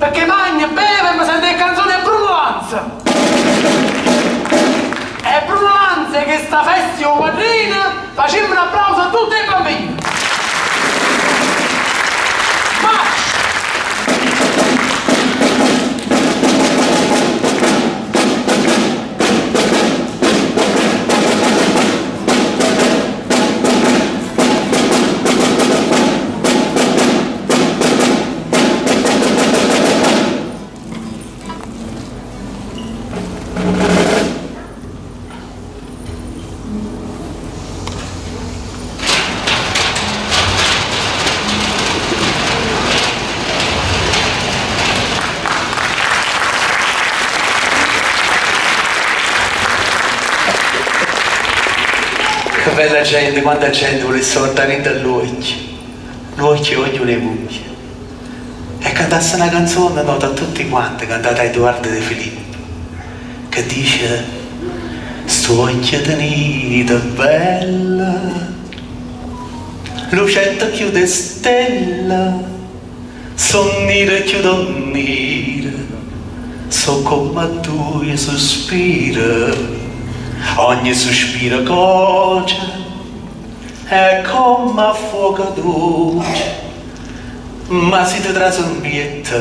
perché magna, beve e mi sente le canzoni a Brulanza. E Brulanza che sta festa o padrina, facciamo un applauso a tutti i bambini. Marcia! Che bella gente, quanta gente volesse guardare dall'occhio, l'occhio ognuno le buie. E cantasse una canzone nota a tutti quanti, cantata da Edoardo De Filippo, che dice: sto occhio tenito bella, lucente chiude stella, sonnire chiudo nire, so come tu e sospira. Ogni sospiro coce è come a fuoco dolce, ma se ti trasumbietta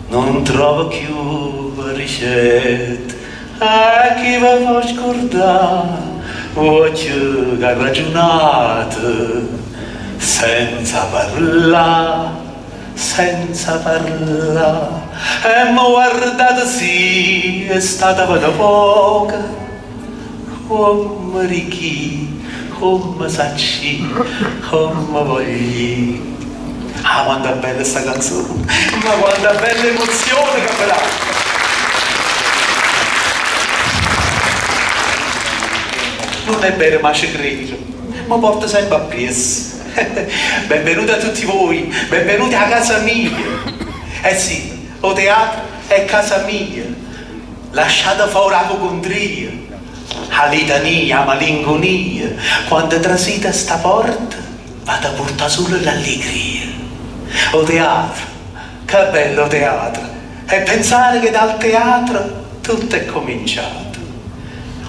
non trovo più ricetta. A chi va a scordare voce che ha ragionato senza parlare, senza parlare. E mi guardate sì, è stata poca poca, come ricchi, come sacci, come vogli. Ah, quanta bella sta canzone, ma quanta bella emozione che me dà. Non è vero, ma ci credo, mi porta sempre appresso. Benvenuti a tutti voi, benvenuti a casa mia. Eh sì, o teatro è casa mia, lasciate fuori la cocondria, la litania, la malinconia, quando trasita sta porta, vado a portare solo l'allegria. O teatro, che bello teatro, e pensare che dal teatro tutto è cominciato.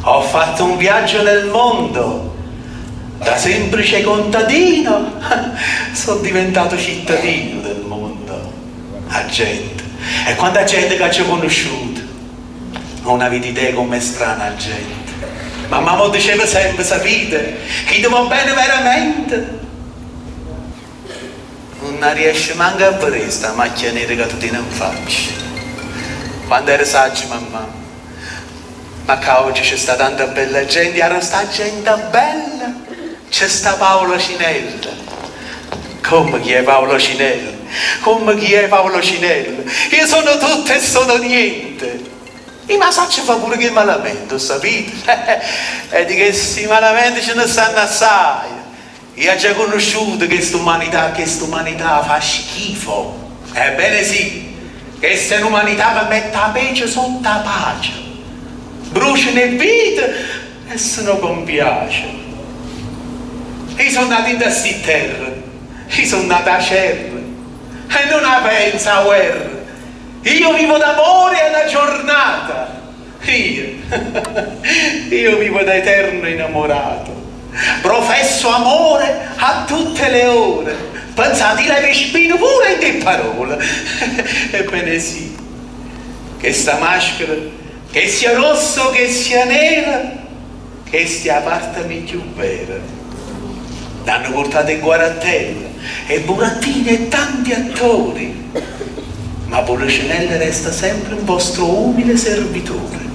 Ho fatto un viaggio nel mondo, da semplice contadino sono diventato cittadino del mondo, agente. E quanta gente che ci ho conosciuto, non avete idea com'è strana la gente. Ma mamma diceva sempre, sapete, chi ti va bene veramente non riesce manco a vedere questa macchia nera che tu tieni in faccia. Quando ero saggio mamma, ma che oggi c'è sta tanta bella gente, era sta gente bella, c'è sta Paolo Cinella. Come chi è Paolo Cinella? Come chi è Paolo Cinella? Io sono tutto e sono niente. E ma faccio fa pure che malamento, sapete? E di questi malamenti ce ne stanno assai. Io ho già conosciuto che quest'umanità fa schifo. Ebbene sì, questa è un'umanità che mette la pece sotto la pace. Brucia le vite e se non compiace. Io sono nato in questa terra, io sono nato a Cerra e non la penso a guerra. Io vivo d'amore alla giornata. Io vivo da eterno innamorato. Professo amore a tutte le ore. Pensate, la respiro pure in te parole. Ebbene sì, che sta maschera, che sia rosso, che sia nera, che stia parte più vera. L'hanno portato in Guaratella e burattini e tanti attori, ma Policinella resta sempre un vostro umile servitore.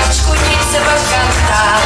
Scugnizze per cantare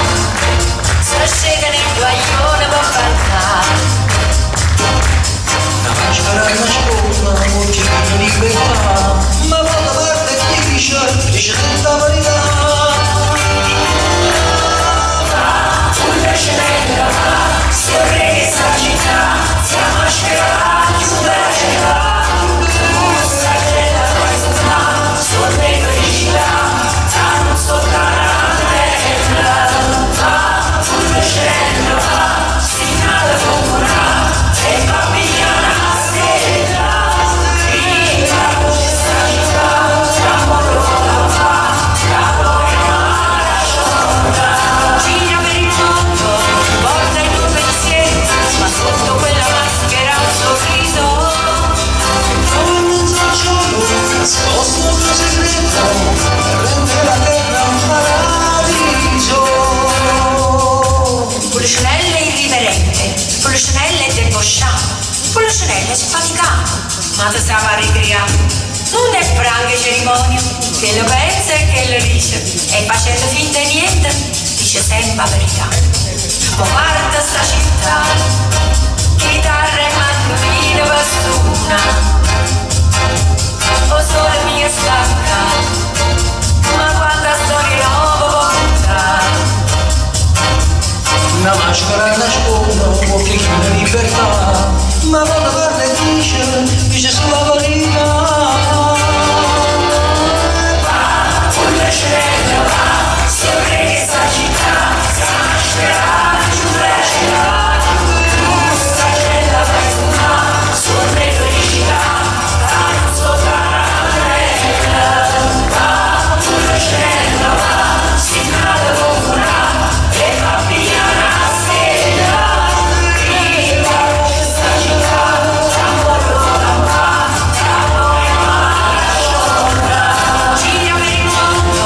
ma ti siamo ricreati. Non è franche cerimonia, che lo pensa e che lo dice, e facendo finta di niente, dice sempre la verità. Ma guarda sta città, chitarra e mandolino per suona, o sole mia stacca, ma quanta storia nuova può una maschera nasconde un pochino di libertà, ma quando parla e dice sulla verità. Va, con le scelle va, sempre che sta città, sta mascherata, giurata, sta scella fai suonare, sorre felicità, tanto sopra va, con le scelle va, si nata con una, e va via una stella, viva questa città, amore da qua, tra noi gira per il mondo,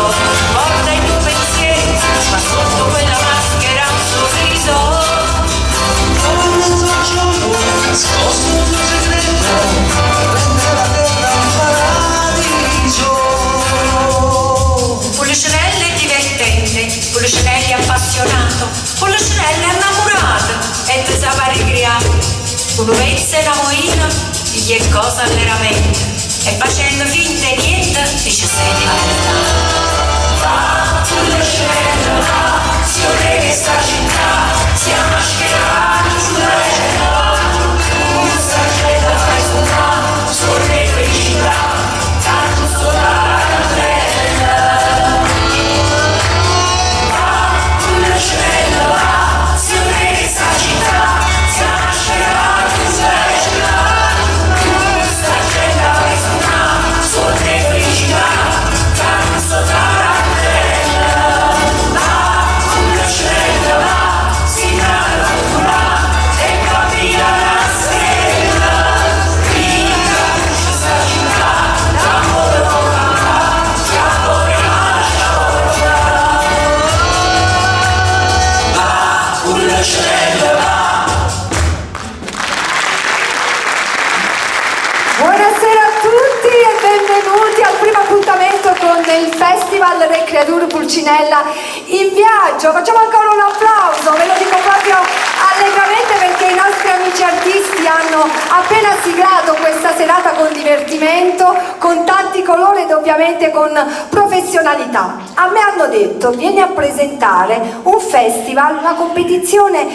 porta i tuoi pensieri, ma sotto quella maschera un sorriso. Come un mezzo giorno, nascosto un tuo segreto, rende la terra un paradiso. Policinelli divertente, Policinelli appassionato, Policinelli innamorato, e ti sapeva ricreare. Uno pezzo e una moina, gli è cosa veramente, e facendo finta di niente, dice sempre la verità. Va, Policinelli va, si ore che sta città, sia mascherata, giurata, questa scella fai suonare, sorre felicità, tanto solare. Buonasera a tutti e benvenuti al primo appuntamento con il Festival delle Creature Pulcinella in viaggio. Facciamo ancora un applauso, ve lo dico proprio allegramente perché i nostri amici artisti hanno appena siglato questa serata con divertimento, con tanti colori ed ovviamente con professionalità. A me hanno detto vieni a presentare un festival, una competizione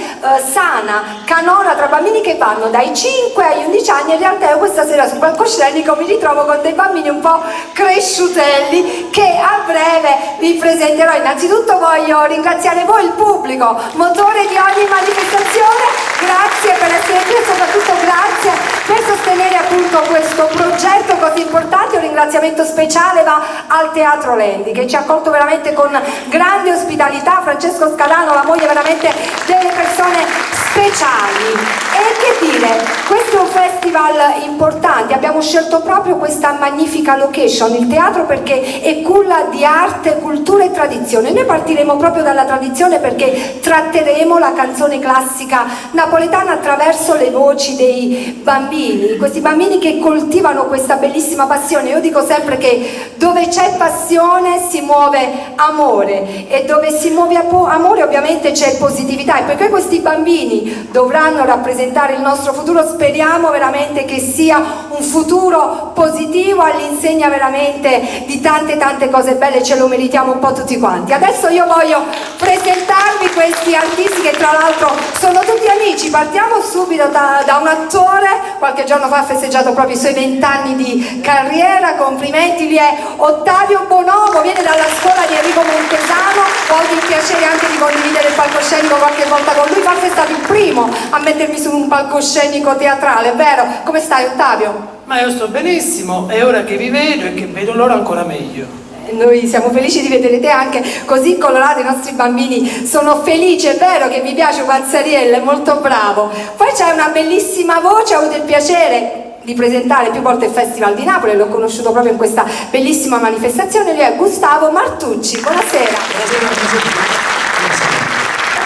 sana, canora tra bambini che vanno dai 5 agli 11 anni. In realtà io questa sera sul palcoscenico mi ritrovo con dei bambini un po' cresciutelli che a breve vi presenterò. Innanzitutto voglio ringraziare voi, il pubblico, motore di ogni manifestazione, grazie per essere qui e soprattutto grazie per sostenere appunto questo progetto così importante. Un ringraziamento speciale va al Teatro Lendi che ci ha accolto veramente con grande ospitalità, Francesco Scalano, la moglie, veramente delle persone speciali. E che dire, questo è un festival importante, abbiamo scelto proprio questa magnifica location, il teatro, perché è culla di arte, cultura e tradizione. Noi partiremo proprio dalla tradizione perché tratteremo la canzone classica napoletana attraverso le voci dei bambini, questi bambini che coltivano questa bellissima passione. Io dico sempre che dove c'è passione si muove amore, e dove si muove amore ovviamente c'è positività, e perché questi bambini dovranno rappresentare il nostro futuro, speriamo veramente che sia un futuro positivo all'insegna veramente di tante cose belle. Ce lo meritiamo un po' tutti quanti. Adesso io voglio presentarvi questi artisti che tra l'altro sono tutti amici. Partiamo subito da un attore, qualche giorno fa ha festeggiato proprio i suoi 20 anni di carriera, complimenti. Lui è Ottavio Bonomo, viene dalla scuola di Enrico Montesano. Ho avuto il piacere anche di condividere il palcoscenico qualche volta con lui, forse è stato il primo a mettermi su un palcoscenico teatrale, vero? Come stai, Ottavio? Ma io sto benissimo, è ora che vi vedo e che vedo loro ancora meglio. Noi siamo felici di vedere te anche così colorato, i nostri bambini sono felici. È vero che mi piace Guazzariello, è molto bravo. Poi c'è una bellissima voce, ho avuto il piacere di presentare più volte il Festival di Napoli, l'ho conosciuto proprio in questa bellissima manifestazione. Lui è Gustavo Martucci. Buonasera.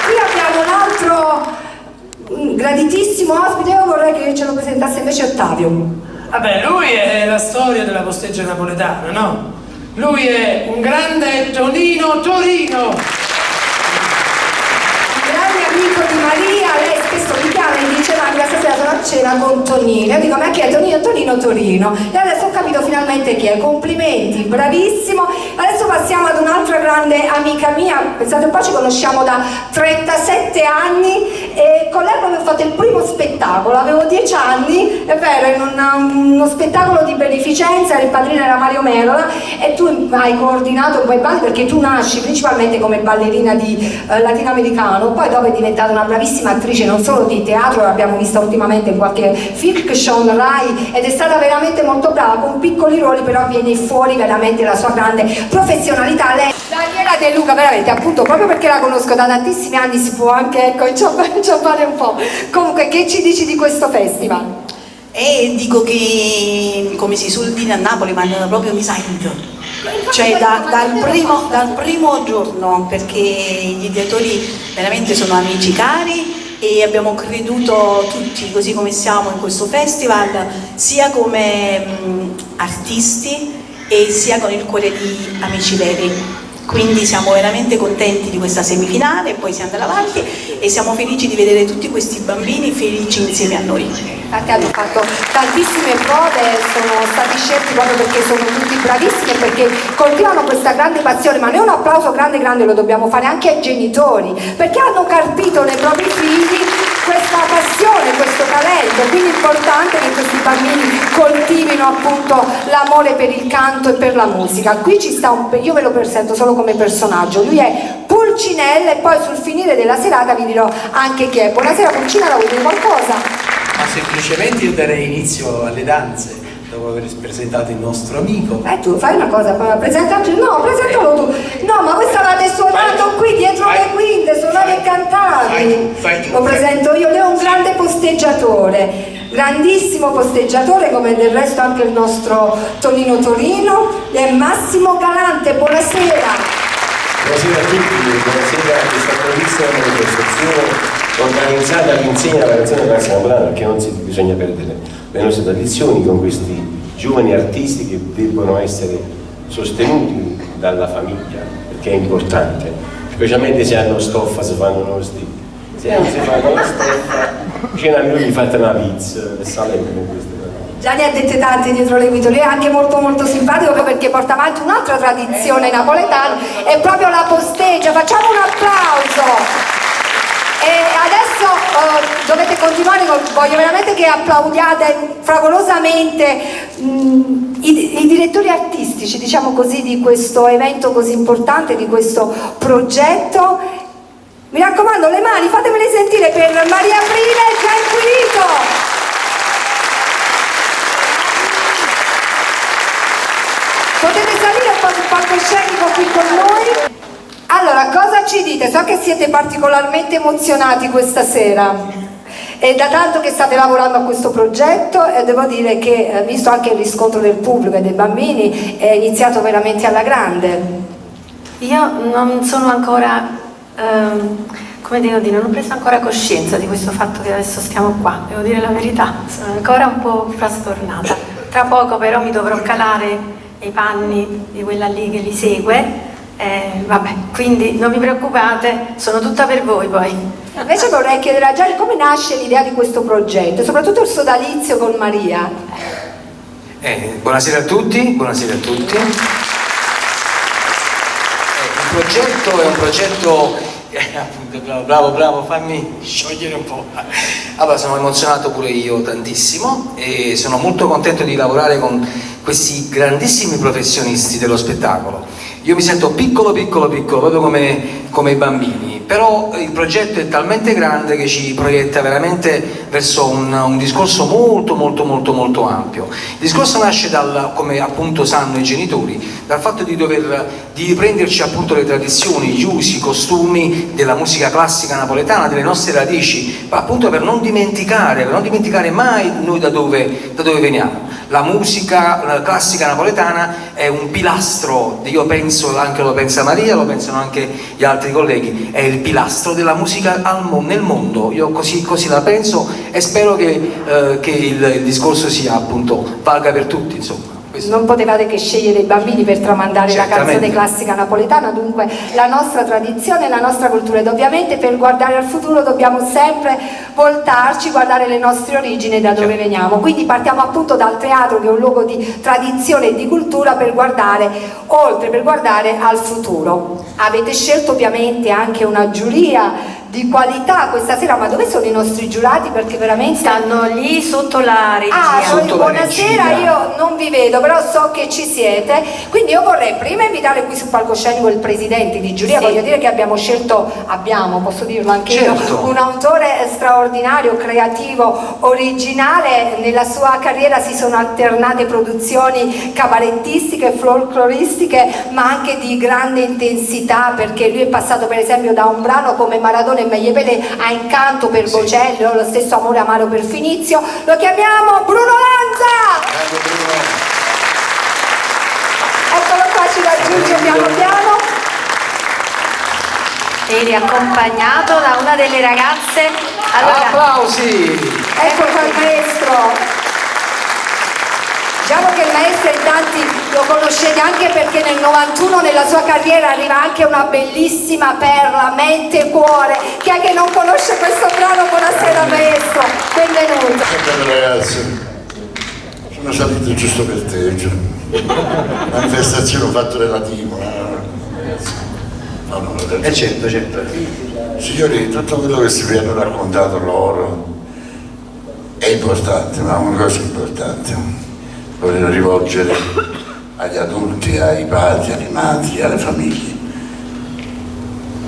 Qui abbiamo un altro graditissimo ospite. Io vorrei che ce lo presentasse invece Ottavio. Vabbè, lui è la storia della posteggia napoletana, no? Lui è un grande Tonino Torino. Grande amico di Maria, lei spesso mi chiama e dice Magda stasera sono a cena con Tonino. Io dico ma chi è Tonino? Torino. E adesso ho capito finalmente chi è. Complimenti, bravissimo. Adesso passiamo ad un'altra grande amica mia. Pensate un po', ci conosciamo da 37 anni e con lei abbiamo fatto il primo spettacolo. Avevo 10 anni, è vero, in uno spettacolo di beneficenza, il padrino era Mario Merola e tu hai coordinato un po' i balli perché tu nasci principalmente come ballerina di latinoamericano, poi dopo è diventata una bravissima attrice non solo di teatro, l'abbiamo vista ultimamente in qualche fiction Rai ed è stata veramente molto brava con piccoli ruoli, però viene fuori veramente la sua grande professionalità. Lei, Daniela De Luca, veramente appunto proprio perché la conosco da tantissimi anni si può anche inciampare un po'. Comunque, che ci dici di questo festival? E dico che, come si suol dire a Napoli, ma proprio mi sento. Cioè dal primo giorno, perché gli ideatori veramente sono amici cari e abbiamo creduto tutti, così come siamo in questo festival, sia come artisti e sia con il cuore di amici veri. Quindi siamo veramente contenti di questa semifinale e poi si andrà avanti e siamo felici di vedere tutti questi bambini felici insieme a noi. Infatti hanno fatto tantissime prove, sono stati scelti proprio perché sono tutti bravissimi e perché coltivano questa grande passione, ma noi un applauso grande lo dobbiamo fare anche ai genitori, perché hanno carpito nei propri figli questa passione, questo talento, quindi è importante che questi bambini coltivino appunto l'amore per il canto e per la musica. Qui ci sta io ve lo presento solo come personaggio, lui è Pulcinella e poi sul finire della serata vi dirò anche chi è. Buonasera Pulcinella, vuoi dire qualcosa? Ma semplicemente io darei inizio alle danze dopo aver presentato il nostro amico. Tu fai una cosa, presentalo tu. No, ma questa l'avete suonato qui dietro le quinte, suonavi e cantavi. Lo presento io, lui è un grande posteggiatore, grandissimo posteggiatore, come del resto anche il nostro Tonino Torino, è Massimo Galante. Buonasera. Buonasera a tutti, buonasera a questa bravissima manifestazione organizzata all'insegna della canzone classica napoletana, perché non bisogna perdere le nostre tradizioni con questi giovani artisti che debbono essere sostenuti dalla famiglia, perché è importante, specialmente se hanno stoffa, se fanno uno stile. Se non si fanno la stoffa, vicino a lui gli fate una pizza e sale con queste cose. Già ne ha dette tante dietro le quinte, lui è anche molto simpatico perché porta avanti un'altra tradizione napoletana, è proprio la posteggia. Facciamo un applauso. E adesso dovete continuare, voglio veramente che applaudiate fragorosamente i direttori artistici, diciamo così, di questo evento così importante, di questo progetto. Mi raccomando, le mani, fatemele sentire per Maria Prima e Gianquilito. Potete salire un po' sul palcoscenico qui con noi? Allora, cosa ci dite? So che siete particolarmente emozionati questa sera. È da tanto che state lavorando a questo progetto e devo dire che, visto anche il riscontro del pubblico e dei bambini, è iniziato veramente alla grande. Io non sono ancora, come devo dire, non ho preso ancora coscienza di questo fatto che adesso stiamo qua, devo dire la verità, sono ancora un po' frastornata. Tra poco però mi dovrò calare nei panni di quella lì che li segue. Vabbè, quindi non vi preoccupate, sono tutta per voi poi. Invece vorrei chiedere a Gianni come nasce l'idea di questo progetto, soprattutto il sodalizio con Maria. Buonasera a tutti, buonasera a tutti. Il progetto è un progetto, appunto, bravo, fammi sciogliere un po'. Allora, sono emozionato pure io tantissimo e sono molto contento di lavorare con questi grandissimi professionisti dello spettacolo. Io mi sento piccolo, proprio come i bambini, però il progetto è talmente grande che ci proietta veramente verso un discorso molto ampio. Il discorso nasce come appunto sanno i genitori, dal fatto di riprenderci appunto le tradizioni, gli usi, i costumi della musica classica napoletana, delle nostre radici, appunto per non dimenticare mai noi da dove veniamo. la musica classica napoletana è un pilastro, io penso, anche lo pensa Maria, lo pensano anche gli altri colleghi, è il pilastro della musica nel mondo, io così la penso e spero che il discorso sia appunto valga per tutti, insomma. Non potevate che scegliere i bambini per tramandare la canzone classica napoletana, dunque la nostra tradizione, la nostra cultura, ed ovviamente per guardare al futuro dobbiamo sempre voltarci, guardare le nostre origini, da dove veniamo. Quindi partiamo appunto dal teatro, che è un luogo di tradizione e di cultura, per guardare oltre, per guardare al futuro. Avete scelto ovviamente anche una giuria di qualità questa sera, ma dove sono i nostri giurati? Perché veramente stanno lì sotto la regia. Buonasera, io non vi vedo, però so che ci siete, quindi io vorrei prima invitare qui sul palcoscenico il presidente di giuria. Voglio dire che abbiamo scelto, posso dirlo anche io, un autore straordinario, creativo, originale. Nella sua carriera si sono alternate produzioni cabarettistiche, folcloristiche, ma anche di grande intensità, perché lui è passato per esempio da un brano come Maradona e Magliepele a Incanto per Bocelli, o lo stesso Amore amaro per Finizio. Lo chiamiamo Bruno Lanza! Eccolo qua, ci raggiunge piano piano. Eri accompagnato da una delle ragazze. Allora, applausi! Ecco qua il maestro. Diciamo che il maestro in tanti lo conoscete anche perché nel 91 nella sua carriera arriva anche una bellissima perla, Mente e Cuore. Chi è che non conosce questo brano? Buonasera maestro, benvenuto. Bello ragazzi, sono salito giusto per te, manifestazione ho fatto relativo. Certo. Signori, tutto quello che si vi hanno raccontato loro è importante, ma una cosa importante. Vorrei rivolgere agli adulti, ai padri, alle madri, alle famiglie.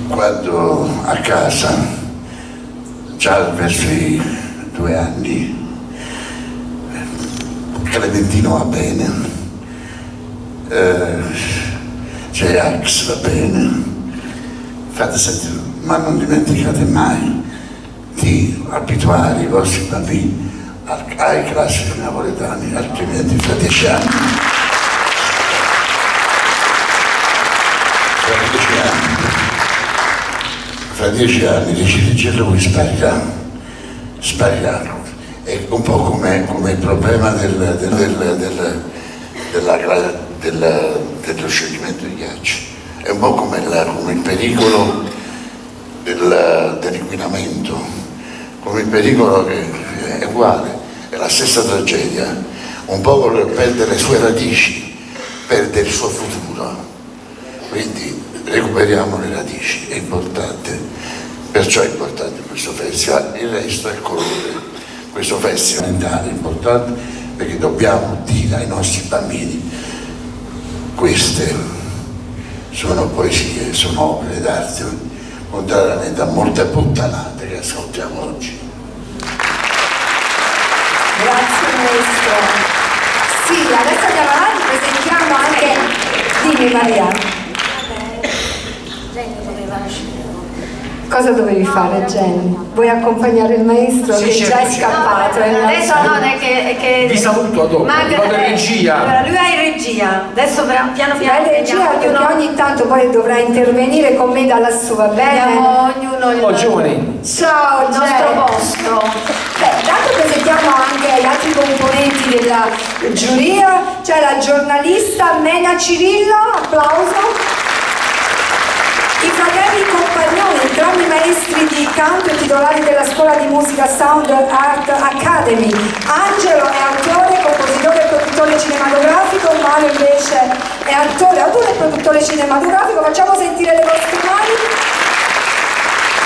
Quando a casa, già verso i 2 anni, Clementino va bene, J-Ax va bene, fate sentire, ma non dimenticate mai di abituare i vostri bambini ai classici napoletani, altrimenti fra 10 anni fra 10 anni decidete lui sparirà. È un po' come il problema dello scioglimento di ghiacci, è un po' come il pericolo dell'inquinamento, come il pericolo che è uguale, è la stessa tragedia. Un popolo perde le sue radici, perde il suo futuro, quindi recuperiamo le radici, è importante, perciò è importante questo festival. Il resto è colore. Questo festival è importante perché dobbiamo dire ai nostri bambini: queste sono poesie, sono opere d'arte, contrariamente a molte puttanate che ascoltiamo oggi. Grazie maestro. Sì, adesso andiamo avanti, presentiamo anche. Dimmi Maria. Cosa dovevi fare, Jenny? Vuoi accompagnare il maestro che già è scappato? Adesso no, è che vi saluto dopo, vado in regia. Allora, lui è in regia, adesso piano piano regia, perché ogni tanto poi dovrà intervenire con me da lassù, va bene? Andiamo ognuno il giovani. Ciao, il nostro posto. Tanto presentiamo anche gli altri componenti della giuria, c'è la giornalista Mena Cirillo, applauso. I fratelli Compagnoni, entrambi maestri di canto e titolari della scuola di musica Sound Art Academy. Angelo è autore, compositore e produttore cinematografico, Mario invece è autore e produttore cinematografico. Facciamo sentire le vostre mani.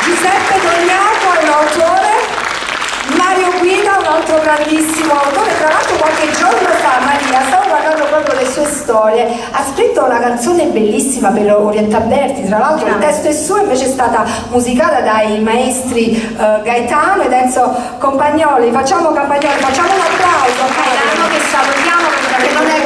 Giuseppe Dognato è un autore, Mario Guida, un altro grandissimo autore. Tra l'altro qualche giorno fa, Maria, stavo guardando proprio le sue storie, ha scritto una canzone bellissima per Orientaberti, tra l'altro il testo è suo, invece è stata musicata dai maestri Gaetano ed Enzo Compagnoli. Facciamo un applauso a Gaetano che salutiamo perché non è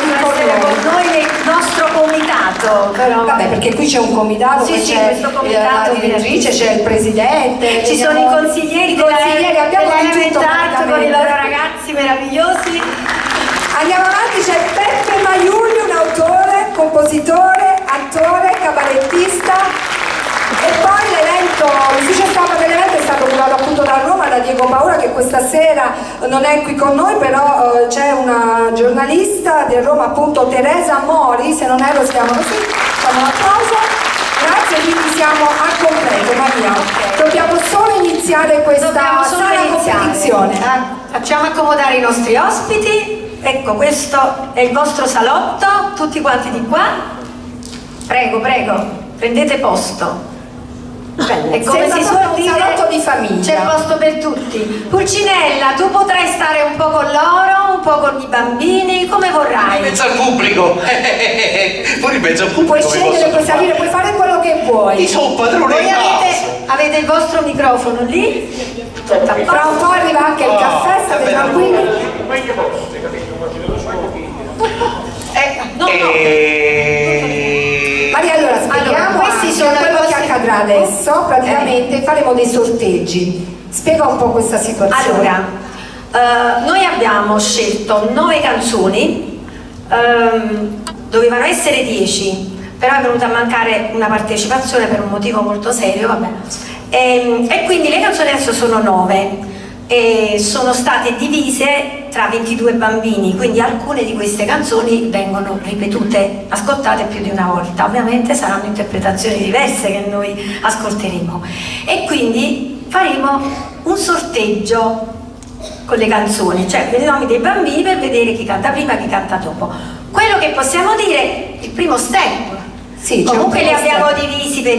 con noi nel nostro comitato, però vabbè, perché qui c'è un comitato, sì, c'è questo comitato, la direttrice, c'è il presidente, ci sono i consiglieri abbiamo dell'Elementare con i loro ragazzi meravigliosi. Andiamo avanti, c'è Peppe Maiuli, un autore, compositore, attore, cabarettista. E poi l'evento, l'ufficio stampa dell'evento è stato curato appunto da Roma, da Diego Paura, che questa sera non è qui con noi, però c'è una giornalista di Roma, appunto Teresa Mori, se non erro si chiama così, facciamo un applauso. Grazie, quindi siamo a completo, Maria. Dobbiamo solo iniziare questa competizione. Facciamo accomodare i nostri ospiti. Ecco, questo è il vostro salotto, tutti quanti di qua. Prego, prego, prendete posto. È come si suol dire, un salotto di famiglia. C'è posto per tutti. Pulcinella, tu potrai stare un po' con loro, un po' con i bambini, come vorrai. In mezzo al pubblico. Poi in mezzo al pubblico. Puoi scegliere, puoi salire, puoi fare quello che vuoi. Io sono un padrone. Voi avete il vostro microfono lì? Tra un po' arriva anche il caffè, state tranquilli. No. Maria, allora spieghiamo questi sono quello che accadrà adesso. Praticamente faremo dei sorteggi. Spiega un po' questa situazione. Allora, noi abbiamo scelto 9 canzoni, dovevano essere 10, però è venuta a mancare una partecipazione per un motivo molto serio, vabbè. E quindi le canzoni adesso sono 9 e sono state divise tra 22 bambini, quindi alcune di queste canzoni vengono ripetute, ascoltate più di una volta. Ovviamente saranno interpretazioni diverse che noi ascolteremo e quindi faremo un sorteggio con le canzoni, cioè con i nomi dei bambini per vedere chi canta prima e chi canta dopo. Quello che possiamo dire, il primo step. Sì, comunque li abbiamo divisi per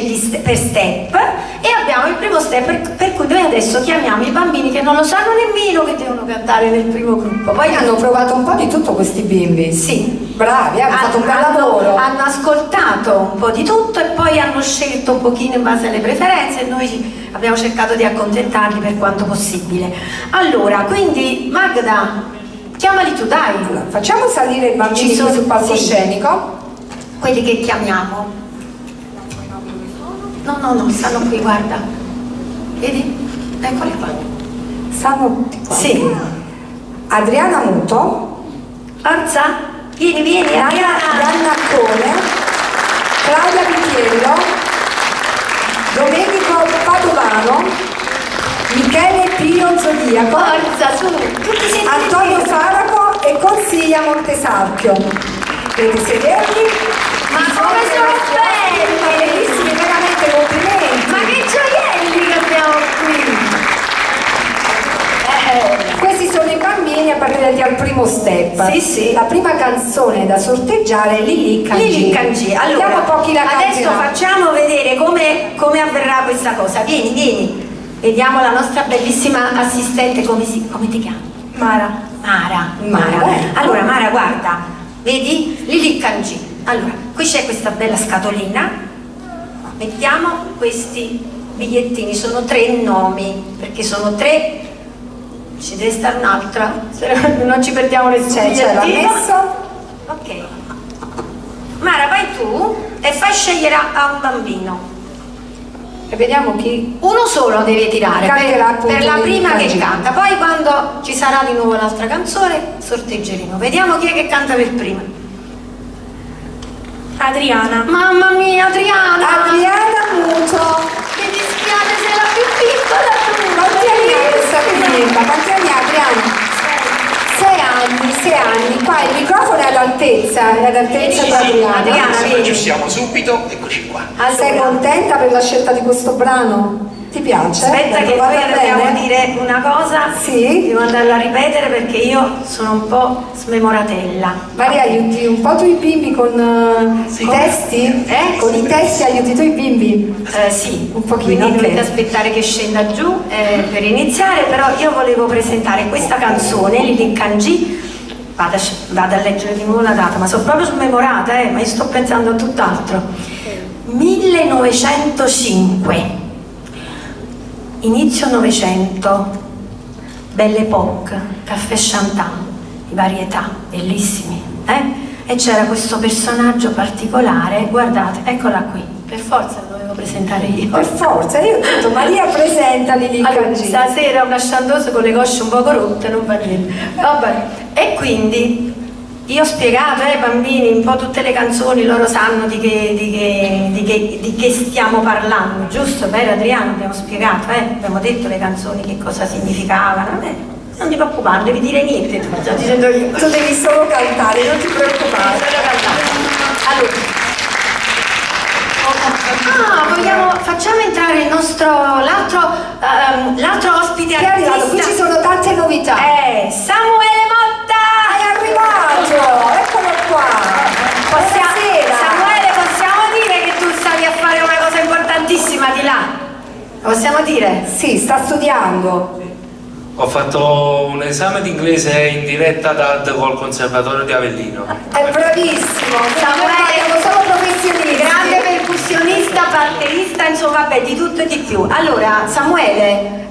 step e abbiamo il primo step per cui noi adesso chiamiamo i bambini che non lo sanno nemmeno che devono cantare nel primo gruppo. Poi hanno provato un po' di tutto questi bimbi. Sì. Bravi, hanno fatto un bel lavoro. Hanno ascoltato un po' di tutto e poi hanno scelto un pochino in base alle preferenze e noi abbiamo cercato di accontentarli per quanto possibile. Allora, quindi Magda, chiamali tu, dai. Allora, facciamo salire i bambini sul palcoscenico. Quelli che chiamiamo. No, stanno qui, guarda. Vedi? Eccoli qua. Stanno qua. Sì. Adriana Muto. Forza. Vieni, Adriana. Giannaccone. Claudia Picchiello. Domenico Padovano. Michele Pio Zodiaco. Forza, su. Tutti Antonio Faraco e Consiglia Montesarchio. Potete sedervi. Ma come sono belli! Bellissimi, veramente complimenti! Ma che gioielli che abbiamo qui! Questi sono i bambini appartenenti al primo step. Sì. La prima canzone da sorteggiare è Lili Cangi. Allora, vediamo un po' chi la adesso canterà. facciamo vedere come avverrà questa cosa. Vieni. Vediamo la nostra bellissima assistente, come ti chiami? Mara. Allora, Mara, guarda, vedi? Lili Cangi. Allora, qui c'è questa bella scatolina, mettiamo questi bigliettini, sono 3 nomi, perché sono 3, ci deve stare un'altra, non ci perdiamo nessun bigliettino. L'ha messo. Ok. Mara, vai tu e fai scegliere a un bambino. E vediamo chi. Uno solo deve tirare per la prima che Cangi. canta, poi quando ci sarà di nuovo l'altra canzone sorteggeremo. Vediamo chi è che canta per prima. Adriana. Mamma mia, Adriana Muto. Mi dispiace, sei la più piccola tu. Quanti anni ha questa bimba? Quanti anni ha Adriana? 6 anni. Qua il microfono è all'altezza di Adriana. Adriana, Ci siamo subito, eccoci qua. Allora, sei contenta per la scelta di questo brano? Ti piace? Aspetta che vada poi dobbiamo bene? dire una cosa. Sì? Devo andarla a ripetere perché io sono un po' smemoratella. Maria, aiuti un po' tu i bimbi con i testi? Con i testi aiuti tu i bimbi? Sì, un pochino. Quindi dovete Ok. aspettare che scenda giù per iniziare, però io volevo presentare questa canzone, Lili Cangi. Vado a leggere di nuovo la data, ma sono proprio smemorata, ma io sto pensando a tutt'altro. 1905. Inizio Novecento, Belle Époque, Caffè Chantant, i varietà, bellissimi, E c'era questo personaggio particolare, guardate, eccola qui, per forza lo dovevo presentare io. Per forza, io ho detto Maria presenta Lili Cangi. Stasera una chanteuse con le cosce un po' corrotte, non va niente. Vabbè, e quindi io ho spiegato ai bambini un po' tutte le canzoni, loro sanno di che stiamo parlando, giusto? Vero Adriano? Abbiamo spiegato, abbiamo detto le canzoni che cosa significavano. Non ti preoccupare, non devi dire niente, tu sto dicendo io. Tu devi solo cantare, non ti preoccupare. Allora. Facciamo entrare il nostro l'altro ospite che è arrivato, qui ci sono tante novità. Samuele Motta! È arrivato, eccolo qua. Samuele, possiamo dire che tu stavi a fare una cosa importantissima di là? Lo possiamo dire? Sì, sta studiando. Ho fatto un esame di inglese in diretta DAD col Conservatorio di Avellino. È bravissimo, Samuele, solo professionisti. Grande percussionista, batterista, insomma, vabbè, di tutto e di più. Allora, Samuele,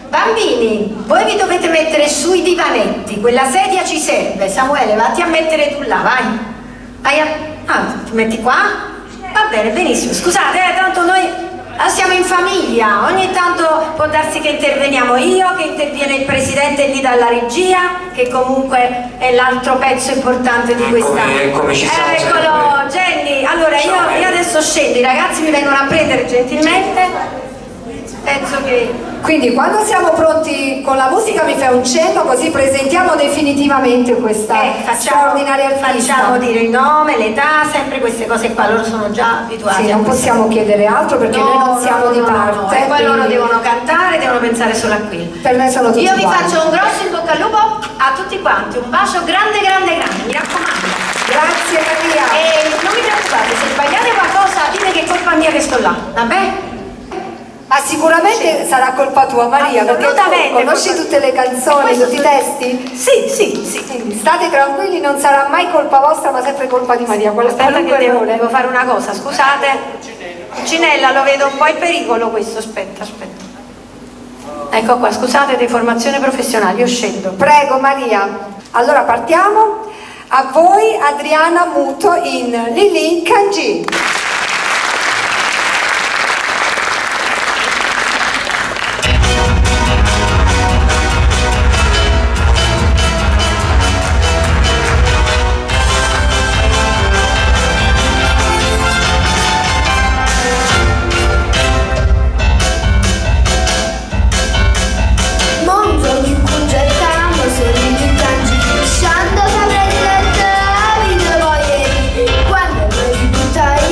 bambini, voi vi dovete mettere sui divanetti, quella sedia ci serve. Samuele, vatti a mettere tu là, vai. Ti metti qua? Va bene, benissimo. Scusate, tanto noi siamo in famiglia, ogni tanto può darsi che interveniamo io, che interviene il presidente lì dalla regia, che comunque è l'altro pezzo importante di questa. Come ci siamo Eccolo, Jenny. Allora io adesso scendo, i ragazzi mi vengono a prendere gentilmente. Penso che. Quindi quando siamo pronti con la musica mi fai un cenno, così presentiamo definitivamente questa straordinaria artista. Facciamo dire il nome, l'età, sempre queste cose qua, loro sono già abituati. Sì, non possiamo chiedere altro perché noi non siamo di parte. E poi loro devono cantare, devono pensare solo a quello. Per me sono tutti Io vi uguali. faccio un grosso in bocca al lupo a tutti quanti, un bacio grande, grande, grande, mi raccomando. Grazie Maria. E non vi preoccupate, se sbagliate qualcosa dite che è colpa mia che sto là, vabbè? Ma sicuramente sarà colpa tua Maria, perché tu conosci tutte le canzoni, tutti i testi? Sì. Quindi state tranquilli, non sarà mai colpa vostra, ma sempre colpa di Maria. Aspetta che devo fare una cosa, scusate. Cinella, lo vedo un po' in pericolo questo, aspetta. Ecco qua, scusate, deformazione professionale, io scendo. Prego Maria. Allora partiamo. A voi Adriana Muto in Lili Kanji. Quando vuoi buttare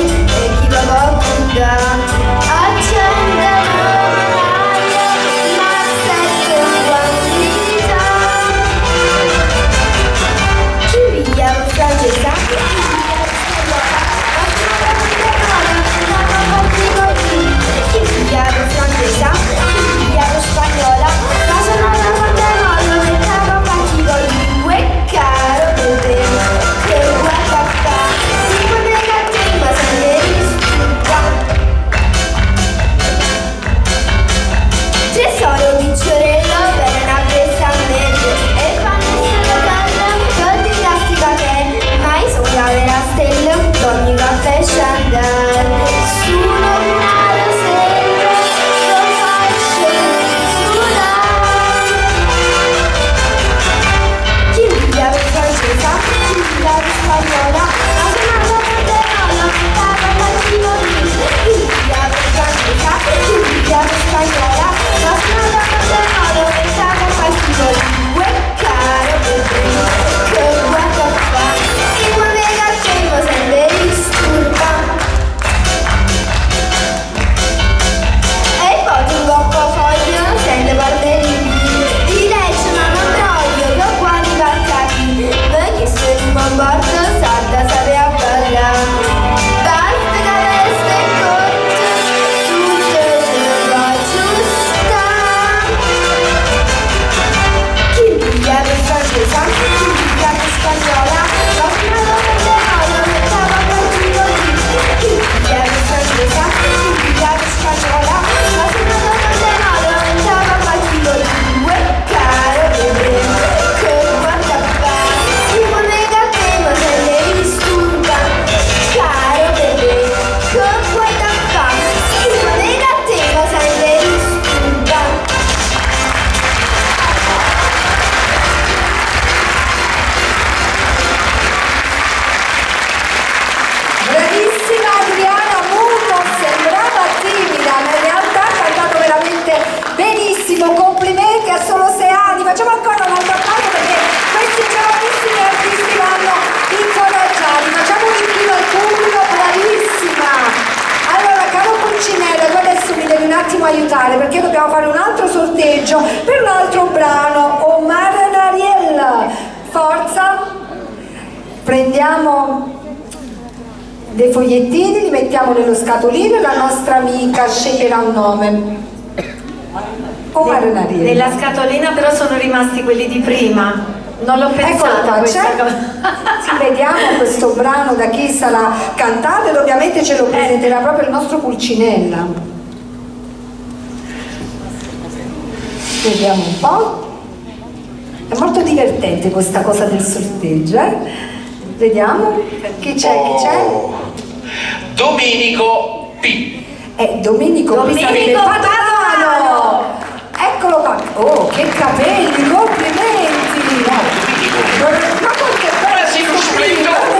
aspettare perché dobbiamo fare un altro sorteggio per un altro brano. Omar Nariel, forza, prendiamo dei fogliettini, li mettiamo nello scatolino e la nostra amica sceglierà un nome. Omar Nariel. Nella scatolina però sono rimasti quelli di prima, non l'ho pensata questa cosa. Sì, vediamo questo brano da chi sarà cantato ed ovviamente ce lo presenterà proprio il nostro Pulcinella. Vediamo un po'. È molto divertente questa cosa del sorteggio, Vediamo chi c'è, chi c'è? Domenico P. Domenico Padano! Eccolo qua! Oh, che capelli, complimenti! Ma perché splendore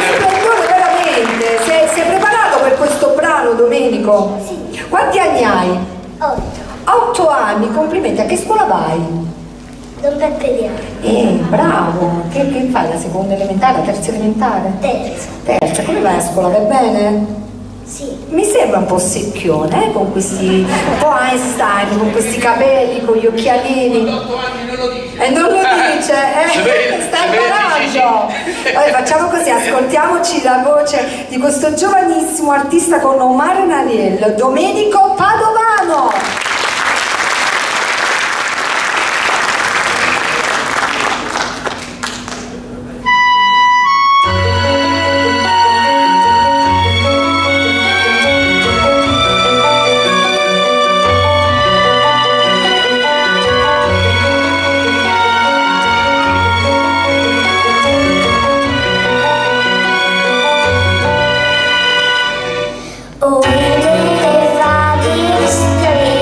veramente! Sei preparato per questo brano, Domenico? Sì. Quanti anni hai? 8. 8 anni, complimenti. A che scuola vai? Don Peppe Diano. Bravo! Che fai? La seconda elementare, la terza elementare? Terza. Come vai a scuola? Vai bene? Sì. Mi sembra un po' secchione, con questi, un po' Einstein, con questi capelli, con gli occhialini. E non lo dice, sta imparando. Allora, facciamo così, ascoltiamoci la voce di questo giovanissimo artista con Omar Nariel, Domenico Padovano. Oh, we did the foggy street.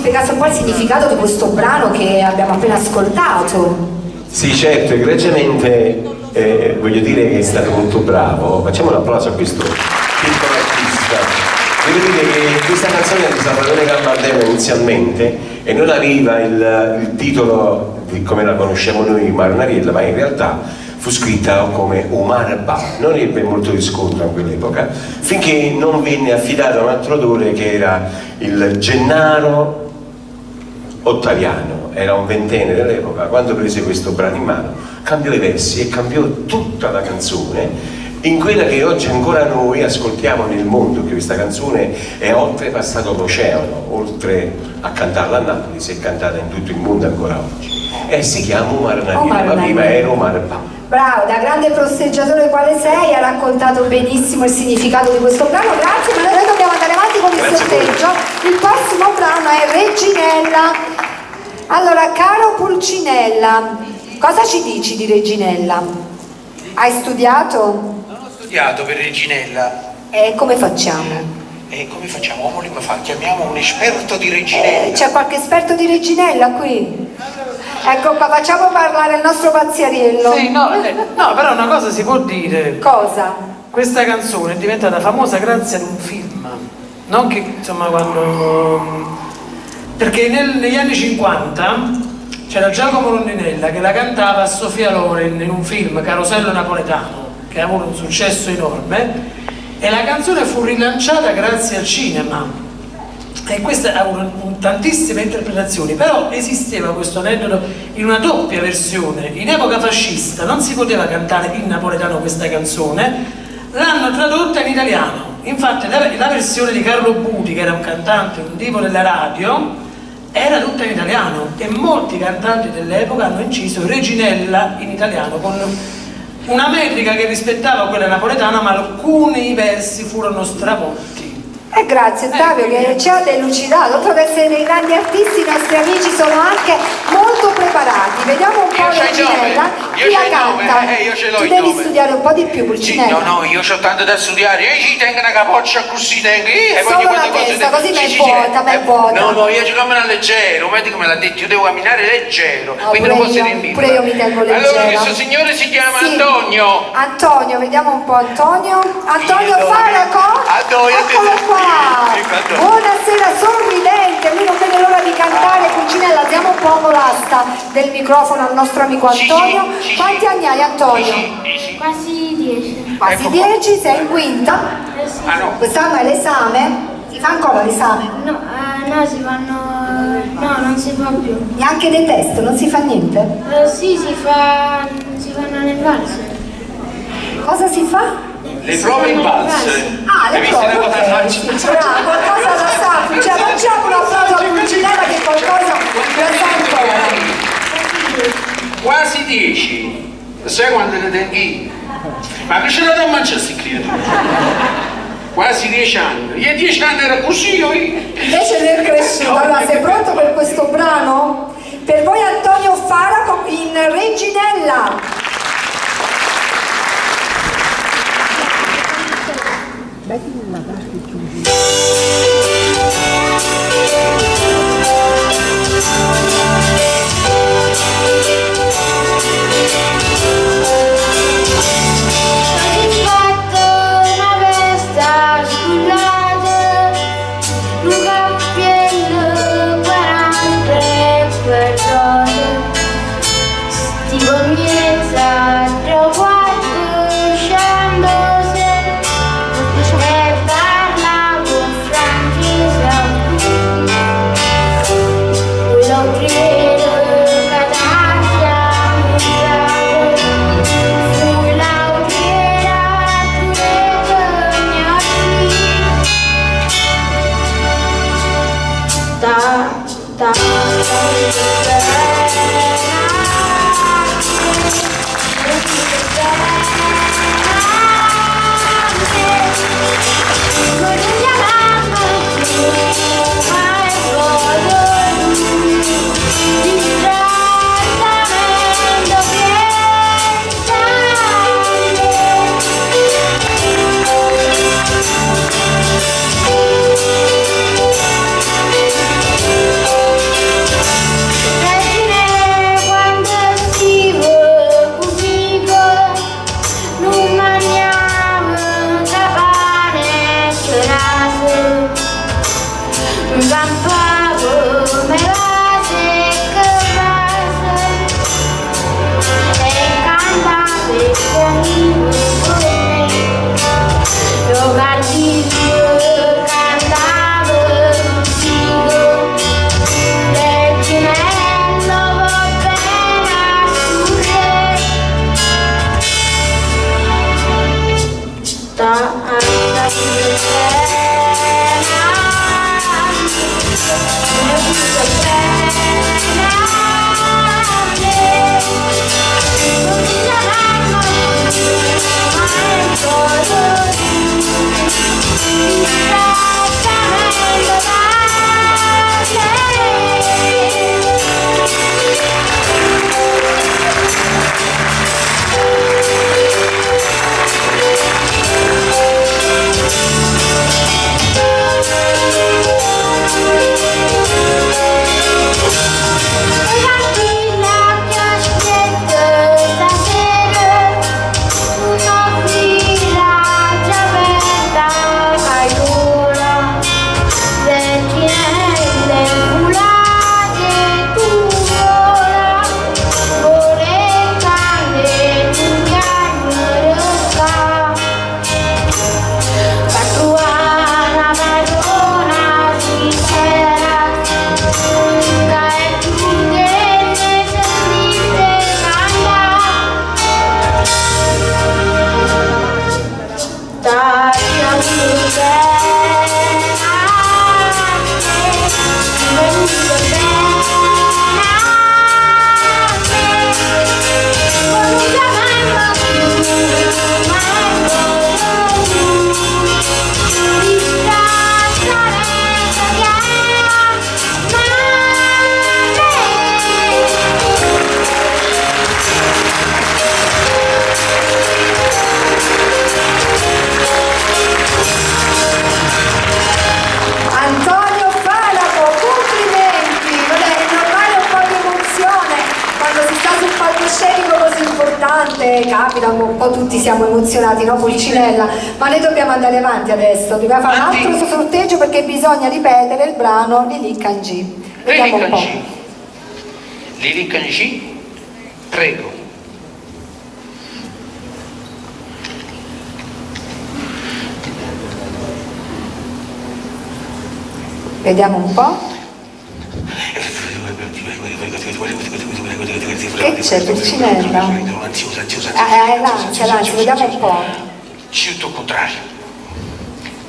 spiegasse un po' il significato di questo brano che abbiamo appena ascoltato. Sì, certo, egregiamente voglio dire che è stato molto bravo. Facciamo un applauso a questo piccolo artista. Devo dire che questa canzone di Salvatore Gambardella inizialmente e non aveva il titolo di come la conosciamo noi, Marnariella, ma in realtà fu scritta come Omar Ba. Non ebbe molto riscontro in quell'epoca, finché non venne affidato a un altro autore che era il Gennaro Ottaviano, era un ventenne dell'epoca. Quando prese questo brano in mano cambiò i versi e cambiò tutta la canzone in quella che oggi ancora noi ascoltiamo nel mondo, che questa canzone è oltrepassato l'oceano, oltre a cantarla a Napoli, si è cantata in tutto il mondo ancora oggi, e si chiama Marnariella, ma prima era Omar Ba. Bravo, da grande prosteggiatore quale sei, hai raccontato benissimo il significato di questo brano, grazie, ma noi dobbiamo andare avanti con il sorteggio. Il prossimo brano è Reginella. Allora, caro Pulcinella, cosa ci dici di Reginella? Hai studiato? Ho studiato per Reginella. E come facciamo? Come facciamo? Omoli mi fa, chiamiamo un esperto di Reginella. C'è qualche esperto di Reginella qui? Ecco qua, facciamo parlare il nostro Pazziariello. Sì, no, però una cosa si può dire. Cosa? Questa canzone è diventata famosa grazie ad un film. Non che, insomma, quando... Perché negli anni 50 c'era Giacomo Rondinella che la cantava a Sofia Loren in un film, Carosello Napoletano, che ha avuto un successo enorme, e la canzone fu rilanciata grazie al cinema. E questa ha avuto tantissime interpretazioni, però esisteva questo aneddoto in una doppia versione. In epoca fascista non si poteva cantare in napoletano questa canzone, l'hanno tradotta in italiano. Infatti la versione di Carlo Buti, che era un cantante, un divo della radio, era tutta in italiano, e molti cantanti dell'epoca hanno inciso Reginella in italiano con una metrica che rispettava quella napoletana, ma alcuni versi furono stravolti. Grazie Ottavio che ci ha delucidato. Oltre ad essere dei grandi artisti, i nostri amici sono anche molto preparati. Vediamo un po' Reginella, chi la canta. Tu devi studiare un po' di più, Pulcinella. No, io ho tanto da studiare, io ci tengo una capoccia così, tengo. Solo la testa, così mi è vuota, mi è vuota. No, io ci cammino leggero, un medico me l'ha detto, io devo camminare leggero, quindi non posso riempire. Pure io mi tengo leggera. Allora questo signore si chiama Antonio. Antonio, vediamo un po' Antonio. Antonio Faraco. Eccolo qua. Buonasera, sorridente, lui non vede l'ora di cantare. Pulcinella, diamo un po' l'asta del microfono al nostro amico Antonio. Quanti anni hai, Antonio? Quasi 10. Quasi 10, sei in quinta? Sì. Quest'anno è l'esame? Si fa ancora l'esame? No, si fanno... No, non si fa più. Neanche dei test, non si fa niente? Sì, si fanno le valse. Cosa si fa? Le prove in valse. Le prove, bravo, qualcosa la sa, cioè facciamo un applauso a Pulcinella che qualcosa la sa ancora. Quasi 10. Sai quando ne tengo? Ma che ce l'ho da mangiare questi creature? Quasi 10 anni. Io 10 anni era così, io. Invece ne è cresciuto. Allora, sei pronto per questo brano? Per voi Antonio Faraco in Reginella. volte capita, un po' tutti siamo emozionati, no Pulcinella? Ma noi dobbiamo andare avanti adesso, dobbiamo fare un altro sorteggio perché bisogna ripetere il brano Lili Cangi. Vediamo un po'. Lili Cangi, prego. Vediamo un po'. Che c'è, Pulcinella? L'ansia, vediamo un po'. Tutto contrario.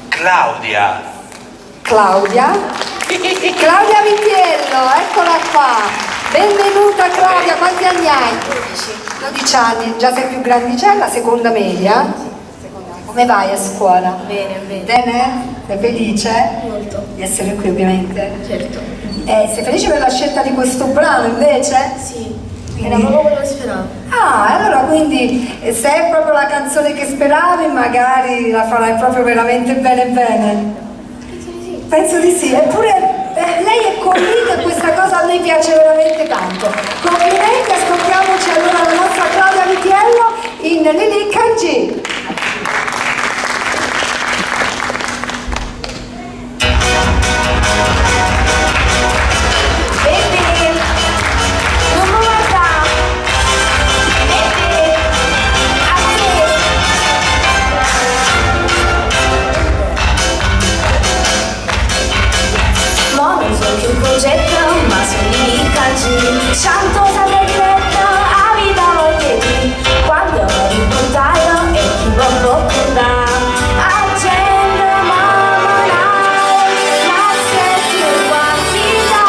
Claudia. Claudia Vitiello, eccola qua. Benvenuta Claudia, quanti anni hai? 12 anni, già sei più grandicella, seconda media? Come vai a scuola? Bene. Bene? Sei felice? Molto. Di essere qui ovviamente? Certo. Sei felice per la scelta di questo brano invece? Sì. Era proprio quello che speravo. Allora quindi se è proprio la canzone che speravi magari la farai proprio veramente bene. Penso di sì, eppure lei è convinta e questa cosa a noi piace veramente tanto. Complimenti, ascoltiamoci allora la nostra Claudia Vitiello in Lili Cangi. Ma sono Lili Cangi, chantosa prediletta, avida voltetti, quando mi buttaio e chi può puntare, accendo mammonare, ma senti quantità.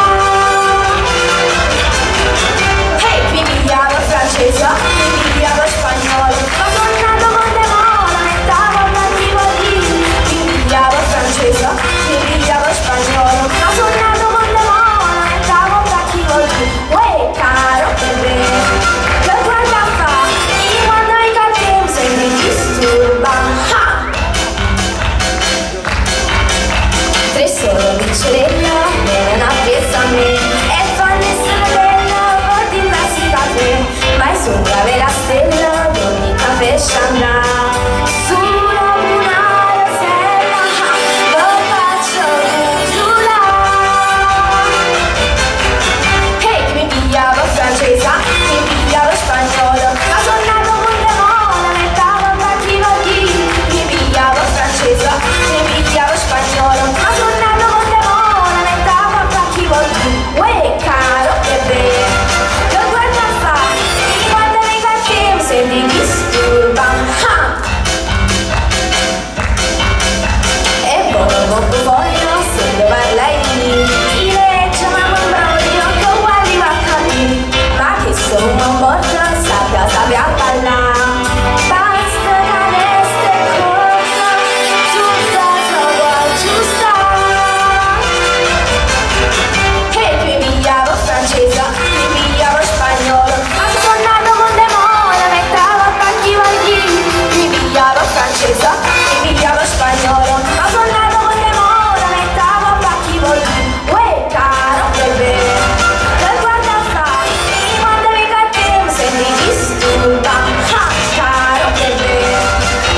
Hey, mi pigliavo francese, mi pigliavo spagnolo, ma tornando con demona, mettavo cattivo lì. Mi pigliavo francese, mi pigliavo spagnolo, ma tornando con uè, caro bebè, che guarda fa, e quando hai cattivo se mi disturba. Tre solo piccerella, viene una presa a me, e fanno essere bella, per diversi caffè, ma è sopra la stella, di ogni caffè scandà. Sulla lunare stella, lo faccio sulla. Francese, mi pigliavo spagnolo, ma sono nato con demona, mettavo cattivo lì. Mi pigliavo francese, mi pigliavo spagnolo, ma sono nato con demona, mettavo cattivo lì. Uè, caro bebè, che guarda fa, e quando mi cattivo se mi disturba. E voglio, se lo parlai lì, ti legge ma non broglio, che guardi va a capire. Ma che sono morta, sappia ballare. Basta caneste corta, tutta troppo giusta. E mi pigliavo francese, mi pigliavo spagnolo, ma sono nato con demona, mettavo cattivo lì. Mi pigliavo francese, mi pigliavo spagnolo, ma sono nato con demona, mettavo cattivo lì. Uè, caro bebè, che guarda fa, se mi disturba, caro bebè,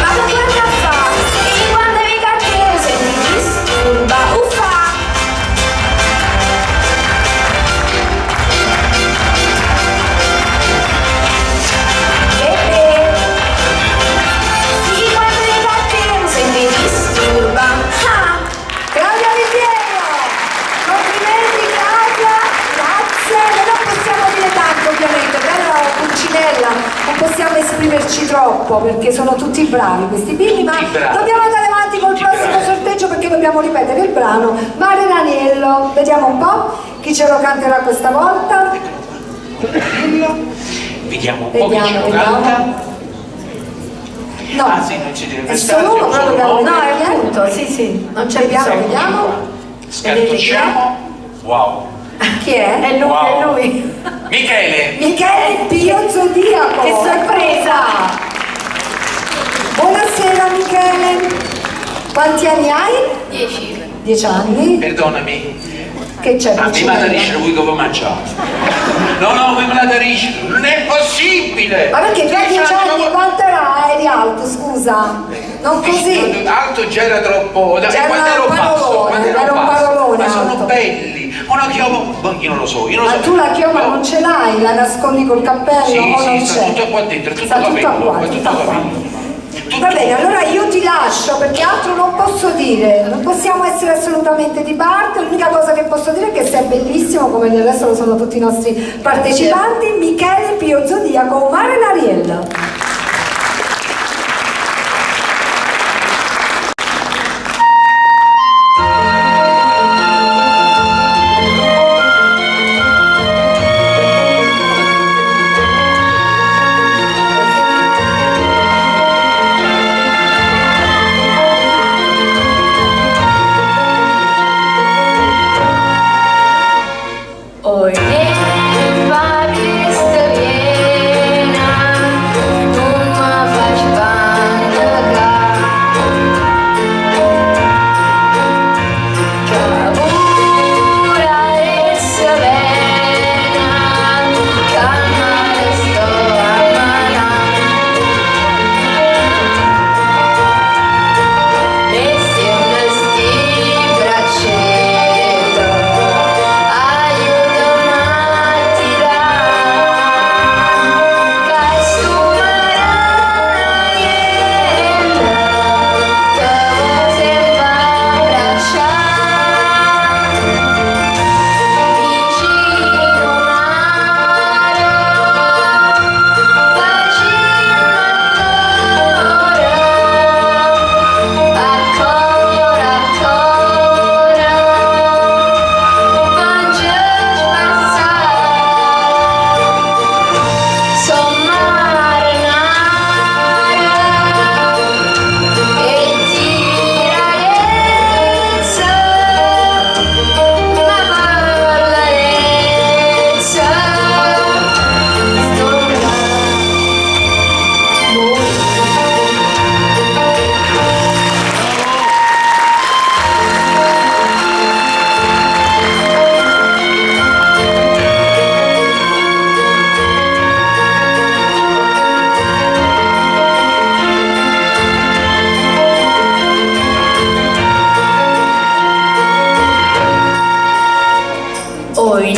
ma che guarda fa, e quando mi cattivo se mi disturba, uffa. Bebè, e quando mi cattivo se mi disturba. Claudia Vitiello, complimenti Claudia, grazie. Noi non possiamo dire tanto ovviamente, però Pulcinella non possiamo esprimerci troppo perché sono tutti bravi questi bimbi, ma dobbiamo andare avanti col prossimo sorteggio perché dobbiamo ripetere il brano Mare Raniello. Vediamo un po' chi ce lo canterà questa volta. Vediamo un po' chi ce lo canta. No, sì, non ci deve è solo uno, però dobbiamo No, vedere. è appunto, sì, non c'è bisogno. Vediamo. Scartocciamo. Wow. Chi è? È lui, Wow. è lui. Michele Pio Zodiaco. Che sorpresa! Buonasera Michele. Quanti anni hai? 10. 10 anni. Perdonami, Che c'è? Mi la dice lui come mangiato. No, mi la dice, non è possibile! Ma perché tu a 10 anni quanto eri alto, scusa? Non così? Alto già era troppo. C'era quando ero basso, era un parolone. Ma sono alto. belli. Una chioma, io non lo so. Ma tu la chioma non ce l'hai? La nascondi col cappello o non sta c'è? tutto qua dentro, tutto Sta tutta capello, qua, tutto capello. Va bene, allora io ti lascio perché altro non posso dire, non possiamo essere assolutamente di parte, l'unica cosa che posso dire è che sei bellissimo come del resto lo sono tutti i nostri partecipanti. Michele Pio Zodiaco, Mare Nariel. Oi,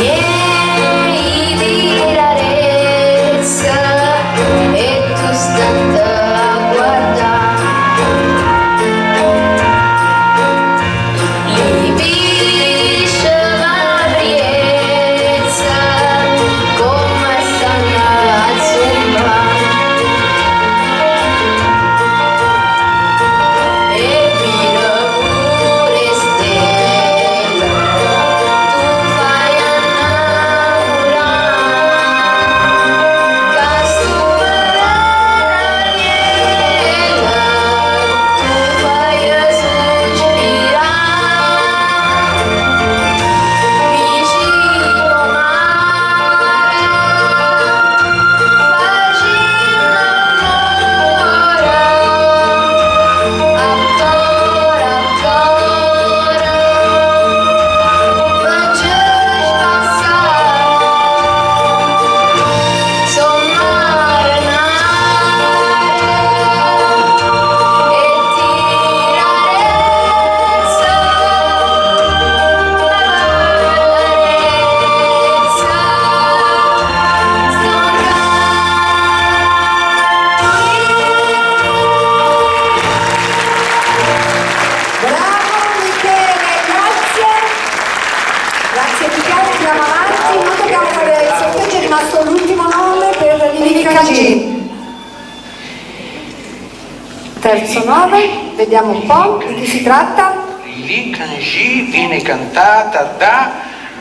Terzo nome, vediamo un po' di chi si tratta. Lili Kanji viene cantata da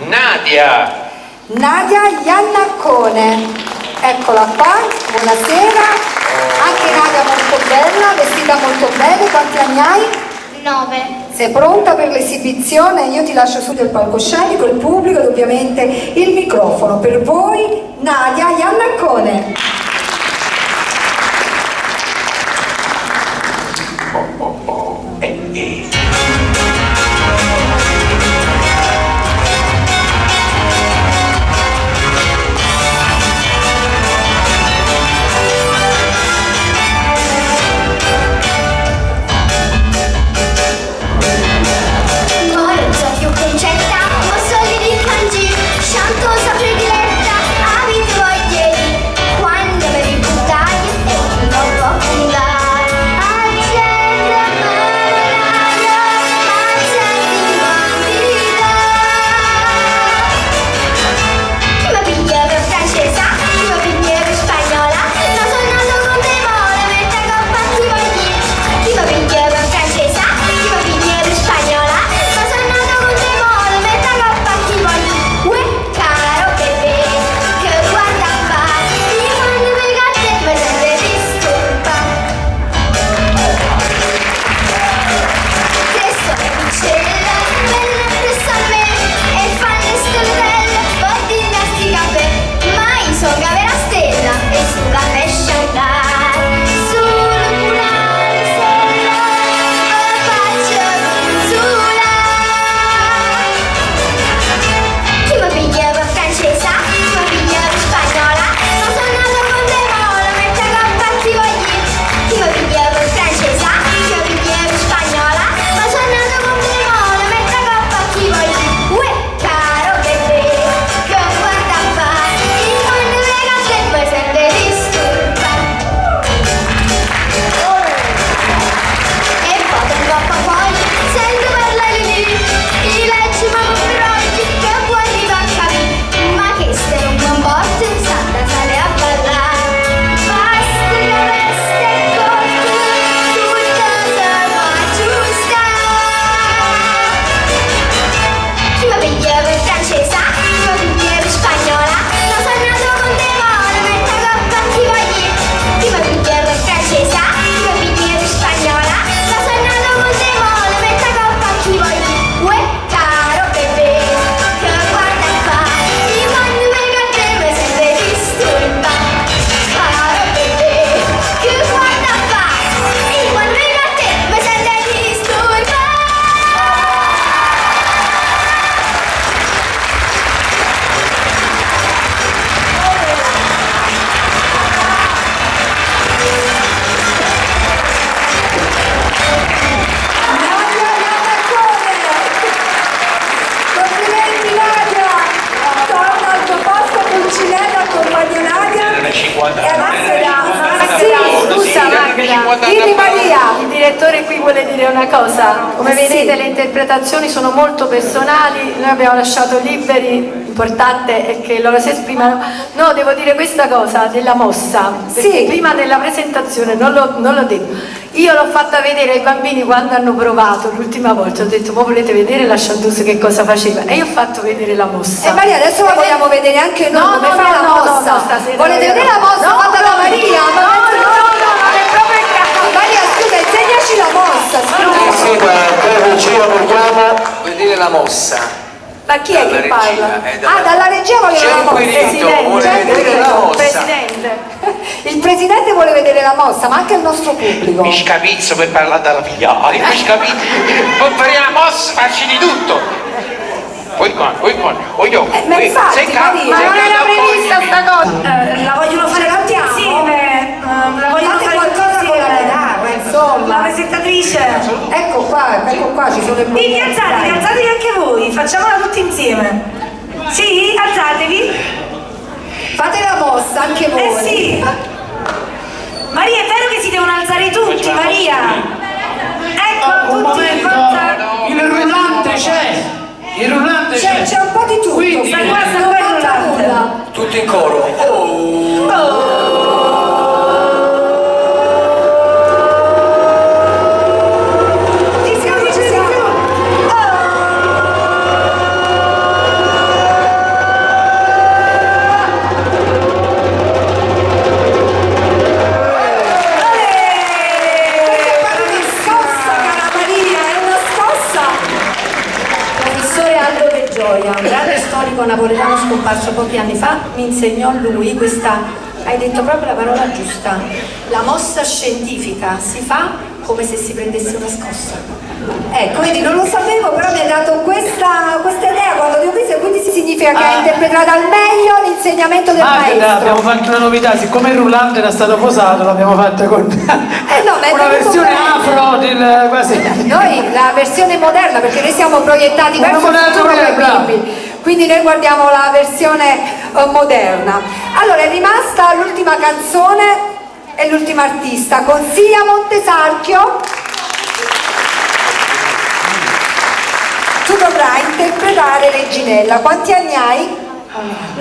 Nadia. Nadia Iannacone, eccola qua, buonasera. Anche Nadia molto bella, vestita molto bene. Quanti anni hai? 9. Sei pronta per l'esibizione? Io ti lascio su del palcoscenico, il pubblico ed ovviamente il microfono. Per voi Nadia Iannacone. vuole dire una cosa, come vedete le interpretazioni sono molto personali, noi abbiamo lasciato liberi, l'importante è che loro si esprimano. No, devo dire questa cosa della mossa, perché prima della presentazione non l'ho detto. Io l'ho fatta vedere ai bambini quando hanno provato l'ultima volta, ho detto, ma volete vedere la chanteuse che cosa faceva? E io ho fatto vedere la mossa. E Maria, adesso la vogliamo vedere anche noi, come fa la mossa. No, stasera volete vedere la mossa fatta da Maria? Maria, scusa, insegnaci la mossa, scusa. Sì, dalla regia vogliamo vedere la mossa. Ma chi è che parla? Ah, dalla regia vogliono la mossa. Vuole vedere la mossa. Presidente. Il presidente vuole vedere la mossa, ma anche il nostro pubblico. Mi scapizzo per parlare dalla figlioli, mi scapizzo. Poi fare la mossa, facci di tutto. Poi io. Ma infatti, Maria, ma non era prevista sta cosa. La vogliono fare tutti insieme. La vogliono fare qualcosa con la chitarra, insomma. La presentatrice. Ecco qua, ci sono le Quindi alzatevi anche voi, facciamola tutti insieme. Sì, alzatevi. Fate la mossa anche voi. Sì. Maria, è vero che si devono alzare tutti, Maria. Ecco, Un momento, il rullante c'è. Il rullante c'è un po' di tutto. Quindi, sta qua il rullante. Tutti in coro. Un grande storico napoletano scomparso pochi anni fa mi insegnò lui questa, hai detto proprio la parola giusta, la mossa scientifica si fa come se si prendesse una scossa. Ecco, quindi non lo sapevo, però mi hai dato questa idea quando ti ho visto, e quindi significa che hai interpretato al meglio l'insegnamento del maestro. Abbiamo fatto una novità, siccome il rullante era stato posato, l'abbiamo fatta con una versione afro del quasi. Noi la versione moderna, perché noi siamo proiettati verso il futuro con i bimbi. Quindi noi guardiamo la versione moderna. Allora è rimasta l'ultima canzone e l'ultima artista, Consiglia Montesarchio. Tu dovrai interpretare Reginella. Quanti anni hai?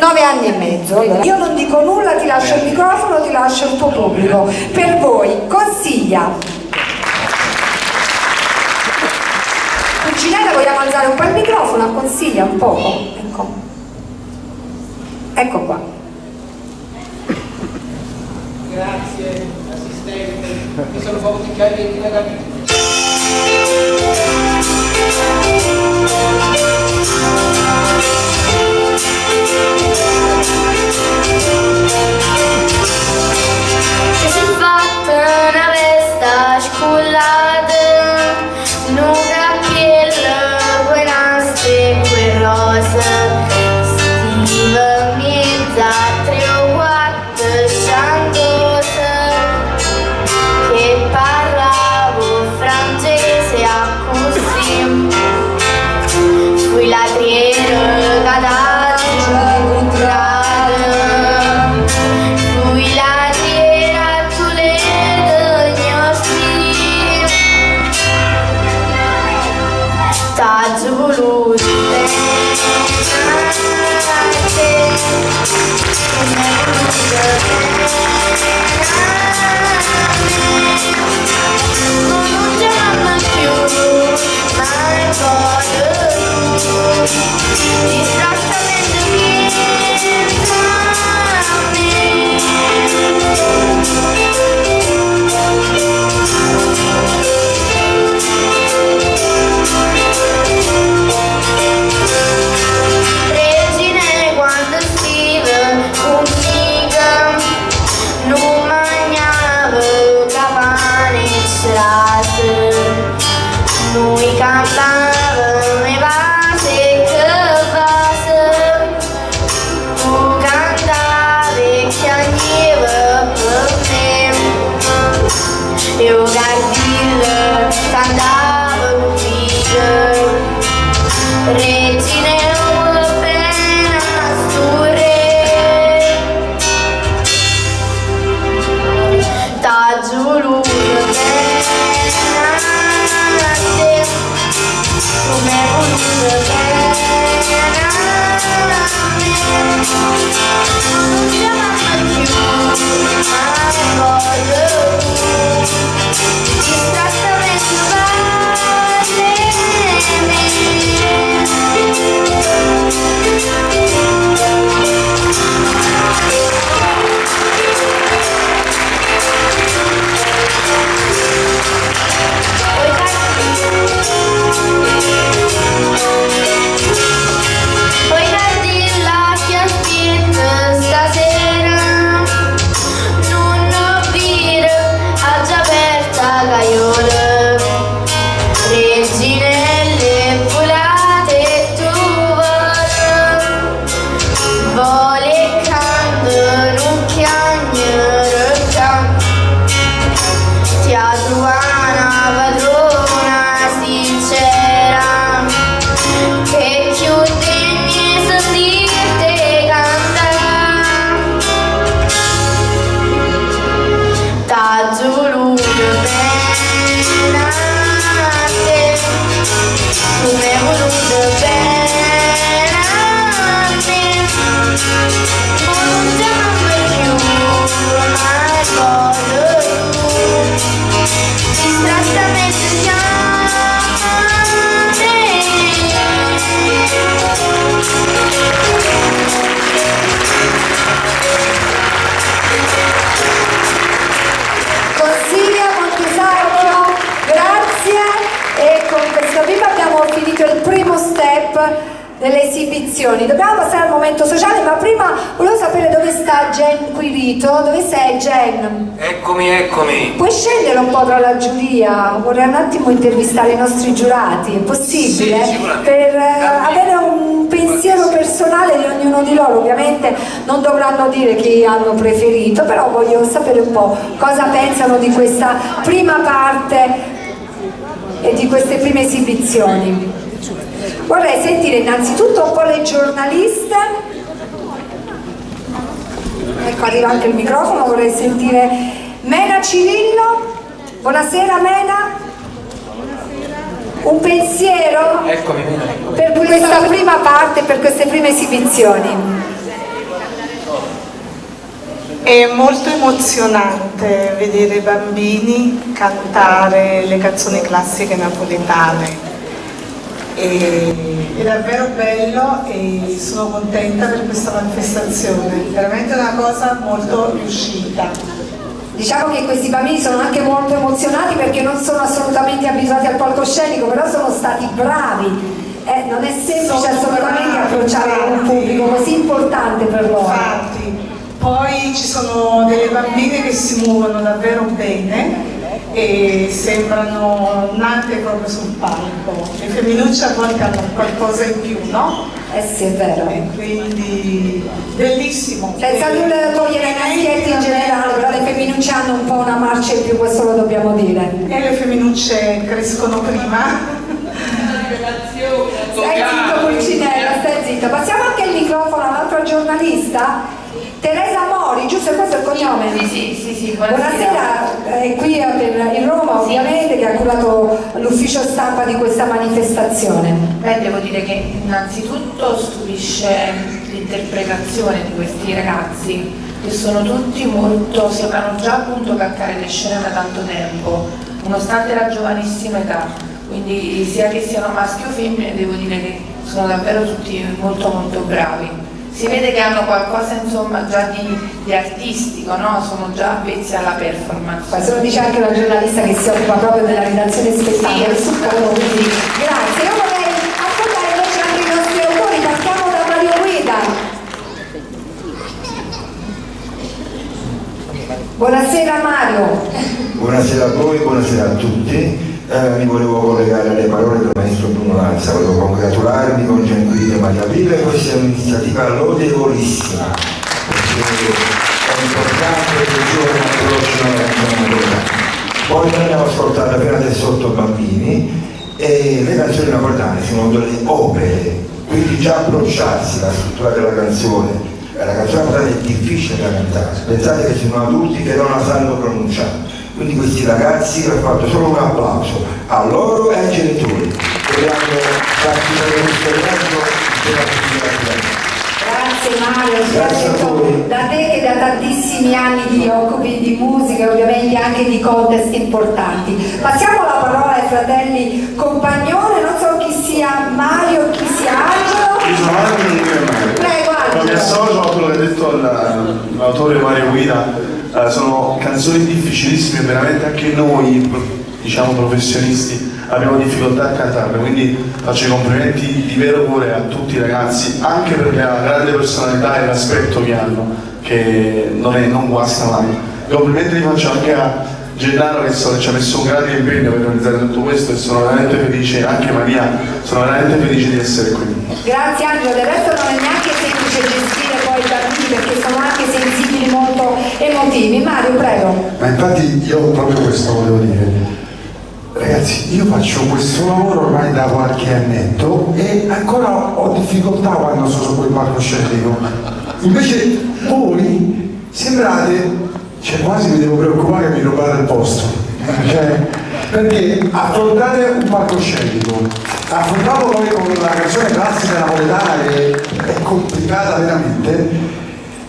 9 anni e mezzo. Io non dico nulla, ti lascio il microfono, ti lascio il tuo pubblico. Per voi, Consiglia. Pulcinella, vogliamo alzare un po' il microfono a Consiglia, un poco. Ecco qua. Grazie, assistente. Mi sono poco picchiati e non capito. Che si è fatta una vesta scullata, non capiello, quei nastri, quei rosa. Stiva mezza, 3 o 4 sciandose, che parlavo delle esibizioni. Dobbiamo passare al momento sociale, ma prima volevo sapere dove sta Gen Quirito. Dove sei, Gen? Eccomi. Puoi scendere un po' tra la giuria? Vorrei un attimo intervistare i nostri giurati, è possibile? Sì, per avere un pensiero personale di ognuno di loro. Ovviamente non dovranno dire chi hanno preferito, però voglio sapere un po' cosa pensano di questa prima parte e di queste prime esibizioni. Vorrei sentire innanzitutto un po' le giornaliste. Ecco, arriva anche il microfono. Vorrei sentire Mena Cirillo. Buonasera Mena. Un pensiero per questa prima parte, per queste prime esibizioni. È molto emozionante vedere i bambini cantare le canzoni classiche napoletane. È davvero bello e sono contenta per questa manifestazione, veramente una cosa molto riuscita. Diciamo che questi bambini sono anche molto emozionati perché non sono assolutamente abituati al palcoscenico, però sono stati bravi. Non è semplice assolutamente approcciare un pubblico così importante per loro. Infatti, poi ci sono delle bambine che si muovono davvero bene e sembrano nate proprio sul palco. Le femminucce a volte hanno qualcosa in più, no? Sì, è vero. E quindi bellissimo. Senza nulla togliere i maschietti in generale, però le femminucce hanno un po' una marcia in più, questo lo dobbiamo dire. E le femminucce crescono prima. Stai zitto Pulcinella, stai zitto. Passiamo anche il microfono all'altra giornalista. Teresa Mori, giusto? Questo è il cognome? Sì, buonasera. È qui in Roma, ovviamente, che ha curato l'ufficio stampa di questa manifestazione. Devo dire che innanzitutto stupisce l'interpretazione di questi ragazzi, che sono tutti molto, sembrano già appunto calcare le scene da tanto tempo, nonostante la giovanissima età. Quindi sia che siano maschi o femmine, devo dire che sono davvero tutti molto bravi. Si vede che hanno qualcosa insomma già di artistico, no? Sono già avvezzi alla performance. Questo lo dice anche una giornalista che si occupa proprio della redazione spettacolo. Sì, quindi grazie. Io vorrei ascoltare invece anche i nostri autori. Partiamo da Mario Guida. Buonasera Mario. Buonasera a voi, buonasera a tutti. Mi volevo collegare alle parole del maestro Bruno Lanza, volevo congratularmi con Gen Quirito e Maria Villa. Questa è un'iniziativa lodevolissima, perché è importante che i giovani approcciano la canzone napoletana. Poi noi abbiamo ascoltato appena adesso 8 bambini e le canzoni napoletane sono delle opere, quindi già approcciarsi alla struttura della canzone napoletana è difficile da cantare. Pensate che ci sono adulti che non la sanno pronunciare. Quindi questi ragazzi hanno fatto solo un applauso a loro e ai genitori che hanno fatto questo viaggio della cultura. Grazie Mario, soprattutto da te che da tantissimi anni ti occupi di musica e ovviamente anche di contest importanti. Passiamo la parola ai fratelli Compagnone, non so chi sia Mario, chi sia Angelo. Io sono Angelo. Prego Angelo. Mi associo a quello che ha detto l'autore Mario Guida, sono canzoni difficilissime, veramente anche noi, diciamo professionisti, abbiamo difficoltà a cantarle, quindi faccio i complimenti di vero cuore a tutti i ragazzi, anche per la grande personalità e l'aspetto che hanno, che non guasta mai. I complimenti li faccio anche a Gennaro che ci ha messo un grande impegno per realizzare tutto questo e sono veramente felice, anche Maria, sono veramente felice di essere qui. Grazie Angelo, del resto non è neanche semplice gestire poi i bambini perché sono anche sensibili, molto emotivi. Mario, prego. Ma infatti io proprio questo volevo dire. Ragazzi, io faccio questo lavoro ormai da qualche annetto e ancora ho difficoltà quando sono su quel palcoscenico. Invece voi sembrate, cioè quasi mi devo preoccupare che mi rubate il posto. Perché affrontare un palcoscenico, affrontarlo poi con la canzone classica napoletana che è complicata veramente,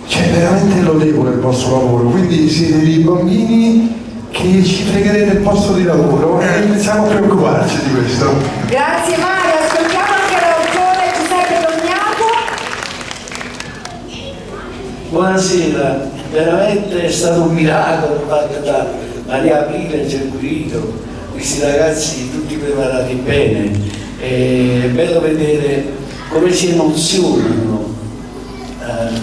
cioè veramente lodevole il vostro lavoro. Quindi siete dei bambini che ci fregherete il posto di lavoro e iniziamo a preoccuparci di questo. Grazie Mario, ascoltiamo anche l'autore Giuseppe Dognato. Buonasera, veramente è stato un miracolo fatto da Maria Aprile e Genquirito, questi ragazzi tutti preparati bene, è bello vedere come si emozionano,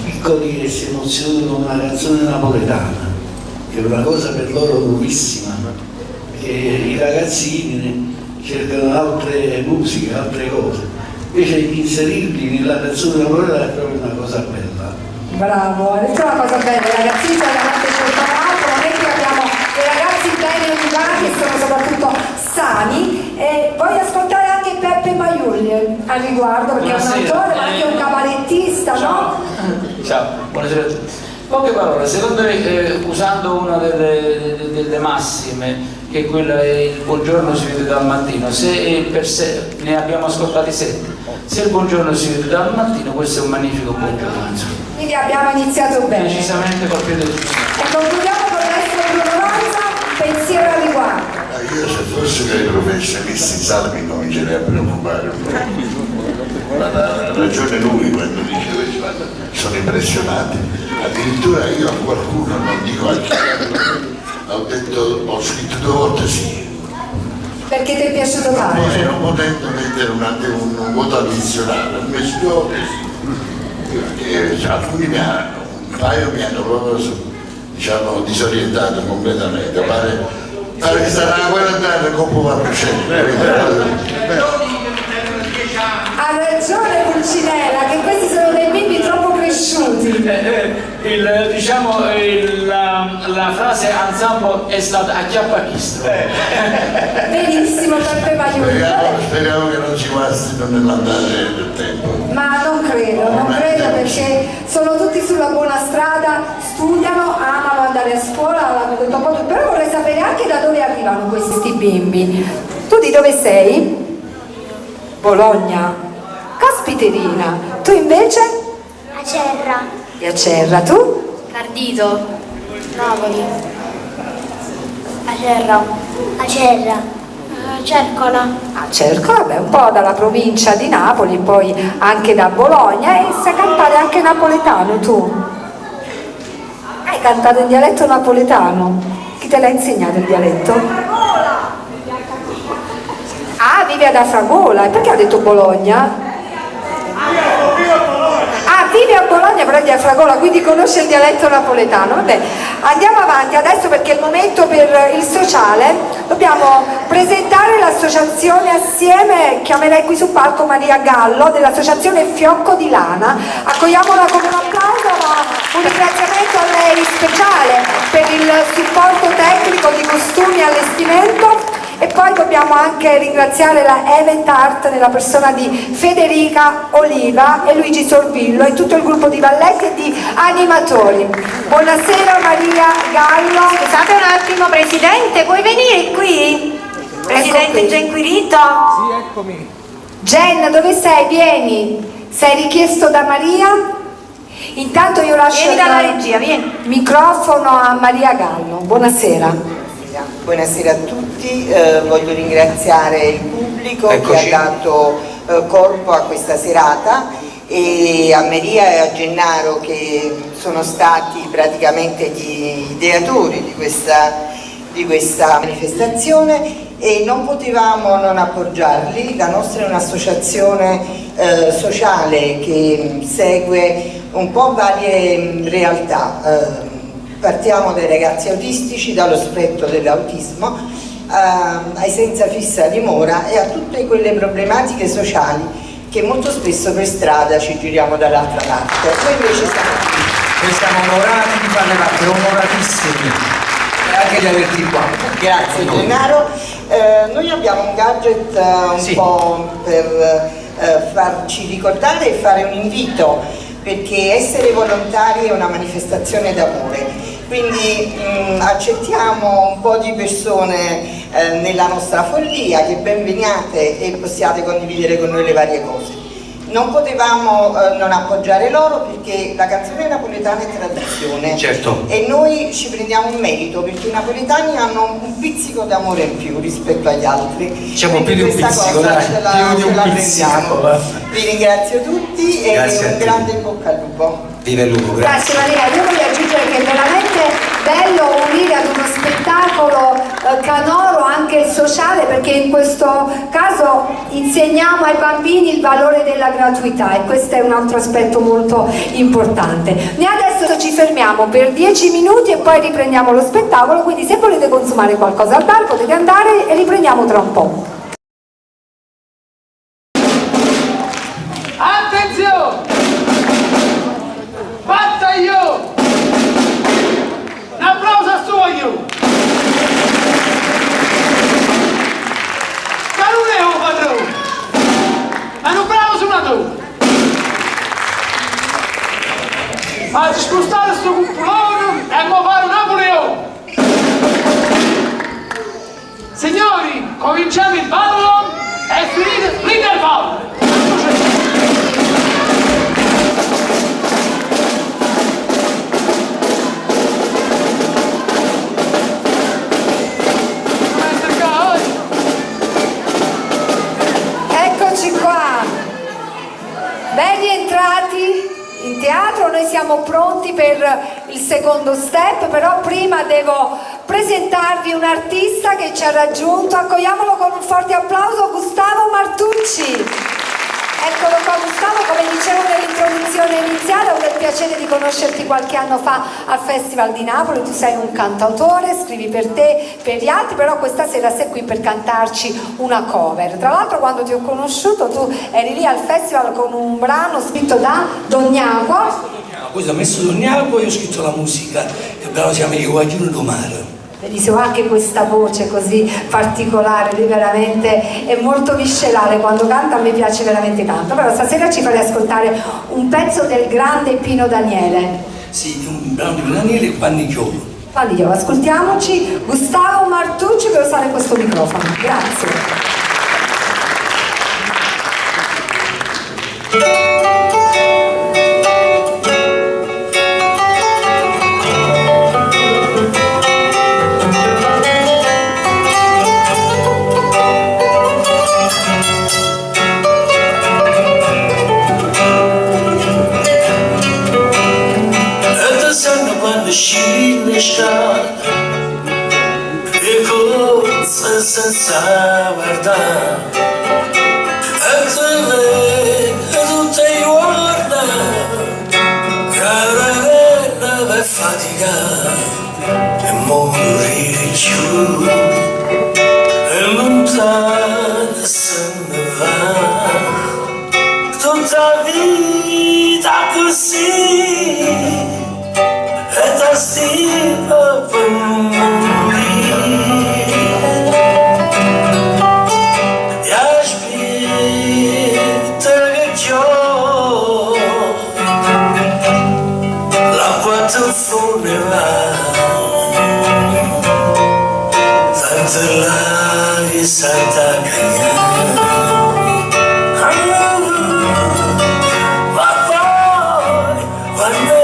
piccoli che si emozionano con una canzone napoletana, che è una cosa per loro nuovissima, perché i ragazzini cercano altre musiche, altre cose, invece inserirli nella canzone napoletana è proprio una cosa bella. Bravo, hai detto una cosa bella, i ragazzini veramente cercano altro, non è che abbiamo dei ragazzi ben educati e sono soprattutto sani. E voglio ascoltare anche Peppe Maiulli al riguardo, perché Buonasera. è un autore ma anche un cabarettista, no? Ciao, buonasera a tutti. Poche parole, secondo me usando una delle massime, che è quella il buongiorno si vede dal mattino, se per sé ne abbiamo ascoltati 7, se il buongiorno si vede dal mattino, questo è un magnifico buongiorno. Quindi abbiamo iniziato bene. Decisamente col piede giusto. E concludiamo con l'estero Bruno Lanza, pensiero al riguardo. Io se fossi dei professionisti in sala mi comincerei a preoccupare un po'. Ma ha ragione lui quando dice che sono impressionati. Addirittura io a qualcuno, non dico a chi, ho scritto 2 volte sì. Perché ti è piaciuto tanto? Poi non potendo mettere un voto addizionale, ho messo 2 volte sì. Perché alcuni un paio mi hanno proprio, diciamo, disorientato completamente. Pare che sarà una guerra d'andare Coppo Marcuscelli. Ha ragione Pulcinella, che questi sono dei bimbi troppo cresciuti. La frase ensemble è stata acchiappachistro. Benissimo Peppe Maiulli. Speriamo che non ci guastino nell'andare del tempo. Ma non credo perché sono tutti sulla buona strada, studiano, amano andare a scuola, l'hanno detto un po' tutti. Però vorrei sapere anche da dove arrivano questi bimbi. Tu di dove sei? Bologna. Caspiterina. Tu invece? Acerra. Di Acerra. Tu? Cardito. Napoli. Acerra. Acerra. Cercola. Cerco, vabbè, un po' dalla provincia di Napoli, poi anche da Bologna, e sai cantare anche napoletano tu? Hai cantato in dialetto napoletano? Chi te l'ha insegnato il dialetto? Ah, vive ad Afragola, e perché ha detto Bologna? Ah, vive a Bologna però è di Afragola, quindi conosce il dialetto napoletano. Vabbè, andiamo avanti adesso perché è il momento per il sociale. Dobbiamo presentare l'associazione assieme, chiamerei qui sul palco Maria Gallo, dell'associazione Fiocco di Lana. Accogliamola con un applauso, ma un ringraziamento a lei speciale per il supporto tecnico di costumi e allestimento. E poi dobbiamo anche ringraziare la Event Art nella persona di Federica Oliva e Luigi Sorvillo e tutto il gruppo di balletti e di animatori. Buonasera Maria Gallo. Scusate un attimo Presidente, puoi venire qui? Presidente Genquirito? Sì, eccomi. Gen, dove sei? Vieni. Sei richiesto da Maria? Intanto io lascio Vieni dalla regia, vieni. il microfono a Maria Gallo. Buonasera. Buonasera a tutti, voglio ringraziare il pubblico Eccoci. che ha dato corpo a questa serata e a Maria e a Gennaro che sono stati praticamente gli ideatori di questa manifestazione e non potevamo non appoggiarli. La nostra è un'associazione sociale che segue un po' varie realtà. Partiamo dai ragazzi autistici, dallo spettro dell'autismo, ai senza fissa dimora e a tutte quelle problematiche sociali che molto spesso per strada ci giriamo dall'altra parte. Noi invece siamo qui. Noi siamo onorati di farne parte, onoratissimi e anche di averti qua. Grazie Gennaro. Noi abbiamo un gadget un po' per farci ricordare e fare un invito, perché essere volontari è una manifestazione d'amore, quindi accettiamo un po' di persone nella nostra follia, che benveniate e possiate condividere con noi le varie cose. Non potevamo non appoggiare loro perché la canzone napoletana è tradizione, certo. E noi ci prendiamo un merito perché i napoletani hanno un pizzico d'amore in più rispetto agli altri. Diciamo più di un Questa pizzico, cosa dai, ce la più di un prendiamo. pizzico. Vi ringrazio tutti e Grazie a un te. grande in bocca al lupo. Viva il lupo, Grazie Maria, io voglio aggiungere che è veramente bello unire ad uno spettacolo canoro anche il sociale, perché in questo caso insegniamo ai bambini il valore della gratuità e questo è un altro aspetto molto importante. Noi adesso ci fermiamo per 10 minuti e poi riprendiamo lo spettacolo, quindi se volete consumare qualcosa al bar potete andare e riprendiamo tra un po'. Attenzione! Battaglio! Un applauso a suo! Ma non è un padrone! Ma un bravo suonatore! Ma spostare sto cupolone e mo fare un Napoleone! Signori, cominciamo il ballo e finite l'intervallo! Eccoci qua, ben rientrati in teatro, noi siamo pronti per il secondo step, però prima devo presentarvi un artista che ci ha raggiunto, accogliamolo con un forte applauso, Gustavo Martucci. Eccolo qua Gustavo, come dicevo nell'introduzione iniziale, ho avuto il piacere di conoscerti qualche anno fa al Festival di Napoli, tu sei un cantautore, scrivi per te, per gli altri, però questa sera sei qui per cantarci una cover. Tra l'altro quando ti ho conosciuto tu eri lì al festival con un brano scritto da Dognaco. Questo ho messo Dognaco e ho scritto la musica, il brano si chiama Io Guaglione Domare. Benissimo, anche questa voce così particolare, lui veramente è molto viscerale quando canta, a me piace veramente tanto. Però stasera ci farei ascoltare un pezzo del grande Pino Daniele. Sì, un brano di Pino Daniele e Pannichiolo. Pannichiolo, ascoltiamoci Gustavo Martucci per usare questo microfono. Grazie. Senza guardare e tutte guarda cara per faticare e morire giù e lontano se ne va tutta vita così e da stima per morire. Santa ma poi quando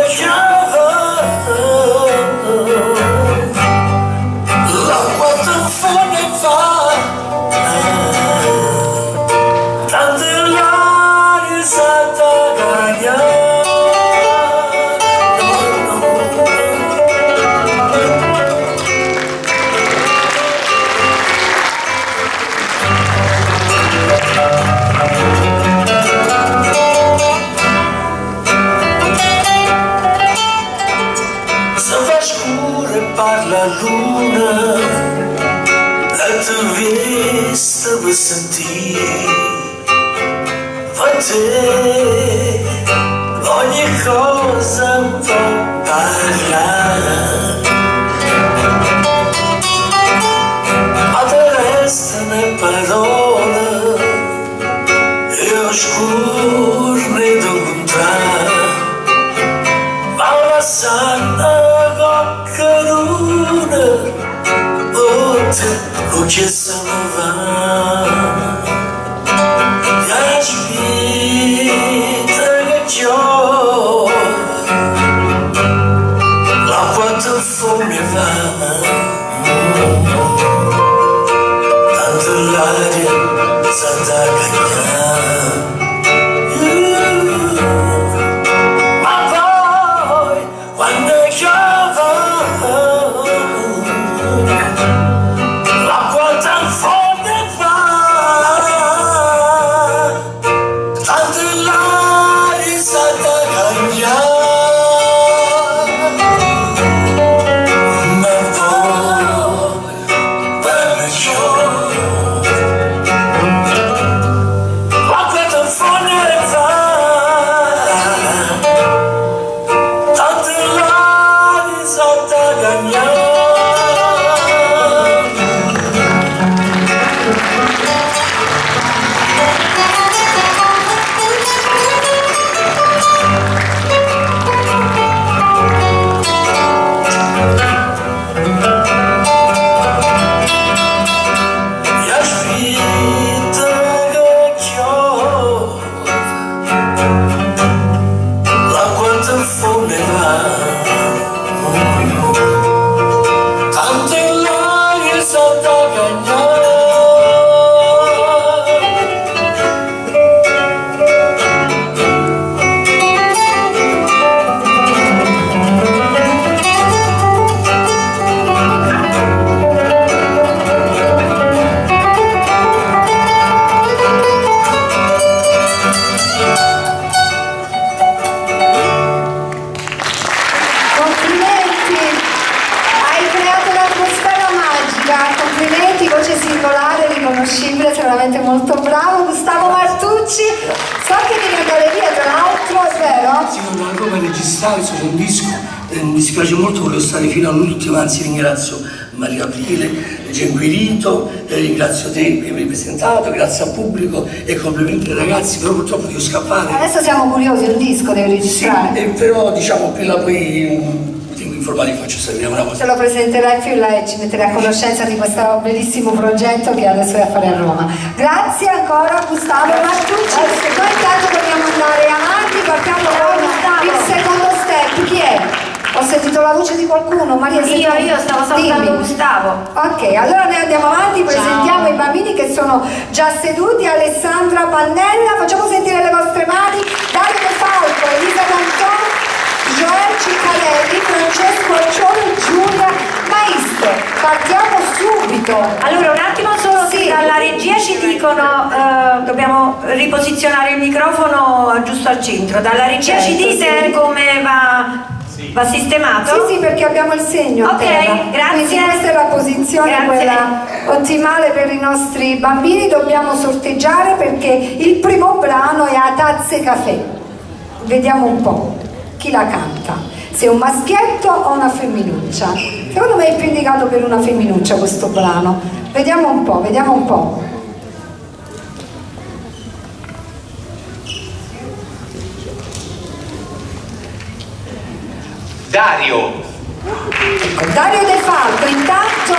la luna la tua vista per sentire per te ogni cosa può parlare, ma te restano le parole e oscure ne d'incontrare, ma la santa coccaruna oh te lo chiesano va aspetta che io la quanta fome va tanto l'aria santa cagnare, ma poi quando piove l'acqua tan forte va tanto l'aria santa cagnare, ma poi quando piove l'acqua tan forte va tanto l'aria santa cagnare. E aspetta che piove l'acqua tan forte va tanto l'aria santa cagnare. Complimenti, hai creato un'atmosfera magica, complimenti, voce singolare, riconoscibile, sicuramente molto bravo. Gustavo Martucci, so che viene in galleria tra l'altro, è vero? Sì, non avevo per registrare questo un disco, mi dispiace molto, volevo stare fino all'ultimo, anzi ringrazio Maria Aprile, Genquirito, ringrazio te che mi hai presentato, grazie al pubblico e complimenti ai ragazzi, però purtroppo devo scappare. Adesso siamo curiosi, il disco devi registrare. Sì, però diciamo appena poi tengo informati, faccio sapere una cosa. Ce lo presenterai più in là e ci metterai a conoscenza di questo bellissimo progetto che adesso è a fare a Roma. Grazie ancora Gustavo Martucci. Noi intanto dobbiamo andare avanti, partiamo con il secondo step. Chi è? Ho sentito la voce di qualcuno, Maria sei tu? Io stavo salutando Gustavo. Ok, allora noi andiamo avanti, presentiamo i bambini che sono già seduti. Alessandra Pannella, facciamo sentire le vostre mani. Dario De Falco, Elisa D'Anton, Joel Ciccarelli, Francesco Acciolo e Giulia Maistro. Partiamo subito. Allora un attimo solo, sì, dalla regia ci dicono dobbiamo riposizionare il microfono giusto al centro. Dalla regia ci dite sì. Come va sistemato? Sì, sì, perché abbiamo il segno. Ok, grazie. Quindi questa è la posizione, quella ottimale per i nostri bambini. Dobbiamo sorteggiare perché il primo brano è A Tazze Caffè. Vediamo un po' chi la canta. Se è un maschietto o una femminuccia. Secondo me è più indicato per una femminuccia questo brano. Vediamo un po', vediamo un po'. Dario. Ecco, Dario De Falco, intanto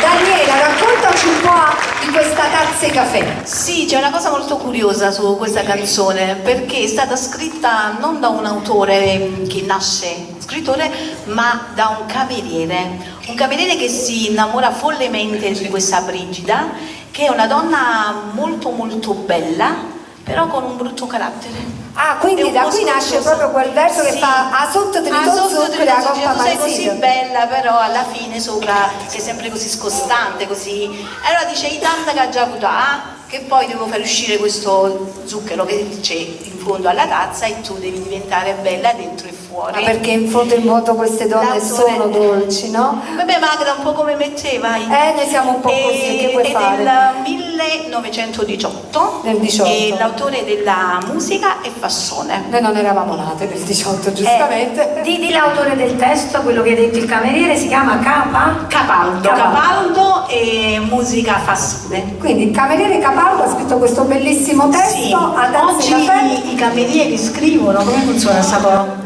Daniela, raccontaci un po' di questa Tazze Caffè. Sì, c'è una cosa molto curiosa su questa canzone, perché è stata scritta non da un autore che nasce scrittore, ma da un cameriere che si innamora follemente di questa Brigida, che è una donna molto molto bella, però con un brutto carattere. Ah, quindi da qui nasce proprio quel verso che fa a sotto trito zucchero a coppa tu sei così mansito. bella, però alla fine sopra sei sempre così scostante, così. Allora dice, i tanta che ha già avuto, che poi devo far uscire questo zucchero che c'è in fondo alla tazza e tu devi diventare bella dentro e fuori. Ma perché in fondo queste donne sono dolci, no? Vabbè, Magda, un po' come me te, vai. Noi siamo un po' così, che puoi fare? È del 1918. Del 18. E l'autore della musica è Fassone. Noi non eravamo nate nel 18, giustamente. Di l'autore del testo, quello che ha detto il cameriere, si chiama Capaldo e musica Fassone. Quindi il cameriere Capaldo ha scritto questo bellissimo testo. Sì. A Oggi i camerieri scrivono, come funziona questa cosa?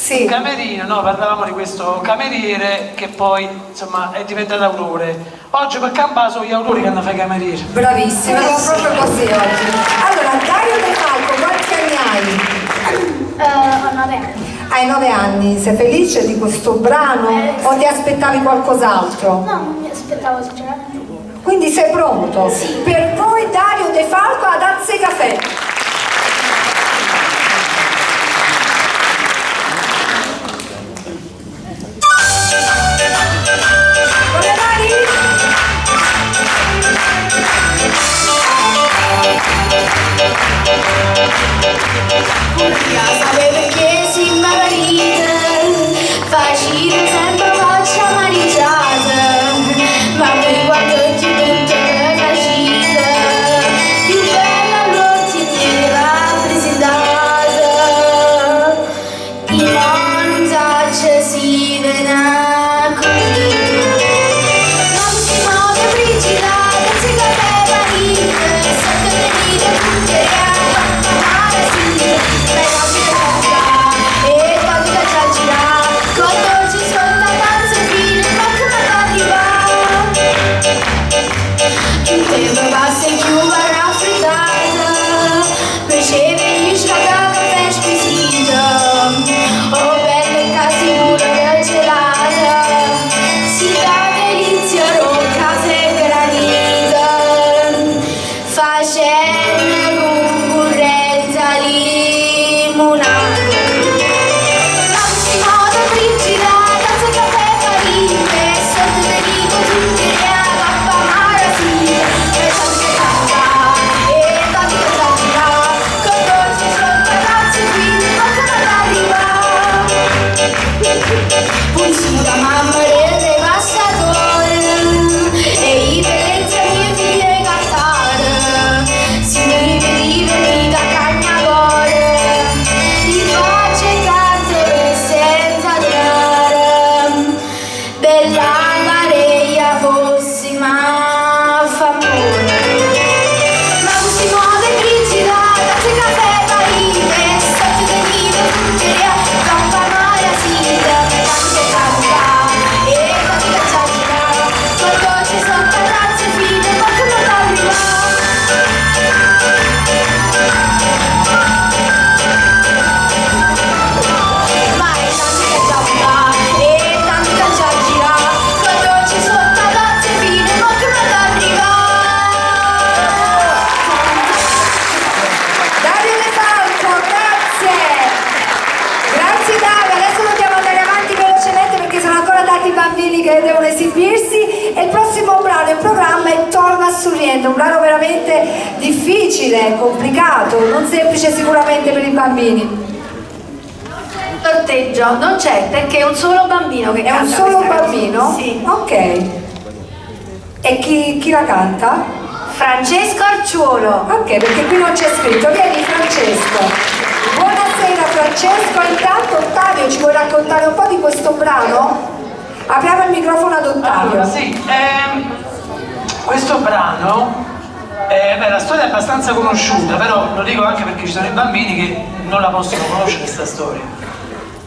Il camerino, no, parlavamo di questo cameriere che poi insomma è diventato autore. Oggi per campà sono gli autori che hanno fatto i camerieri. Bravissimo, proprio così oggi. Allora, Dario De Falco, quanti anni hai? Ho 9 anni. Hai 9 anni, sei felice di questo brano o ti aspettavi qualcos'altro? No, non mi aspettavo sinceramente. Quindi sei pronto? Sì. Per voi Dario De Falco ad Azze Café. Con le mani? Sapere perché si marita, facile sempre faccia mariciata, ma poi quando ti butto la cita, più bella non ti viene rappresentata, il mondo taccia si vena così. Non si muove frigida, non si capeva niente, sotto le dita tutte le che devono esibirsi e il prossimo brano in programma è Torna Sorridendo, un brano veramente difficile, complicato, non semplice sicuramente per i bambini. Sorteggio non c'è perché è un solo bambino che canta. È un solo bambino? Sì. Ok. E chi la canta? Francesco Arciuolo. Ok, perché qui non c'è scritto. Vieni Francesco. Buonasera Francesco, intanto Ottavio ci vuoi raccontare un po' di questo brano? Apriamo il microfono ad Ottavio. Allora, sì, questo brano, la storia è abbastanza conosciuta, però lo dico anche perché ci sono i bambini che non la possono conoscere questa storia.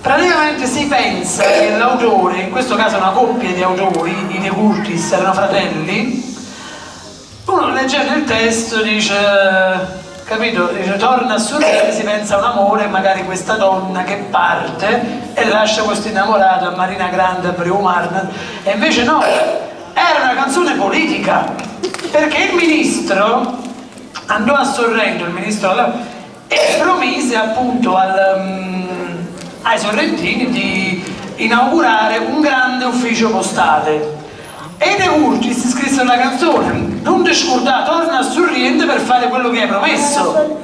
Praticamente si pensa che l'autore, in questo caso una coppia di autori, i De Curtis, erano fratelli, uno leggendo il testo dice, capito, dice torna a sorridere, si pensa a un amore, magari questa donna che parte e lascia questo innamorato a Marina Grande, a Breumarna, e invece no, era una canzone politica, perché il ministro andò a Sorrento, il ministro e promise appunto ai sorrentini di inaugurare un grande ufficio postale, e i De Curtis scrissero la canzone non ti scordare, torna a Sorrento per fare quello che hai promesso.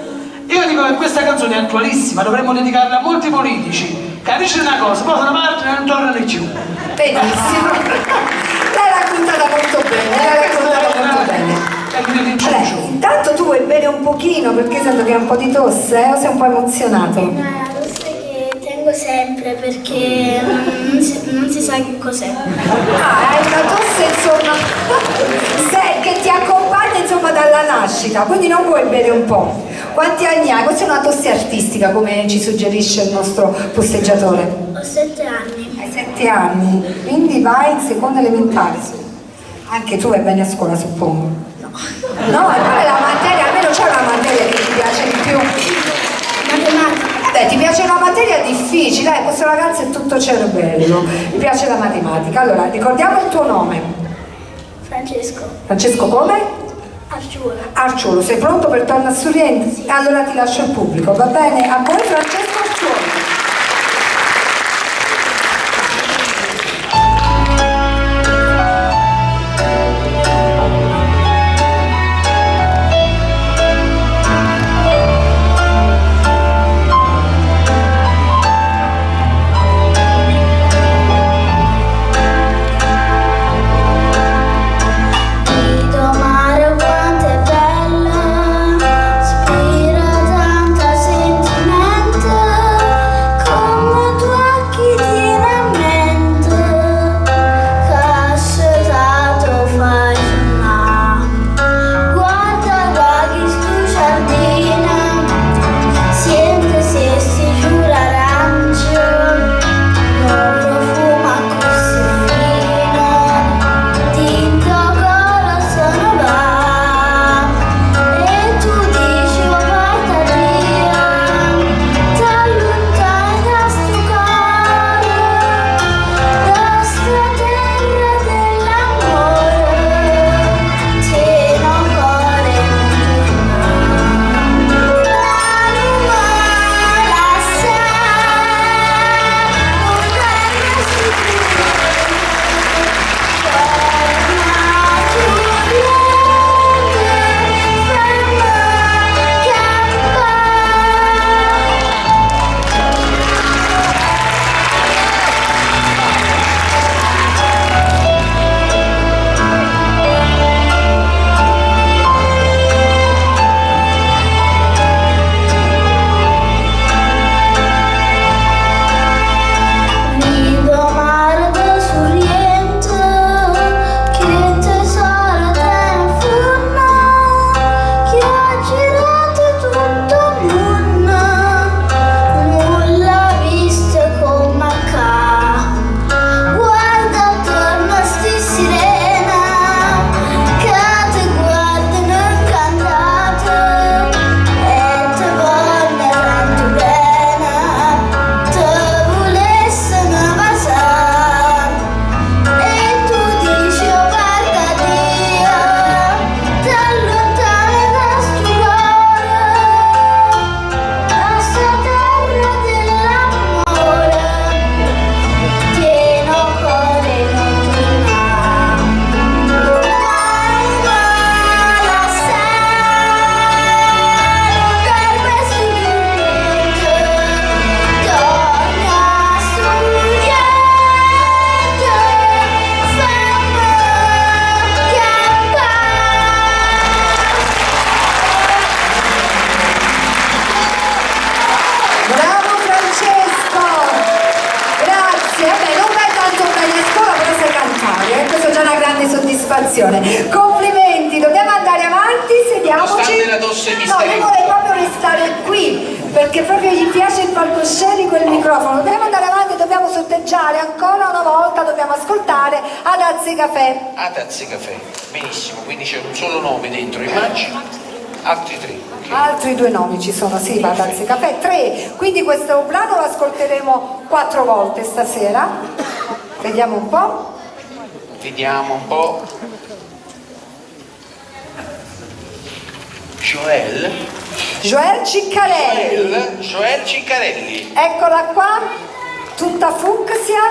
Io dico che questa canzone è attualissima, dovremmo dedicarla a molti politici. Capisci una cosa, poi una parte non tornano più. Benissimo. L'hai raccontata molto bene, Allora, intanto tu vuoi bere un pochino perché sento che hai un po' di tosse, o sei un po' emozionato? No, è la tosse che tengo sempre perché non si sa che cos'è. Ah, è una tosse insomma che ti accompagna insomma dalla nascita, quindi non vuoi bere un po'. Quanti anni hai? Questa è una tosse artistica come ci suggerisce il nostro posteggiatore. Ho 7 anni. Hai 7 anni, quindi vai in seconda elementare. Anche tu vai bene a scuola suppongo. No, e qual è la materia? Almeno c'è una materia che ti piace di più. Matematica. Ti piace una materia difficile, questo ragazzo è tutto cervello, mi piace la matematica. Allora, ricordiamo il tuo nome. Francesco. Francesco come? Arciolo. Arciolo, sei pronto per tornare a Sorrento? Sì. Allora ti lascio il pubblico, va bene? A voi Francesco Arciolo. Complimenti, dobbiamo andare avanti, sediamoci. Nonostante la tosse No, misteriosa. io vorrei proprio restare qui, perché proprio gli piace il palcoscenico e il microfono. Dobbiamo andare avanti, dobbiamo sorteggiare ancora una volta, dobbiamo ascoltare ad Azzecafè. Ad Azzecafè, benissimo, quindi c'è un solo nome dentro, immagino, altri 3. Altri 2 nomi ci sono, sì, ad Azzecafè, 3. Quindi questo brano lo ascolteremo 4 volte stasera. Vediamo un po'. Vediamo un po'. Joel Ciccarelli. Joel Ciccarelli. Eccola qua, tutta fucsia.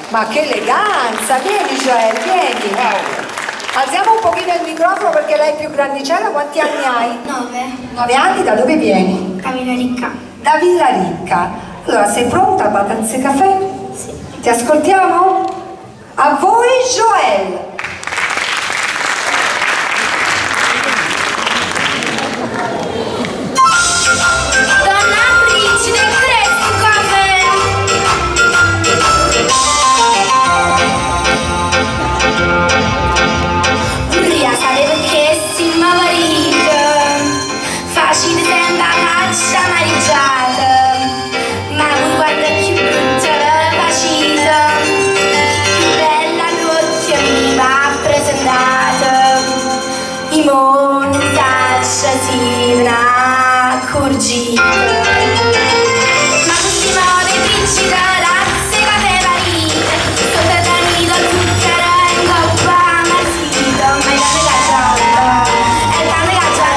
Ma che eleganza, vieni Joel, vieni. Alziamo un pochino il microfono perché lei è più grandicella. Quanti anni hai? 9. 9 anni, da dove vieni? Da Villaricca. Da Villaricca. Allora, sei pronta a Vacanze Caffè? Sì. Ti ascoltiamo? A voi Joel. Facile sembra faccia amareggiata, ma voi guarda più brutta facita, più bella l'occhio mi va presentata, i mondi faccia si una curgita, ma questi modi frigida razze cose varite, sotto da nido zucchero in coppa marzito, ma io me la gialla, e da me la gialla.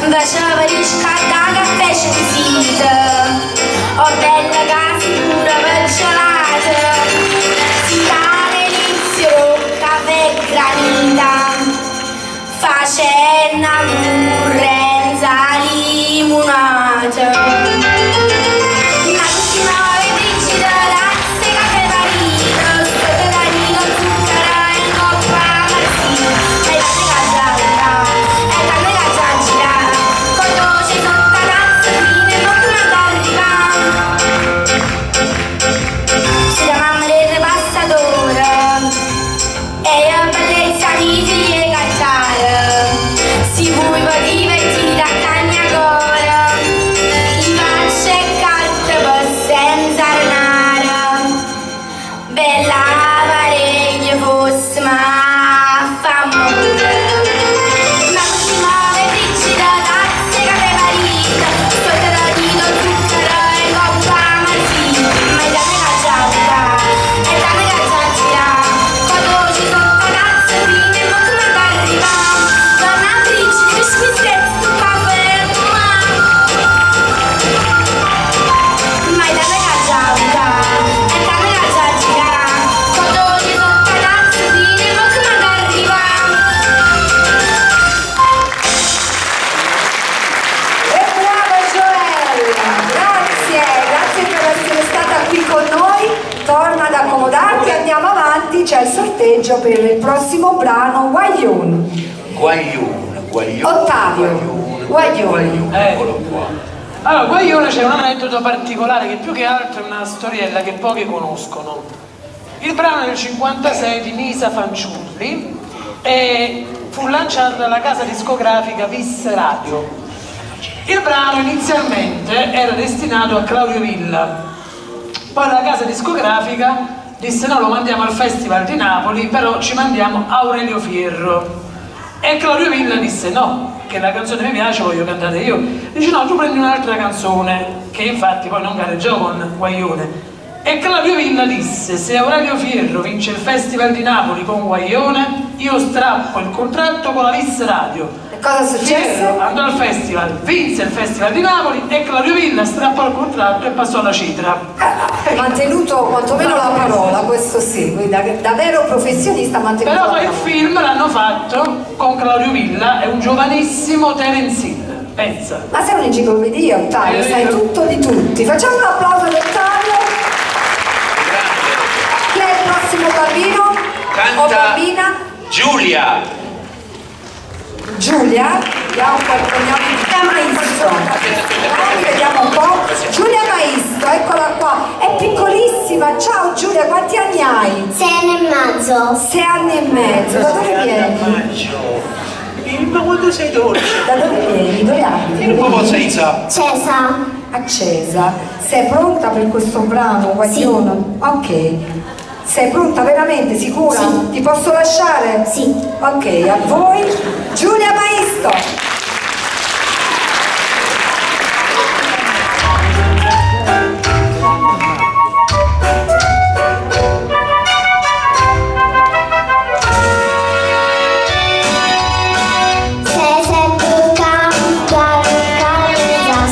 Faceva riscaldare caffè sentita, ho bella casa pura per gelata, si dà l'inizio caffè granita, facendo l'urrenza limonata. Si vuoi divertire a Cagnagora, i facce e carte per senza renara, bella parecchio fosse ma fa morire. Ma così muove frigida, tazze che marita, sotto da dito zucchero e coppa marzita, ma è da me la gialla, è da me la gialla, quando ci sono tazze fine, ma come arriva? Torna ad accomodarti, andiamo avanti, c'è il sorteggio per il prossimo brano, Guaglione. Ottavio, Guaglione. Eccolo qua. Allora, Guaglione c'è un aneddoto particolare che più che altro è una storiella che pochi conoscono. Il brano è del 56 di Nisa Fanciulli e fu lanciato dalla casa discografica Vis Radio. Il brano inizialmente era destinato a Claudio Villa. Poi la casa discografica disse no, lo mandiamo al Festival di Napoli, però ci mandiamo Aurelio Fierro. E Claudio Villa disse no, che la canzone mi piace, voglio cantare io. Dice no, tu prendi un'altra canzone, che infatti poi non gareggiò con Guaglione. E Claudio Villa disse se Aurelio Fierro vince il Festival di Napoli con Guaglione, io strappo il contratto con la Vis Radio. E cosa è successo? Fierro andò al festival, vinse il Festival di Napoli e Claudio Villa strappò il contratto e passò alla Citra. Mantenuto quantomeno la parola, questo sì, da vero professionista ha mantenuto. Però la poi il parola. film l'hanno fatto con Claudio Villa e un giovanissimo Terence Hill, pensa. Ma sei un'enciclopedia, Ottavio, sai tutto di tutti. Facciamo un applauso ad Ottavio. Chi è il prossimo bambino? Canta o bambina? Giulia. Giulia, vediamo Maestro. Vediamo un po'. Giulia Maestro, eccola qua. È piccolissima. Ciao Giulia, quanti anni hai? 6 anni e mezzo. 6 anni e mezzo. Da dove vieni? Ma quando sei dolce? Da dove vieni? Dove abiti? Un po' Cesa. Cesa. A Cesa. Sei pronta per questo brano, Guaglione? Sì. Ok. Sei pronta veramente, sicura? Sì. Ti posso lasciare? Sì. Ok, a voi Giulia Maestro. Se sempre cambia casa,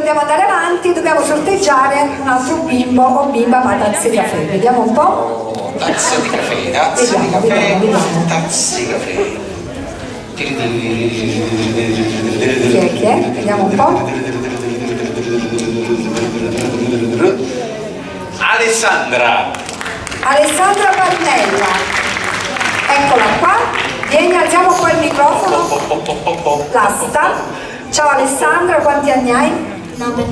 dobbiamo andare avanti e dobbiamo sorteggiare un altro bimbo o bimba ma tazze di caffè. Vediamo un po'. Tazza di caffè, tazza di caffè, tazza di caffè. Chi è? Vediamo un po'. Alessandra Pannella. Eccola qua. Vieni, alziamo qua il microfono. L'asta. Ciao Alessandra, quanti anni hai? 9.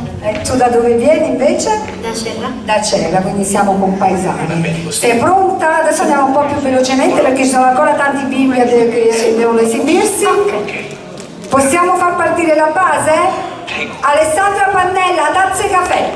Tu da dove vieni invece? Da Cerra. Da Cerra, quindi siamo compaesani. Sei pronta? Adesso andiamo un po' più velocemente perché ci sono ancora tanti bimbi che devono esibirsi. Possiamo far partire la base? Alessandra Pannella, tazze caffè.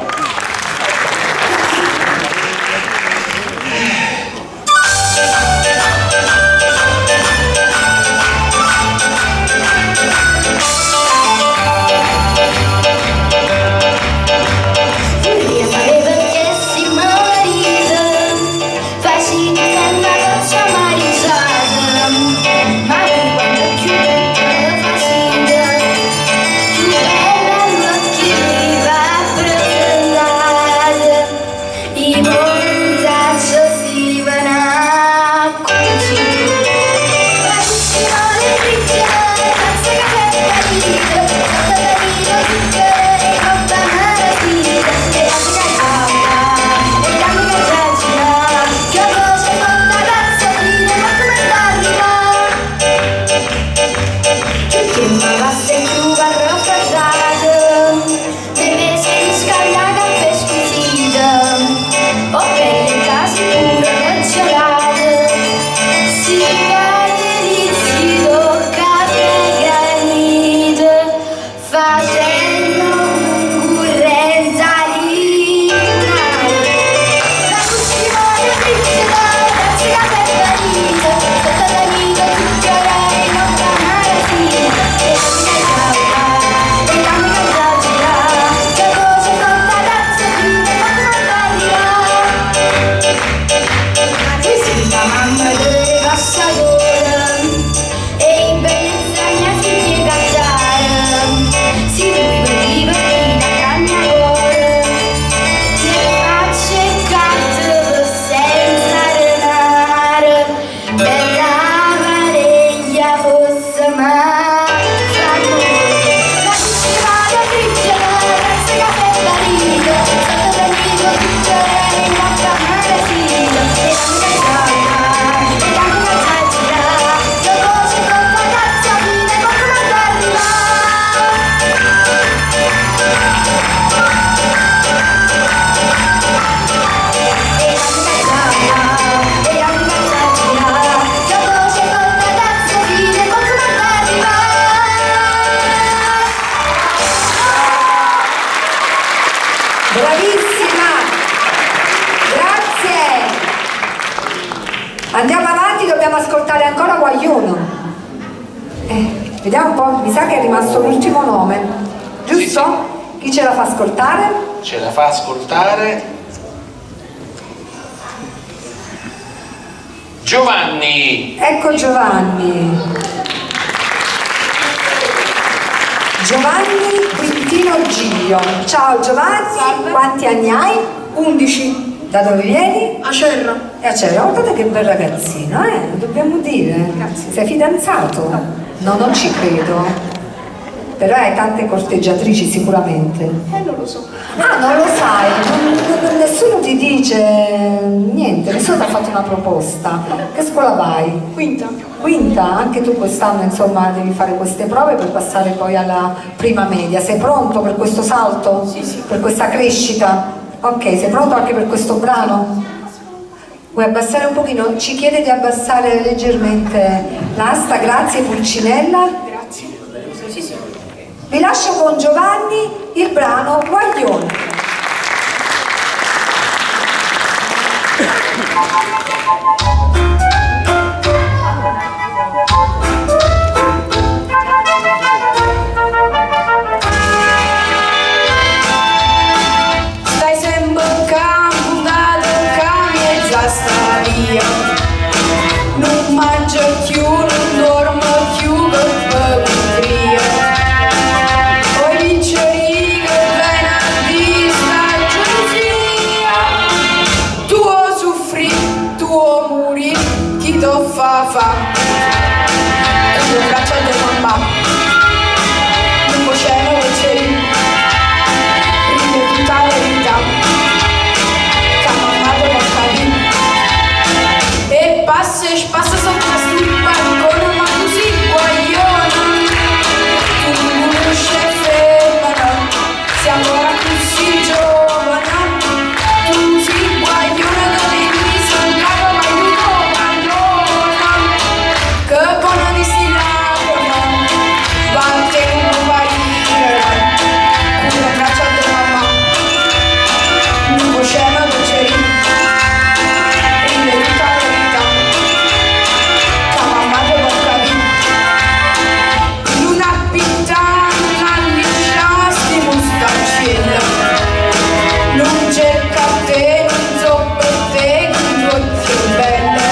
Andiamo avanti, dobbiamo ascoltare ancora Guaglione. Vediamo un po', mi sa che è rimasto l'ultimo nome, giusto? Sì. Chi ce la fa ascoltare? Ce la fa ascoltare Giovanni. Ecco Giovanni. Giovanni Quintino Giglio. Ciao Giovanni, salve. Quanti anni hai? 11. Da dove vieni? A Cerra. A Cerra, guardate che bel ragazzino, dobbiamo dire. Grazie. Sei fidanzato? No, non ci credo. Però hai tante corteggiatrici sicuramente. Non lo so. Ah, non lo sai, nessuno ti dice niente, nessuno ti ha fatto una proposta. Che scuola vai? Quinta. Quinta? Anche tu quest'anno insomma devi fare queste prove per passare poi alla prima media. Sei pronto per questo salto? Sì, sì. Per questa crescita? Ok, sei pronto anche per questo brano? Vuoi abbassare un pochino? Ci chiede di abbassare leggermente l'asta, grazie Pulcinella. Grazie. Sì, sì. Vi lascio con Giovanni il brano Guaglione. Stai sempre cambiato, cambia sta via. Non mangio più, non dormo più per pulizia. Poi vince che fa, con le braccia di mamma, un coscieno e c'eri, ride tutta la verità, che mamma non capi. E passa e spassa sopra sul balcone, ma così guagliona, tu non riesci a fermare, sei ancora così giovane, tu sei guagliona da devi salgare, ma io allora, che buona di sti lacrime, batte un po' parire, con le braccia di mamma, un po' scema che c'eri, ride tutta la vita, che mamma devo capire, in una pittana lisciasti mustacciella, non cerca te, non so per te, che tuo bello,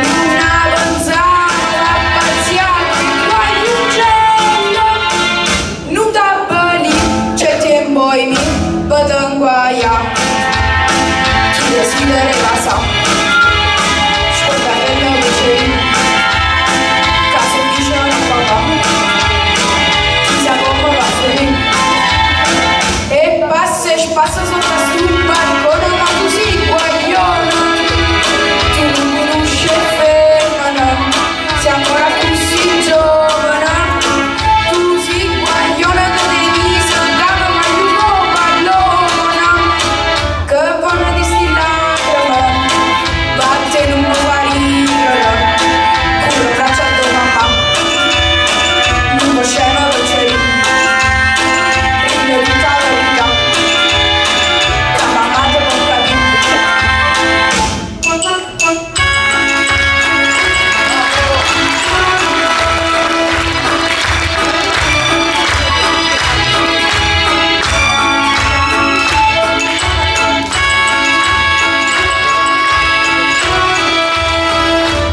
non avanzare, pazziare, guai uccello, non t'abbali, c'è tempo in me, poten guaia, chi desidera casa, ascolta quello che c'è, caso dice una papà, chi sa come va a finire. E passa e spassa sopra sul balcone, ma così guagliona, tu non conosci e fermana, sei ancora così giovane, tu sei guagliona che devi salgare, ma io pallona, che buona di sti lacrime, batte non può guarire, con le braccia di mamma, non può scema che c'eri, ride tutta la vita, che mamma te può capire.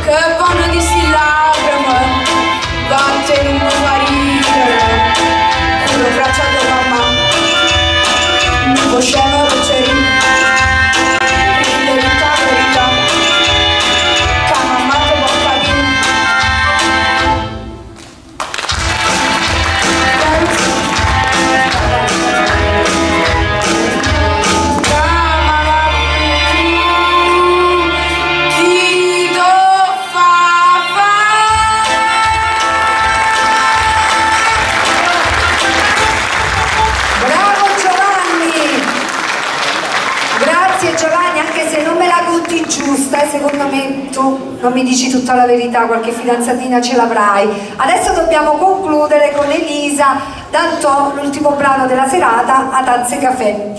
Che buona di sti lacrime, batte non può guarire, con le braccia di mamma, non può scema che c'eri, ride tutta la vita, che mamma te può capire. Chi do fa Bravo Giovanni! Grazie Giovanni, anche se non me la conti giusta, secondo me tu non mi dici tutta la verità, qualche fidanzatina ce l'avrai. Adesso dobbiamo concludere con Elisa D'Antò, l'ultimo brano della serata, a Tazze Caffè.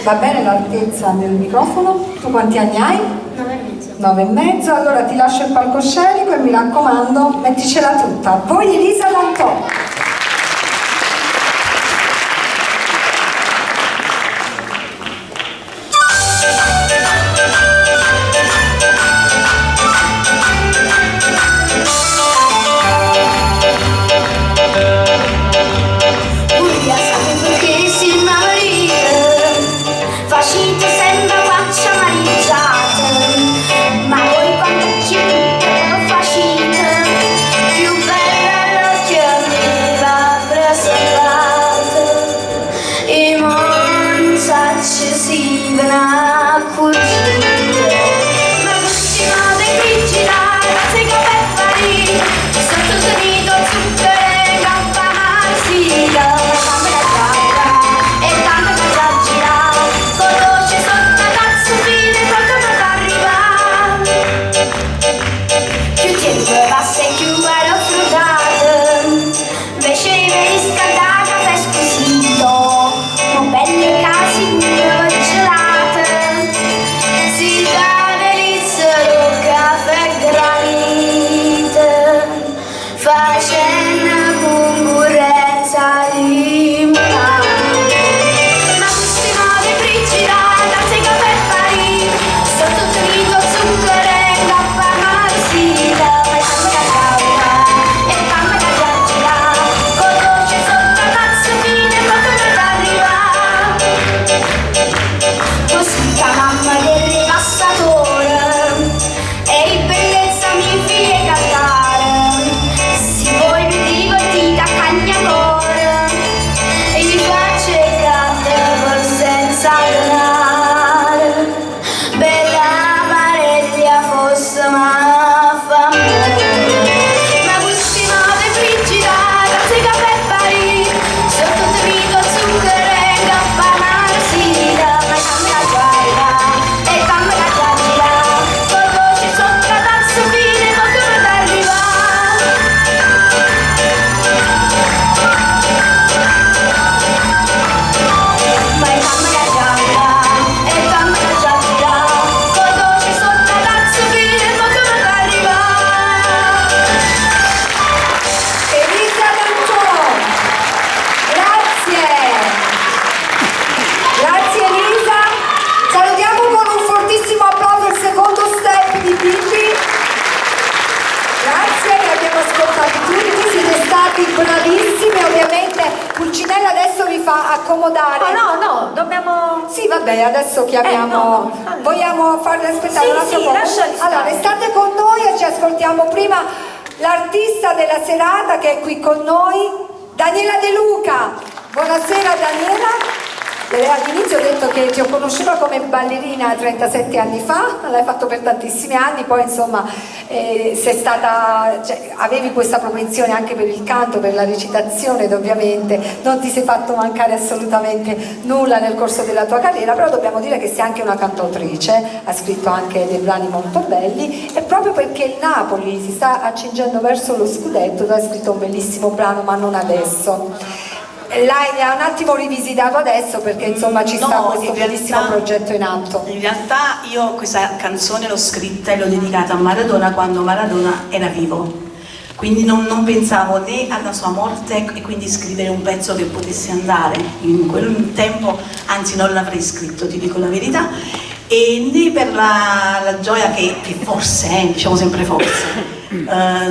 Va bene l'altezza del microfono? Tu quanti anni hai? 9 e mezzo, allora ti lascio il palcoscenico e mi raccomando, metticela tutta. Voi Elisa D'Antò. Puglia sapevo che si Maria facite sempre faccia mariciata, ma voi quando ci facite più bella la chiave. bravissime, ovviamente Pulcinella adesso vi fa accomodare. No, dobbiamo... Sì, vabbè, adesso chiamiamo... Vogliamo farle aspettare un attimo? Allora, restate con noi e ci ascoltiamo prima l'artista della serata che è qui con noi, Daniela De Luca. Buonasera Daniela. All'inizio ho detto che ti ho conosciuta come ballerina 37 anni fa, l'hai fatto per tantissimi anni, poi insomma sei stata, avevi questa propensione anche per il canto, per la recitazione ed ovviamente non ti sei fatto mancare assolutamente nulla nel corso della tua carriera, però dobbiamo dire che sei anche una cantautrice, ha scritto anche dei brani molto belli e proprio perché il Napoli si sta accingendo verso lo scudetto tu hai scritto un bellissimo brano, ma non adesso. L'hai un attimo rivisitato adesso perché insomma ci sta questo bellissimo progetto in atto. In realtà io questa canzone l'ho scritta e l'ho dedicata a Maradona quando Maradona era vivo, quindi non pensavo né alla sua morte e quindi scrivere un pezzo che potesse andare in quel tempo, anzi non l'avrei scritto, ti dico la verità, e né per la gioia che forse, diciamo sempre forse,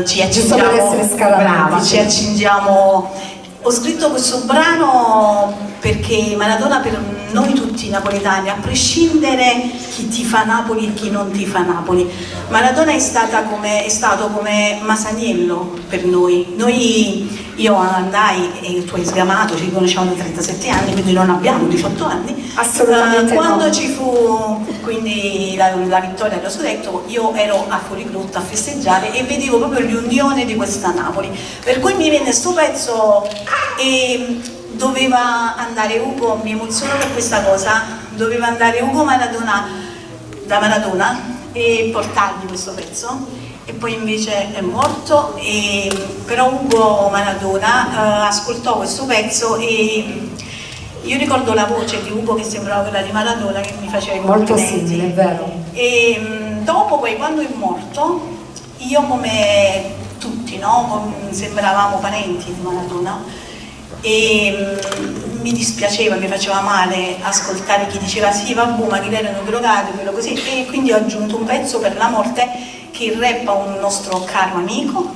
ci accingiamo. Ho scritto questo brano perché Maradona per noi tutti napoletani, a prescindere chi tifa Napoli e chi non tifa Napoli, Maradona è stato come Masaniello per noi. Io andai e tu hai sgamato, ci conosciamo da 37 anni, quindi non abbiamo 18 anni. Assolutamente quando no. Ci fu quindi la vittoria dello scudetto, io ero a Fuorigrotta a festeggiare e vedevo proprio l'unione di questa Napoli. Per cui mi venne sto pezzo e doveva andare Ugo, mi emoziono per questa cosa, doveva andare Ugo Maradona da Maradona e portargli questo pezzo. E poi invece è morto, però Ugo Maradona ascoltò questo pezzo e io ricordo la voce di Ugo che sembrava quella di Maradona, che mi faceva i molto complimenti. simile, è vero. E dopo poi quando è morto, io come tutti, no? Sembravamo parenti di Maradona e mi dispiaceva, mi faceva male ascoltare chi diceva sì vabbè ma che erano drogati, quello così, e quindi ho aggiunto un pezzo per la morte che rappa un nostro caro amico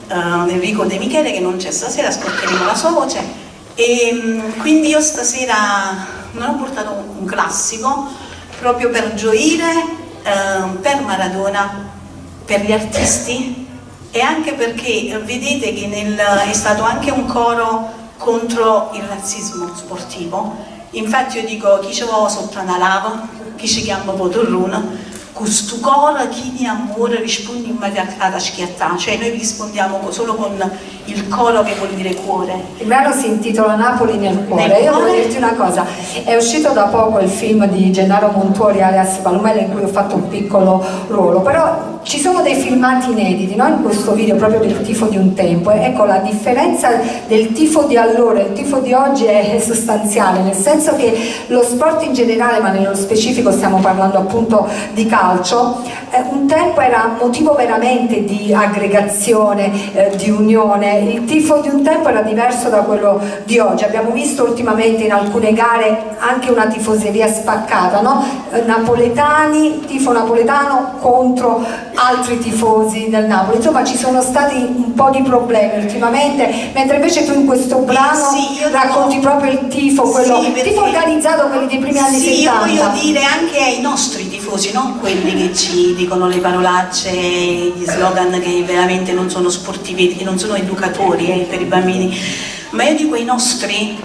Enrico De Michele, che non c'è stasera, ascolteremo la sua voce. E quindi io stasera non ho portato un classico proprio per gioire per Maradona, per gli artisti e anche perché vedete che è stato anche un coro contro il razzismo sportivo. Infatti io dico chi ci va sotto una lava, chi ci chiama Potorruna, questo coro chi di amore risponde in maniera alla schiattà, cioè noi rispondiamo solo con il coro che vuol dire cuore. Il brano si intitola Napoli nel cuore. Io devo dirti una cosa, è uscito da poco il film di Gennaro Montuori alias Palumella in cui ho fatto un piccolo ruolo, però ci sono dei filmati inediti, no? In questo video proprio del tifo di un tempo. Ecco, la differenza del tifo di allora e il tifo di oggi è sostanziale, nel senso che lo sport in generale, ma nello specifico stiamo parlando appunto di calcio, un tempo era motivo veramente di aggregazione, di unione. Il tifo di un tempo era diverso da quello di oggi. Abbiamo visto ultimamente in alcune gare anche una tifoseria spaccata, no? Napoletani, tifo napoletano contro altri tifosi del Napoli, insomma ci sono stati un po' di problemi ultimamente, mentre invece tu in questo brano racconti proprio il tifo, quello tifo organizzato, quelli dei primi anni 70. Io voglio dire anche ai nostri tifosi, non quelli che ci dicono le parolacce, gli slogan che veramente non sono sportivi e non sono educatori per i bambini, ma io dico ai nostri,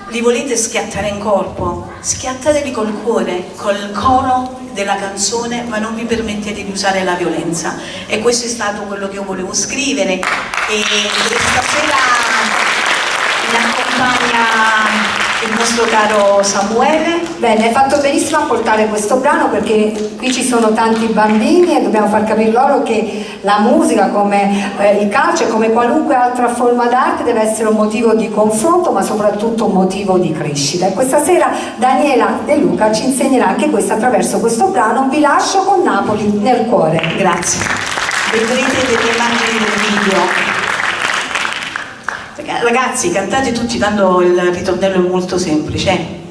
li volete schiattare in corpo, schiattateli col cuore, col coro della canzone, ma non vi permettete di usare la violenza. E questo è stato quello che io volevo scrivere e stasera mi accompagna il nostro caro Samuele. Bene, hai fatto benissimo a portare questo brano perché qui ci sono tanti bambini e dobbiamo far capire loro che la musica, come il calcio e come qualunque altra forma d'arte, deve essere un motivo di confronto ma soprattutto un motivo di crescita. E questa sera Daniela De Luca ci insegnerà anche questo attraverso questo brano. Vi lascio con Napoli nel cuore. Grazie. Vedrete delle immagini del video. Ragazzi, cantate tutti, tanto il ritornello è molto semplice.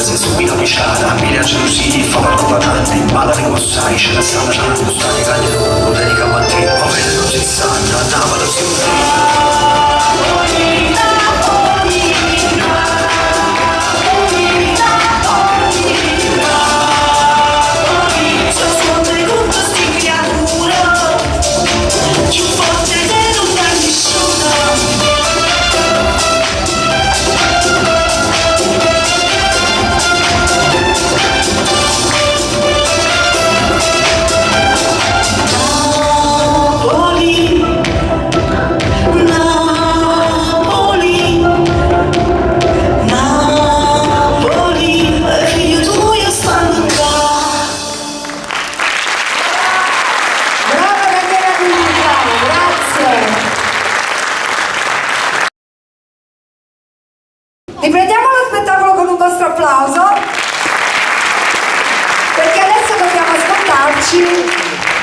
se subito pisciata, mille gelosie, fa qualcosa tanti, balla di corsai, c'è la strada, c'è la costa, di cagne lungo, dedica mattina, ma vede non ci stanno, andava da Riprendiamo lo spettacolo con un vostro applauso, perché adesso dobbiamo ascoltarci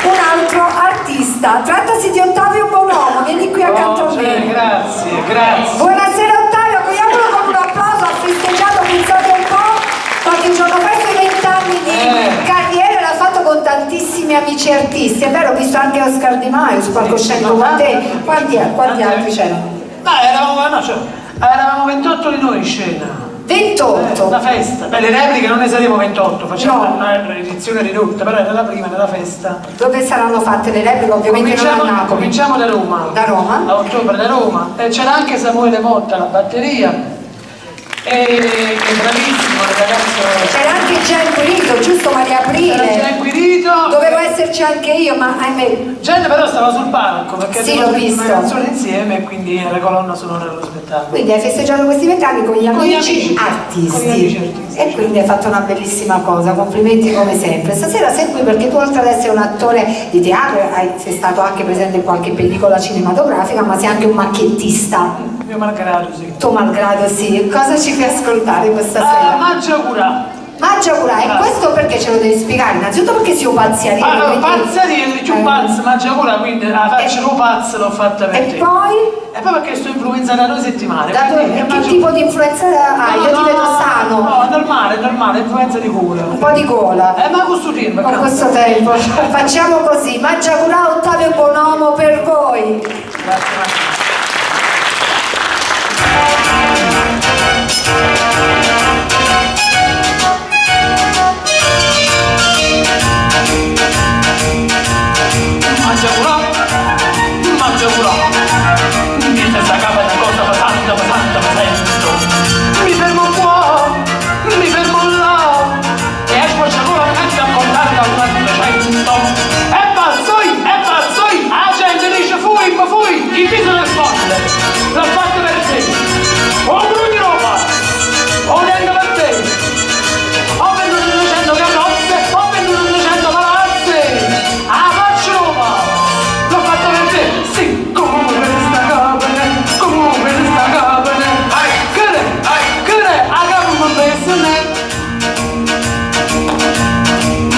un altro artista. Trattasi di Ottavio Bonomo, vieni qui accanto a me. Grazie, grazie. Buonasera Ottavio, accogliamolo con un applauso, ha festeggiato, pensate un po', qualche giorno fa i suoi 20 anni di carriera, l'ha fatto con tantissimi amici artisti, è vero, ho visto anche Oscar Di Maio sul palcoscenico con te, quanti altri c'erano? Eravamo 28 di noi in scena. 28? La festa. Beh, le repliche non ne saremo 28, facciamo una edizione ridotta, però era la prima della festa. Dove saranno fatte le repliche? Ovviamente non a Napoli. Cominciamo da Roma. Da Roma? A ottobre da Roma. C'era anche Samuele Motta alla batteria. E bravissimo il ragazzo. C'era anche Gian Quirito, giusto, Maria Aprile? C'era Gian Quirito. Dovevo esserci anche io, ma ahimè. Gian però stava sul palco perché sì, l'ho visto. Una canzone insieme e quindi era colonna sonora dello spettacolo. Quindi hai festeggiato questi 20 anni con gli amici artisti. Con gli amici artisti. E quindi hai fatto una bellissima cosa, complimenti come sempre. Stasera sei qui perché tu, oltre ad essere un attore di teatro, sei stato anche presente in qualche pellicola cinematografica, ma sei anche un macchiettista. Mio malgrado, sì. Tuo malgrado, sì. Cosa ci fai ascoltare questa sera? Maggia Curà. Maggia Curà, e questo perché ce lo devi spiegare? Innanzitutto perché sei un pazziarino. Allora, pazziarino, più pazzo, Maggia Curà, quindi la faccia un pazzo l'ho fatta per te. E poi? E poi perché sto influenzata da 2 settimane. E che tipo di influenza hai? Io ti vedo sano. No, normale, influenza di gola. Un po' di gola. Ma questo tempo. Con questo tempo. Facciamo così, Maggia Curà, Ottavio Bonomo per voi. Grazie. Maggia Curà, mi sta capa una cosa pesante, mi fermo un po', mi fermo là, e ecco c'è ancora una gente a portare da un 300, e pazzoi, la gente dice fui, il viso del forte, l'ho fatto per te, o uno di Roma, o neanche per te, ho venduto 200 carrozze, ho venduto 200 palazze, a faccio Roma, l'ho fatto per te, sì, comunque questa capene, che a capo non penso ne,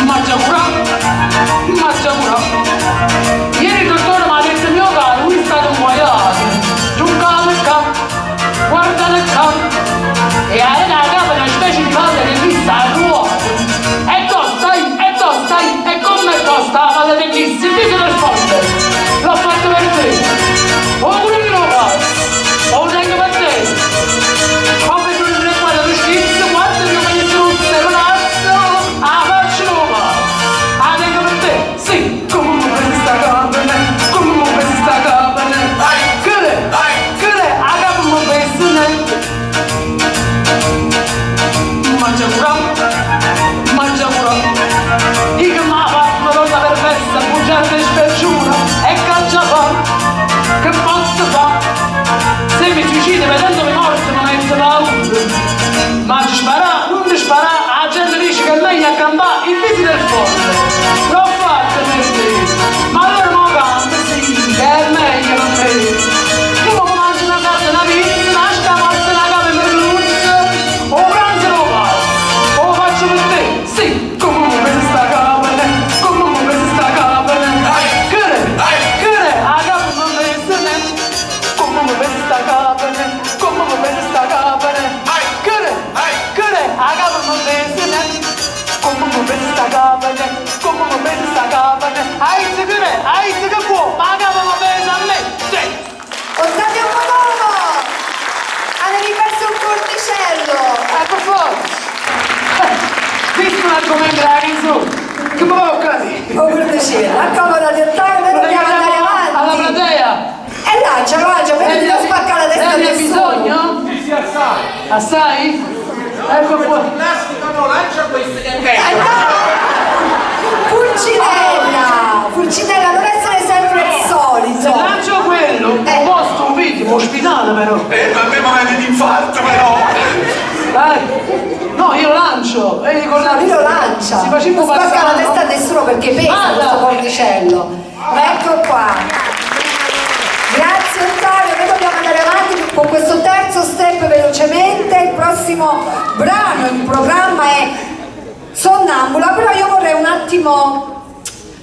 Maggia Curà, ieri il dottore mi ha detto mio caro, lui è stato un guaiato, giuncate qua, guardate qua, e a capo una specie di palla che lui sta a ruota, e tosta, e come tosta la palla del viso, il viso del forte, l'ho fatto per te, o pure di Roma, o neanche per te, ho venuto 3-4 schizzi, quanto io mi distruzze, palazzo, a faccio Roma, a neanche per te, sì, comunque questa capene, che a capo non penso neanche, Maggia Curà, io che mi ha fatto una donna perversa, bugiarda e sperciura, e caccia fa, che posso fa? Se mi suicidi vedendomi morto non avete paura, ma ci spara, non ti spara, la gente dice che è meglio accampare il viso del forte, l'ho fatto per te, ma allora non canta, sì, che è meglio per me, io mi mangio una carne, una pizza, una scamorza, una capa e merluzzo, o pranzo lo faccio, o faccio per te, sì, comunque questa capene, che a capo non penso ne, comunque questa capene, che a capo non per sta capane, come per sta capane, hai che può, ma capano pesa a me, sì. Ottavio Colombo, avevi perso un corticello. Per forza. Visto un argomento della canzone, che poi ho capito. Oh, corticello, accomodati Ottavio, noi dobbiamo andare avanti. Alla platea. Lancia, vedi, non spaccare la testa a nessuno. bisogno? Sì, assai. Assai? Ecco qua. No, lancia questo che è Pulcinella, non essere sempre il solito. Se lancio quello, un po' stupito, ospitale però. Vabbè, ma avete l'infarto però. No, io lancio. Lui lo lancia. Non spacca la testa a nessuno perché pesa questo cornicello. Ecco qua. Grazie Ottavio, noi dobbiamo andare avanti con questo terzo step velocemente. Il prossimo brano in programma è Sonnambula, però io vorrei un attimo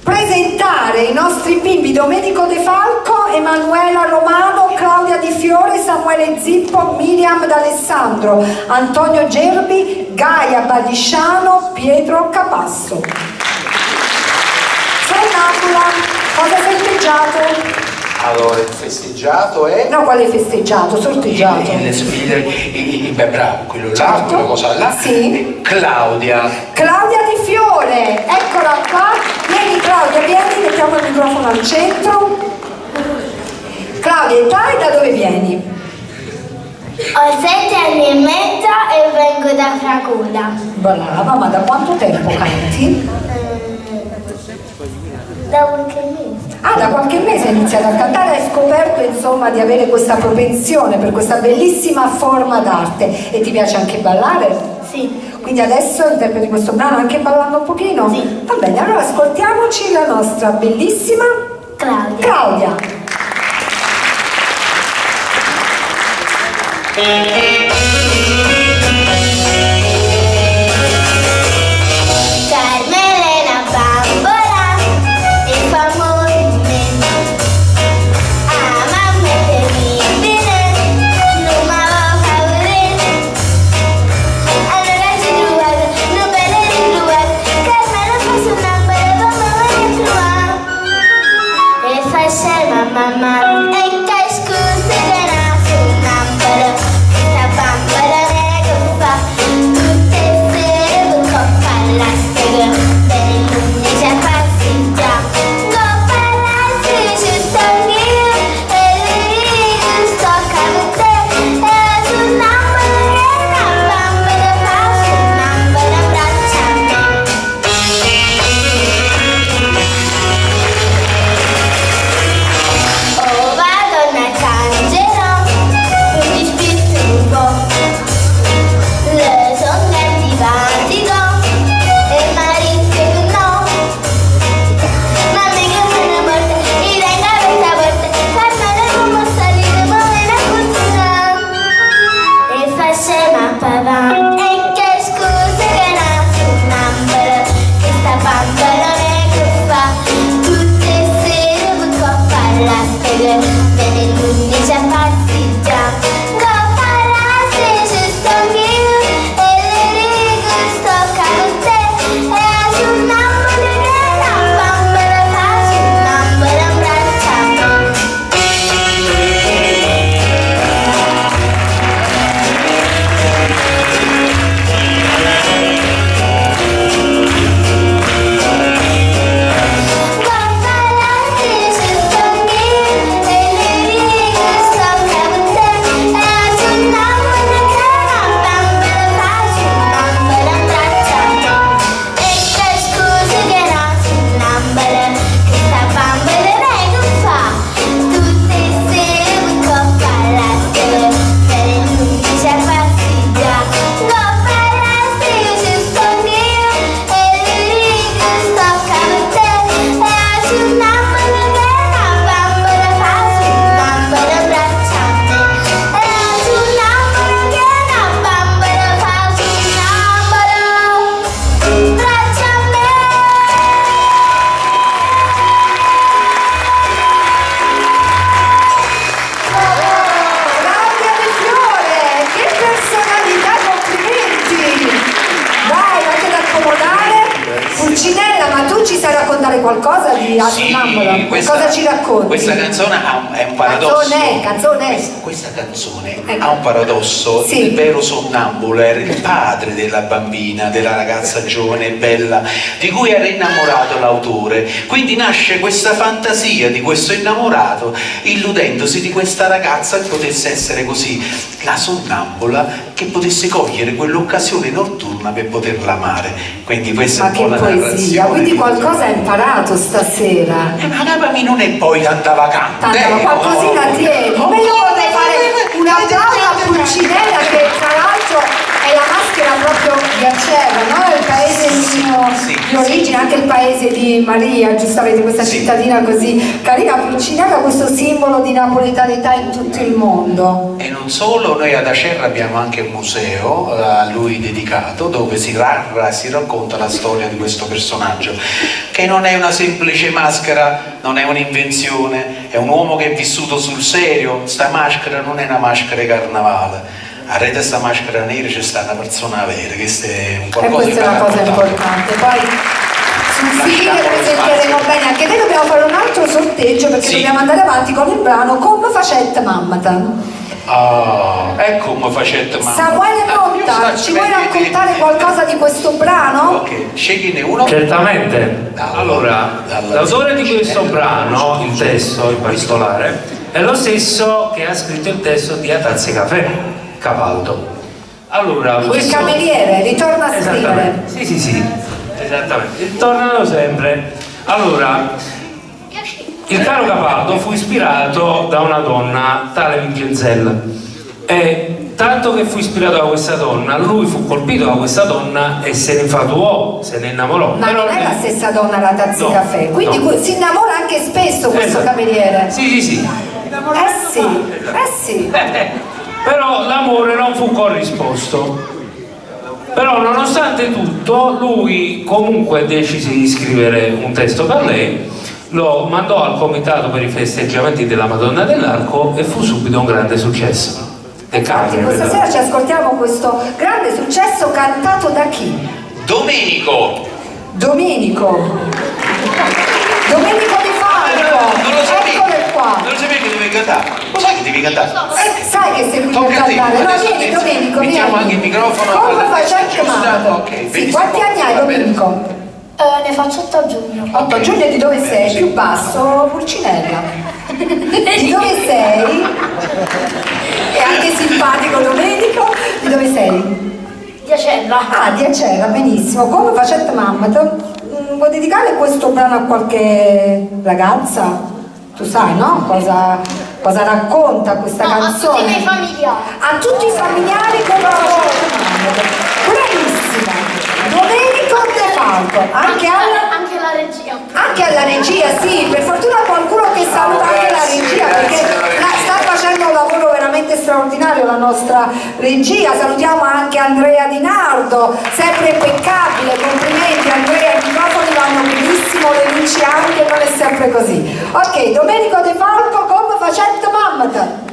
presentare i nostri bimbi: Domenico De Falco, Emanuela Romano, Claudia Di Fiore, Samuele Zippo, Miriam D'Alessandro, Antonio Gerbi, Gaia Badisciano, Pietro Capasso. Sonnambula, cosa hai festeggiato? Allora, il festeggiato è... No, quale festeggiato? Sorteggiato. Beh, bravo, quello là, certo. quella cosa là. Sì. Claudia Di Fiore, eccola qua. Vieni Claudia, vieni, mettiamo il microfono al centro. Claudia, età e da dove vieni? Ho 7 anni e mezzo e vengo da Fragola. Brava, ma da quanto tempo canti? Da qualche mese. Ah, da qualche mese hai iniziato a cantare, hai scoperto insomma di avere questa propensione per questa bellissima forma d'arte. E ti piace anche ballare? Sì. Quindi adesso interpreti questo brano anche ballando un pochino? Sì. Va bene, allora ascoltiamoci la nostra bellissima Claudia. Carmelena bambola e fa movimento, ama mettermi bene, non mi va favorire. Allora ci trovate, non belle ritrovate, Carmela fa sonnambula, mamma mi trova e fa scema mamma e che scusa che era sonnambula, questa bambola qualcosa di Assunambola? Cosa ci racconti? Questa canzone è un paradosso. Canzone. Questa canzone ha un paradosso. Sì. Il vero sonnambulo era il padre della bambina, della ragazza giovane e bella di cui era innamorato l'autore. Quindi nasce questa fantasia di questo innamorato illudendosi di questa ragazza che potesse essere così la sonnambula, che potesse cogliere quell'occasione notturna per poterla amare. Quindi questa è un po' la poesia, narrazione. quindi qualcosa hai imparato stasera. Ma capami, non è poi tanta vacante. Qualcosina tieni. Ma io vorrei fare una applauso a Pulcinella, che tra l'altro è la maschera proprio di Acerra, no? Il paese mio di origine, anche il paese di Maria, giustamente questa cittadina così carina. Pulcinella, questo simbolo di napoletanità in tutto il mondo. E non solo, noi ad Acerra abbiamo anche un museo a lui dedicato, dove si racconta la storia di questo personaggio, che non è una semplice maschera, non è un'invenzione, è un uomo che è vissuto sul serio. Sta maschera non è una maschera di carnavale. A rete sta maschera nera c'è sta una persona vera, questa è un qualcosa e questa è una cosa importante. Poi sul fine presenteremo bene anche noi. Dobbiamo fare un altro sorteggio, perché dobbiamo andare avanti con il brano Come facette Mammatan. È come facette Mammatan. Samuele Motta, ci vuoi raccontare qualcosa di questo brano? Ok, scegliene uno. Certamente. Allora, l'autore di questo brano, il testo in particolare, è lo stesso che ha scritto il testo di Atazze Café, Capaldo. Allora, Il cameriere ritorna a scrivere. Sì, esattamente, tornano sempre. Allora, il caro Capaldo fu ispirato da una donna, tale Vincenzel, e tanto che fu ispirato da questa donna, lui fu colpito da questa donna e se ne infatuò, se ne innamorò. Ma non è la stessa donna la Tazzi Caffè, quindi si innamora anche spesso questo cameriere. Sì. Sì. Però l'amore non fu corrisposto. Però nonostante tutto lui comunque decise di scrivere un testo per lei, lo mandò al comitato per i festeggiamenti della Madonna dell'Arco e fu subito un grande successo. Questa sera ci ascoltiamo questo grande successo cantato da chi? Domenico Di Falco. Non lo sapevi? Eccole qua. Non lo sapevi che devi cantare? Lo sai che devi cantare? Sai che sei qui a cantare? No, vieni Domenico, mettiamo anche il microfono. Come facette Mammatan? Sì, quanti anni hai Domenico? Ne faccio 8 a giugno. 8 a giugno. Di dove sei? Più basso, Pulcinella. Di dove sei? È anche simpatico Domenico. Di dove sei? Di Acerra. Ah, di Acerra, benissimo. Come facette Mammatan? Vuoi dedicare questo brano a qualche ragazza? Tu sai, no? Cosa racconta questa canzone? A tutti i miei familiari. A tutti i familiari come facette Mammatan. Bravissima. Domenico De Falco. Anche alla regia. Anche alla regia, sì, per fortuna qualcuno che saluta anche la regia, perché sta facendo un lavoro veramente straordinario la nostra regia. Salutiamo anche Andrea Di Nardo, sempre impeccabile, complimenti Andrea, i microfoni vanno benissimo, le luci anche, non è sempre così. Ok, Domenico De Falco, Come facette Mammatan.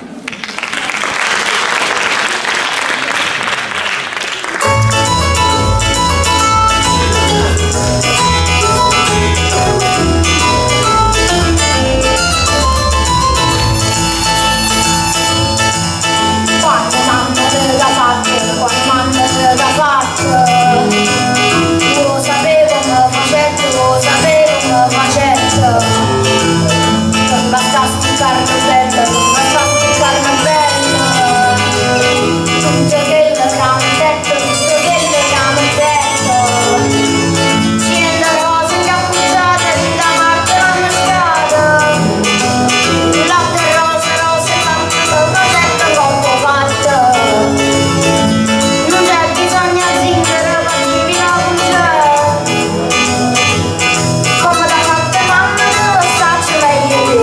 Basta stucare bello, basta stucare bello. Tutto che le camettetto, tutto che le camettetto. Ci le rose incappucciate, da Marte vanno sciate. Latte rose fatto, facetto troppo fatto. Non c'è bisogno di zingare, ma divino non c'è. Come da fatte mamma, dove stacci meglio te.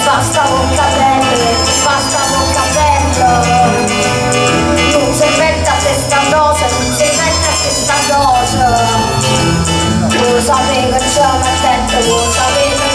Basta bocca bello, non si mette a testa dose, non si mette a testa dose. Lo sapevo che c'è una testa, lo sapevo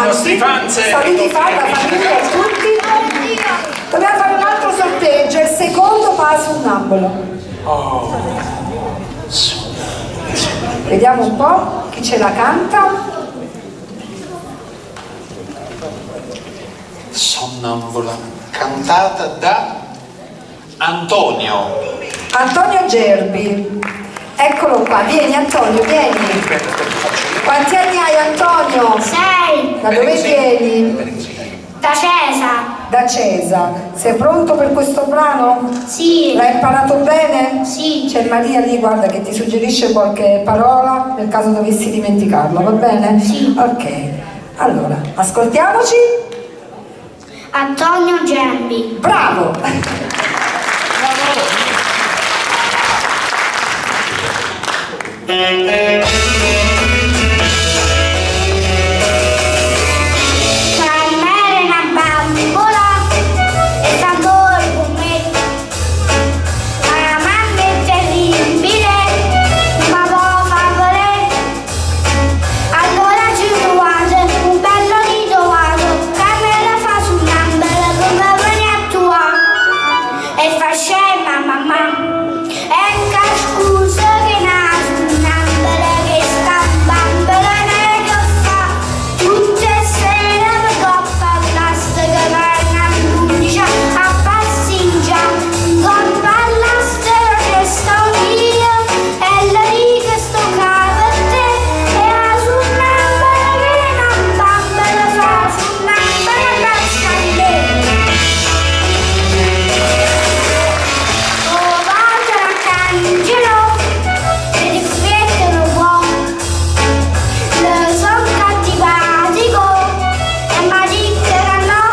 nostri fans. Saluti fan, la famiglia, a tutti. Dobbiamo fare un altro sorteggio, il secondo passo un ambolo. Vediamo un po' chi ce la canta. Sonnambula, cantata da Antonio Gerbi. Eccolo qua, vieni Antonio, vieni. Quanti anni hai Antonio? 6. Da dove vieni? Da Cesa. Da Cesa. Sei pronto per questo brano? Sì. L'hai imparato bene? Sì. C'è Maria lì, guarda, che ti suggerisce qualche parola nel caso dovessi dimenticarla, va bene? Sì. Ok. Allora, ascoltiamoci. Antonio Gerbi. Bravo! Carmela è una bambola e tambori con me. La mamma è terribile, ma può far volere. Allora ci trovate un bello ritrovato. Carmela fa sull'ambele come viene a tua e fa scema mamma. Ecco scusa che naso un'ambele che sta bambole che fa tutte sere per coppa plastica carna l'undicia a passiggia coppa all'astero che sto io e la riga sto cavo a te e a su un'ambele che non bambole fa su un'ambele passa a te. Oh, vado a Cangelo, vedi che non può, lo so cattivatico, e ma dicono no,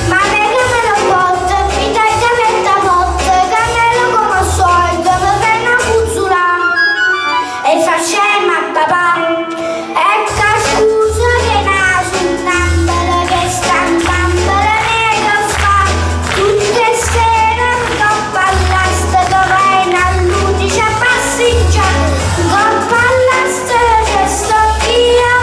ma me che me lo porta, mi dai cametta botte, cammello come al solito, mi viene a puzzolare, e fa scema papà, ecco scusa che naso un'ambele che sta in bambole che fa, tutte sere coppa all'asta vai all'undici a passeggia coppa all'asta che sto io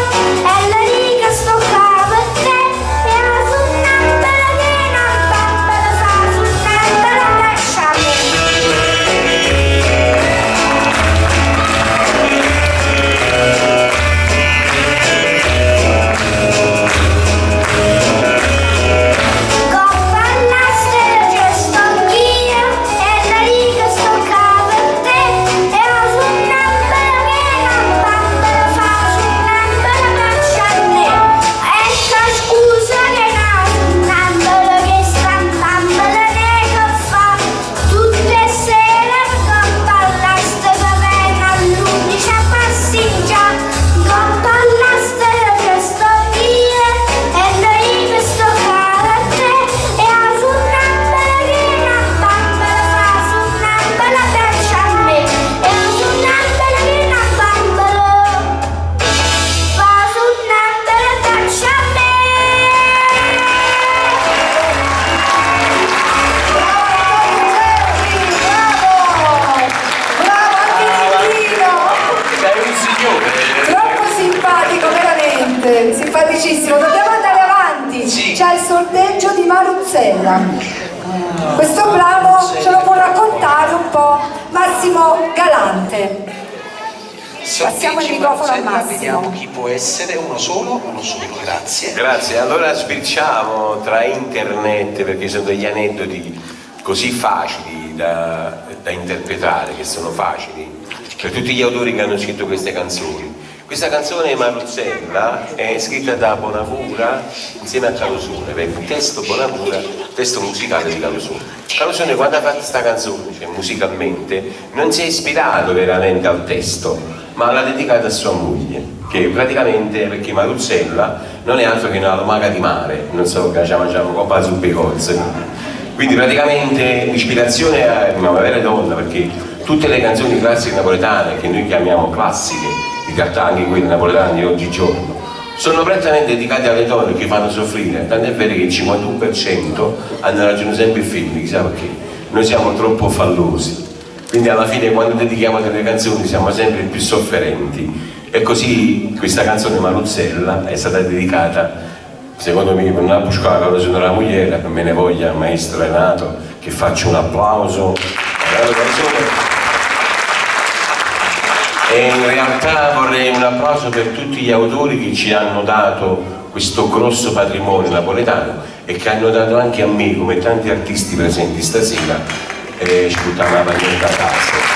e la riga sto cavo a te e a sunnambela che non bambela fa sunnambela lascia me. Coppa all'asta che sto io e la riga sto cavo a te e a sunnambela che non bambela fa sunnambela lascia me. Ecco scusa che no sunnambela che sta in bambala che fa tutte sere coppa all'asta che viene all'undici a passiggia coppa all'asta che sto io e la riga sto cavo a te e a sunnambela che non bambala fa sunnambela lascia me e a sunnambela che non bambala fa sunnambela lascia me. Sei un signore. Troppo simpatico, veramente, simpaticissimo. Dobbiamo andare avanti. C'è il sorteggio di Maruzzella. Questo brano ce lo può raccontare un po' Massimo Galante. Passiamo il microfono a Massimo. Vediamo chi può essere, uno solo, grazie. Grazie, allora sbirciamo tra internet perché sono degli aneddoti così facili da interpretare, che sono facili per tutti gli autori che hanno scritto queste canzoni. Questa canzone Maruzzella è scritta da Bonavura insieme a Calosone, perché il testo Bonavura, testo musicale di Calosone. Calosone quando ha fatto questa canzone, cioè musicalmente, non si è ispirato veramente al testo, ma l'ha dedicata a sua moglie, che praticamente, perché Maruzzella non è altro che una lumaca di mare, non so che la mangiamo coppa su Pecozze. Quindi praticamente l'ispirazione è una vera donna, perché tutte le canzoni classiche napoletane, che noi chiamiamo classiche, in realtà anche quelle napoletane di oggigiorno, sono prettamente dedicate alle donne che fanno soffrire, tant'è vero che il 51% hanno ragione sempre i figli, chissà perché, noi siamo troppo fallosi, quindi alla fine quando dedichiamo delle canzoni siamo sempre più sofferenti E così questa canzone Maluzzella è stata dedicata, secondo me, per una buscata quando sono la moglie, per me ne voglia il maestro Renato, che faccio un applauso alla canzone. E in realtà vorrei un applauso per tutti gli autori che ci hanno dato questo grosso patrimonio napoletano e che hanno dato anche a me, come tanti artisti presenti stasera, ci buttano la maglietta a casa.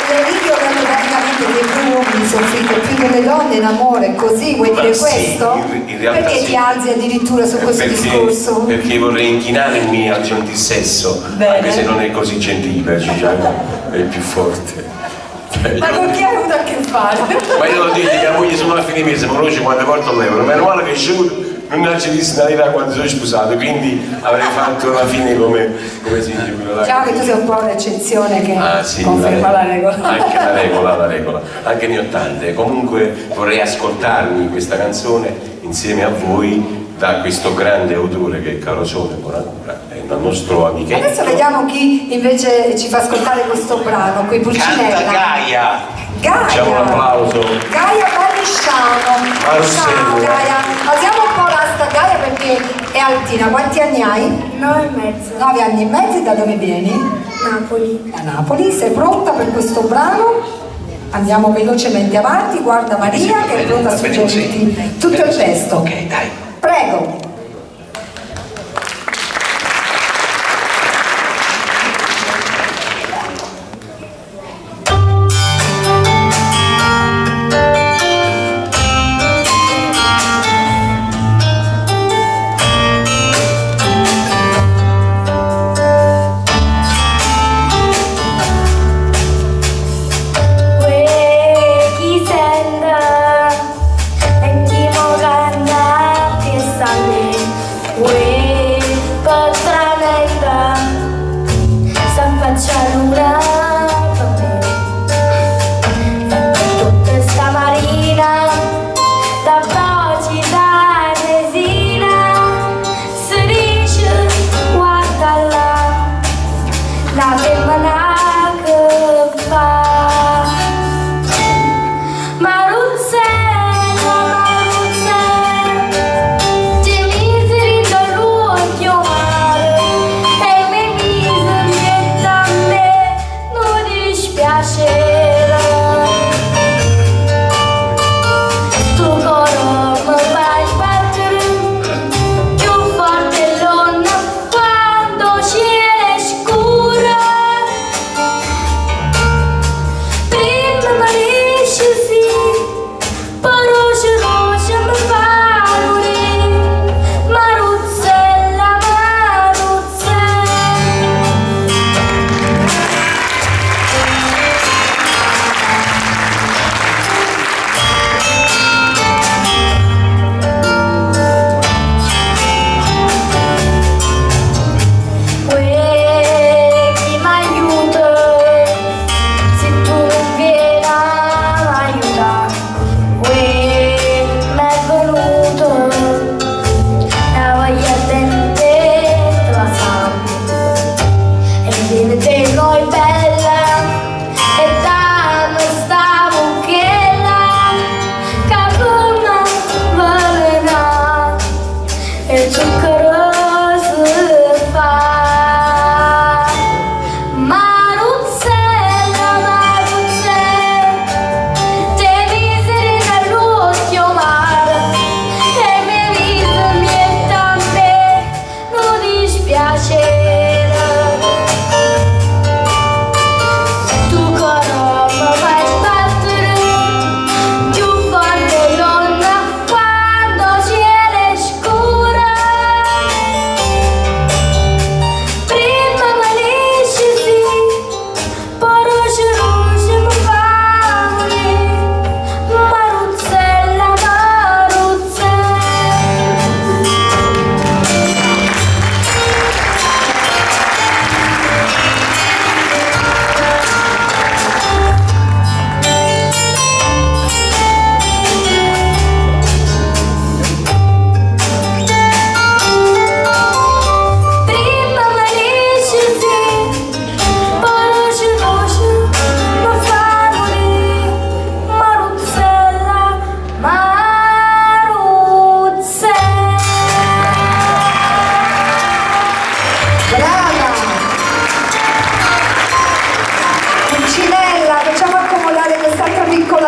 Le video praticamente che più uomini soffrite più delle donne in amore, così vuoi dire Sì, questo? in realtà Perché sì. ti alzi addirittura su questo discorso? Perché vorrei inchinarmi al gentilsesso, anche se non è così gentile, è più forte. Ma con chi hai avuto a che fare? Ma io lo dico, mia moglie sono a fine mese, ma conosce quante volte l'euro, meno male che è sciuto, non ci visto una lira quando sono sposato, quindi avrei fatto la fine come si dice quello là. Diciamo che tu sei un po' un'eccezione che Sì, conferma la regola. Anche la regola, anche ne ho tante. Comunque vorrei ascoltarmi questa canzone insieme a voi da questo grande autore che è Carlo Sole Bonacura, è il nostro amichetto. Adesso vediamo chi invece ci fa ascoltare questo brano qui, Pulcinella. Canta Gaia! Gaia! Facciamo un applauso. Gaia Barrisciano. Ciao Gaia. Alziamo un po' l'asta Gaia perché è altina. Quanti anni hai? 9 e mezzo. 9 anni e mezzo. E da dove vieni? Napoli. Da Napoli. Sei pronta per questo brano? Andiamo velocemente avanti. Guarda Maria che è pronta a suggerirti tutto il testo. Ok, dai. Prego. Chi senda e chi mo canta, che sta lì.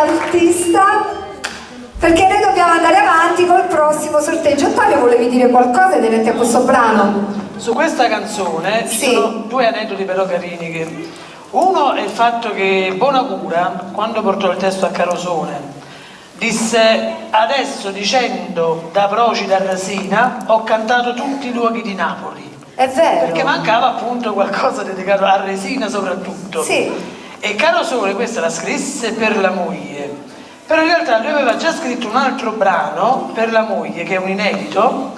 all'artista, perché noi dobbiamo andare avanti col prossimo sorteggio. Ottavio, volevi dire qualcosa inerente a questo brano? Su questa canzone ci sono due aneddoti però carini. Uno è il fatto che Bonacura, quando portò il testo a Carosone, disse: adesso dicendo da Procida a Rasina ho cantato tutti i luoghi di Napoli. È vero. Perché mancava appunto qualcosa dedicato a Resina soprattutto. Sì. E Carosone questa la scrisse per la moglie, però in realtà lui aveva già scritto un altro brano per la moglie che è un inedito,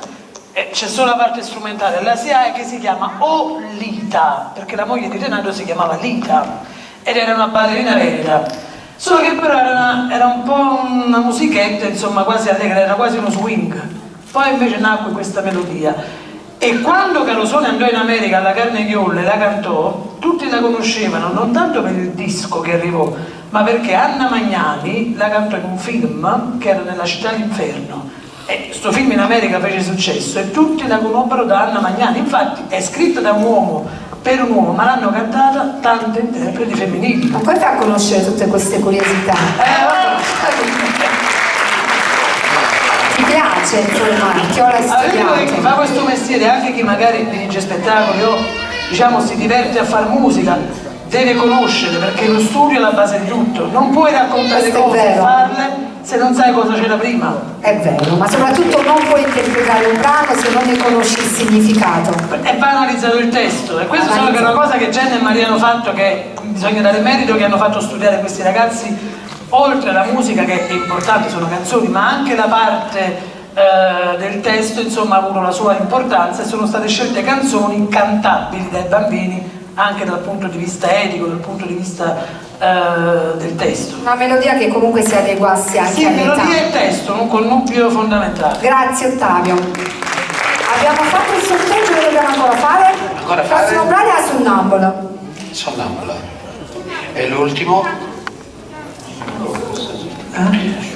c'è solo la parte strumentale, la SIAE, che si chiama O Lita, perché la moglie di Renato si chiamava Lita ed era una ballerina veneta, solo che però era un po' una musichetta, insomma, quasi allegra, era quasi uno swing. Poi invece nacque questa melodia e quando Carosone andò in America alla Carnegie e la cantò, tutti la conoscevano non tanto per il disco che arrivò, ma perché Anna Magnani la cantò in un film che era Nella città d'inferno. E sto film in America fece successo e tutti la conobbero da Anna Magnani. Infatti è scritta da un uomo per un uomo, ma l'hanno cantata tante interpreti femminili. Ma come fai a conoscere tutte queste curiosità? Ti piace, insomma, chi ora studiato? Chi fa questo mestiere, anche chi magari dirige spettacoli o diciamo si diverte a fare musica, deve conoscere, perché lo studio è la base di tutto. Non puoi raccontare cose e farle se non sai cosa c'era prima. È vero, ma soprattutto non puoi interpretare un brano se non ne conosci il significato. E va analizzato il testo, e questa è una cosa che Jenny e Maria hanno fatto, che bisogna dare merito, che hanno fatto studiare questi ragazzi. Oltre alla musica, che è importante, sono canzoni, ma anche la parte del testo, insomma, ha avuto la sua importanza e sono state scelte canzoni cantabili dai bambini anche dal punto di vista etico, dal punto di vista del testo. Una melodia che comunque si adeguasse anche all'età. Sì, melodia e testo, un connubio fondamentale. Grazie Ottavio. Abbiamo fatto il sorteggio, lo dobbiamo ancora fare? Il prossimo brano è Sonnambula. Sonnambula. E l'ultimo?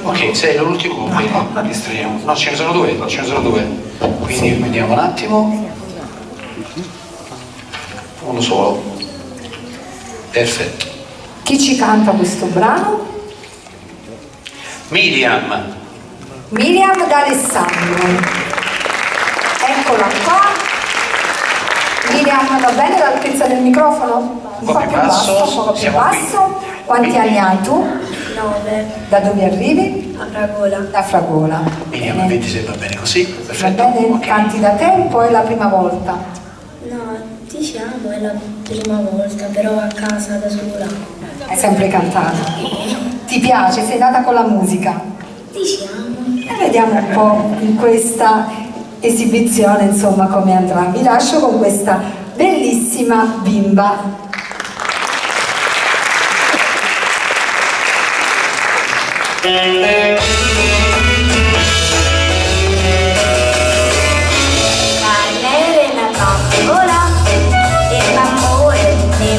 Ok, se è l'ultimo, distraiamo. No, ce ne sono due, Quindi vediamo un attimo. Uno solo. Perfetto. Chi ci canta questo brano? Miriam D'Alessandro. Eccola qua. Miriam, va bene l'altezza del microfono? Un po' più basso, un po' più basso. Quanti anni hai tu? 9. Da dove arrivi? A Fragola. Da Fragola. Miriam, vedi se va bene così? Perfetto. Va bene? Okay. Canti da tempo o è la prima volta? No, diciamo è la prima volta, però a casa da sola. Hai sempre cantato? Ti piace? Sei nata con la musica? Diciamo. E vediamo un po' in questa esibizione, insomma, come andrà. Vi lascio con questa bellissima bimba. Carnere na campola e l'amore di te.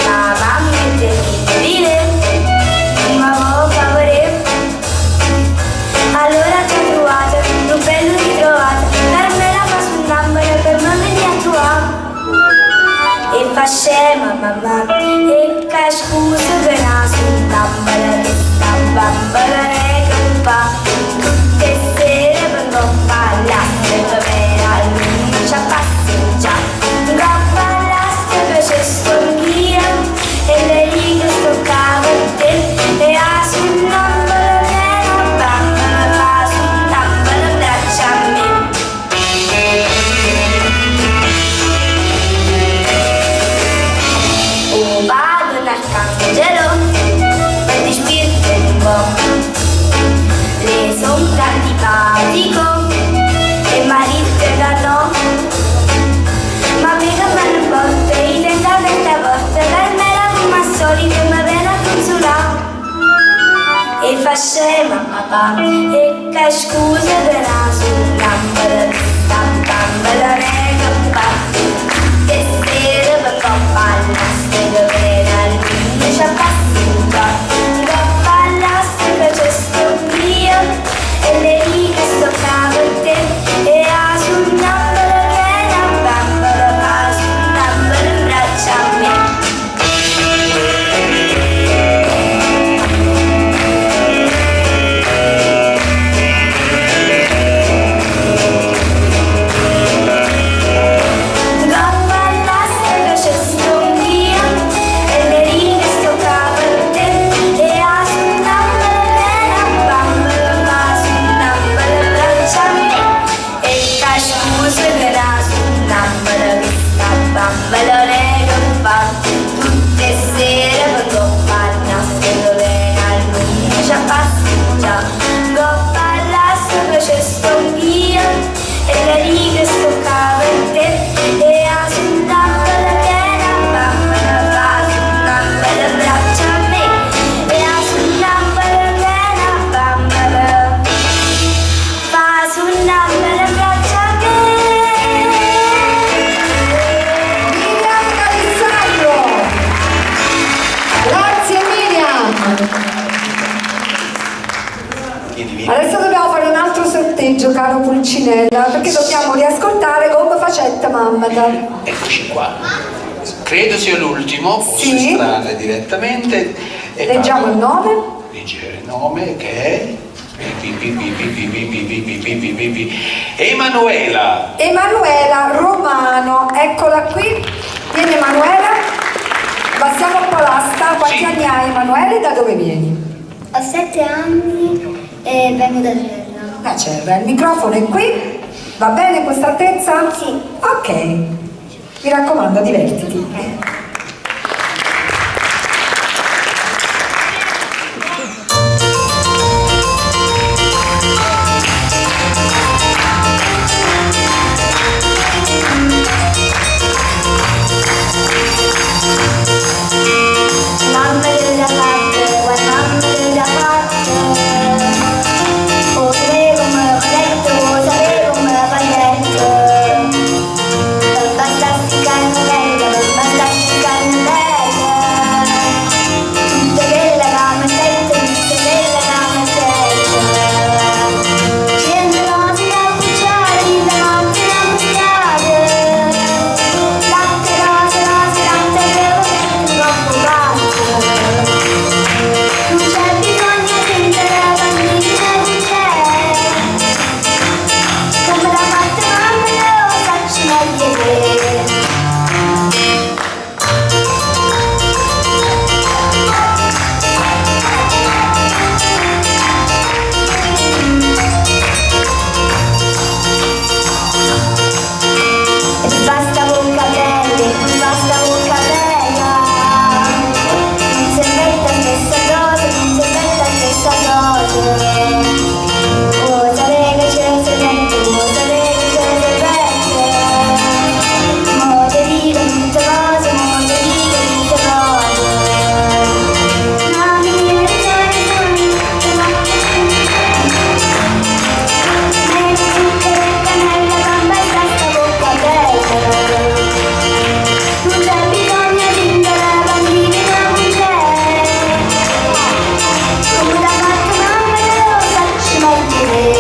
La mamma te dire, ma favore. Allora ti ho trovato, un bello ritrovato. Carmela fa sul numero per non venire a trovare. E fa scema mamma, e che scusa che naso un numero. Bambala ne campa, tutte sere vengo a parlare per me al luce a passeggia. Vengo a parlare che c'è sconghia e le righe stoccava a te e a sul numero che la bambala fa sul numero braccia a me. Oh, vado in arcangelo. Le son antipatico e marito ganò, ma mega male porte, identiamente a volte, Carmela come al solito mi viene a consolare e fa scema papà e che scusa per la sull'ambra, sta bambola ne campa, che sera per coppalla, se dove la luce a passeggiare. E le righe stoccava a te e a sul numero che la bambola fa sul numero in braccia a me. Adesso dobbiamo fare un altro sorteggio, caro Pulcinella, perché dobbiamo riascoltare Gomma Facetta Mammata. Eccoci qua. Credo sia l'ultimo, posso Sì. estrarre direttamente. E Leggiamo il nome. Leggere il nome che è Emanuela. Emanuela Romano, eccola qui. Vieni Emanuela. Passiamo un po' l'asta. Quanti anni hai Emanuele e da dove vieni? Ho 7 anni e vengo da Cerra. Da Cerra, il microfono è qui. Va bene questa altezza? Sì. Ok. Mi raccomando, divertiti. Mamma della parte, mamma della parte. O sapevo come ho detto, o sapevo come ho detto. Non bastarsi carne bella, non bastarsi carne bella. Tutte quelle gambe tette, tutte quelle gambe tette. Ci andrò fino a cucciare, di davanti a mangiare. Latte, rose, latte, troppo bacio. Non c'è bisogno di andare a bambina, non c'è. Come la parte mamma lo faccio meglio te. E basta bocca bella, basta bocca bella. Non si inventa stessa cosa, non si inventa stessa cosa. Oh, sapere che c'è il segreto, oh, sapere che c'è il segreto. Mo' te dico tutte cose, mo' te dico tutte cose. Mamma mia, che c'è meno zucchero e cannella, gamba e basta bocca bella. Non c'è bisogno di andare a bambina, non c'è. Come la parte mamma lo faccio meglio te.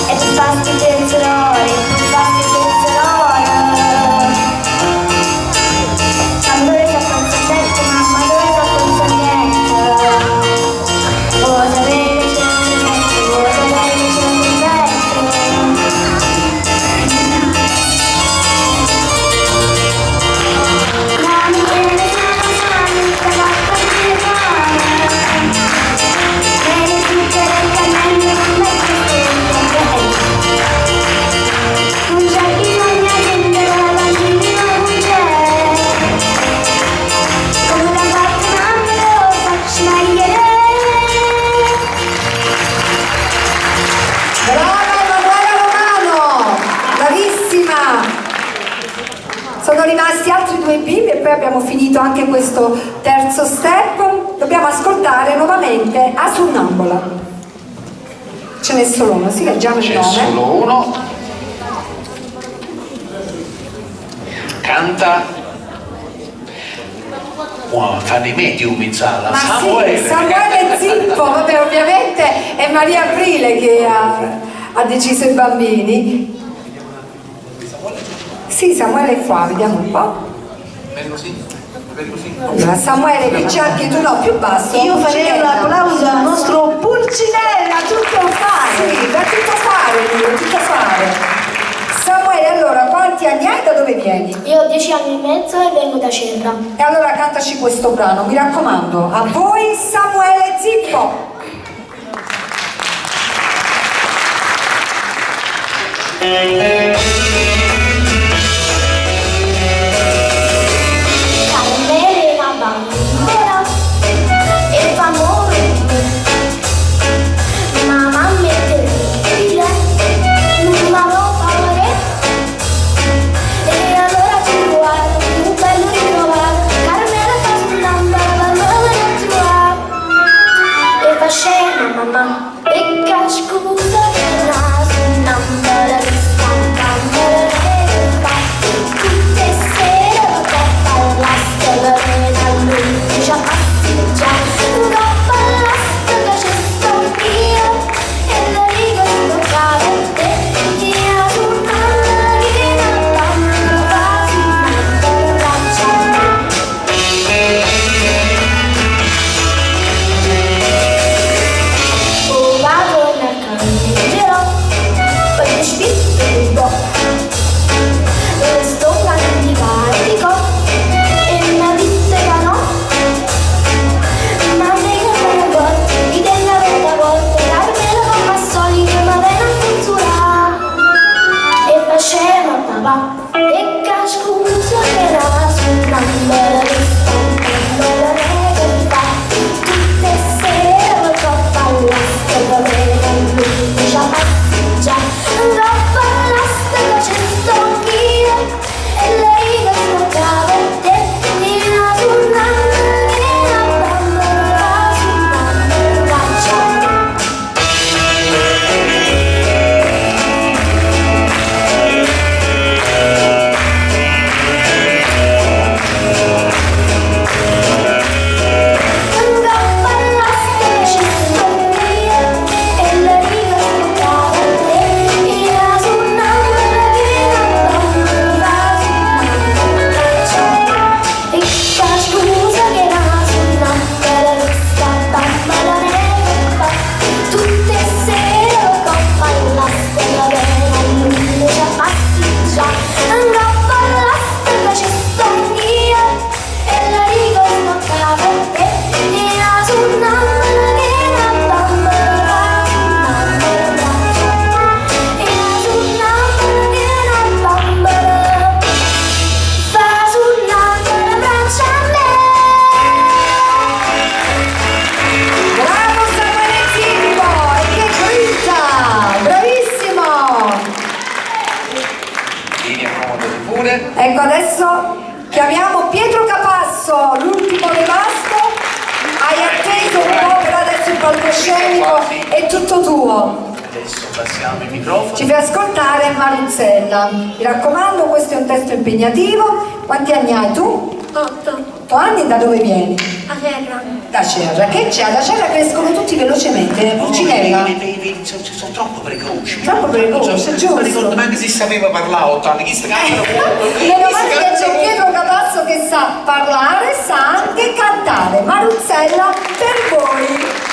E tu fasti terzolore, tu fasti terzolore. Quando io sono contento, mamma dove sono contento. Oh, sapere che c'è un segreto, oh, sapere che c'è un segreto. Mamma viene sana, tutta l'acqua di pane. Viene zucchero e cannella, non è non c'è bisogno di andare a bambina, non c'è. Come la parte mamma lo faccio meglio te. Brava Emanuela Romano, bravissima. Sono rimasti altri due bimbi e poi abbiamo finito anche questo terzo step. Dobbiamo ascoltare nuovamente Asonnambola. Ce n'è solo uno, sì, leggiamo il C'è nome. solo uno. Canta. Wow, fanno i medium in sala. Ma Samuele. sì, Samuele Zippo, vabbè, ovviamente è Maria Aprile che ha deciso i bambini. Sì, Samuele è qua, vediamo un po'. Bene così? Bene così? Allora, Samuele, dici anche tu, no, più basso. Io farei un Pulcinella. applauso al nostro Pulcinella, tutto fare. Sì, da tutto fare, tutto fare. Samuele, allora, quanti anni hai e da dove vieni? Io ho 10 anni e mezzo e vengo da Cerra. E allora cantaci questo brano, mi raccomando. A voi Samuele Zippo. Carmelena bambina e fa morire. Ma mamma è terribile, non la può fare. E allora ci guarda, un bello ritrovato. Carmela fa sull'ambra, la nuova da trovare. E fa scendere palcoscenico è tutto tuo. Adesso passiamo il microfono. Ci fai ascoltare Maruzzella. Mi raccomando, questo è un testo impegnativo. Quanti anni hai tu? 8 anni. Da dove vieni? A Serra. Da Cerra. Che c'è? Da Cerra crescono tutti velocemente. Pulcinella? Sono troppo precoci. Troppo precoci, giusto. Non ricordo neanche se sapeva parlare 8 anni. Chi sta Meno male che c'è Pietro Capasso che sa parlare, sa anche cantare. Maruzzella per voi.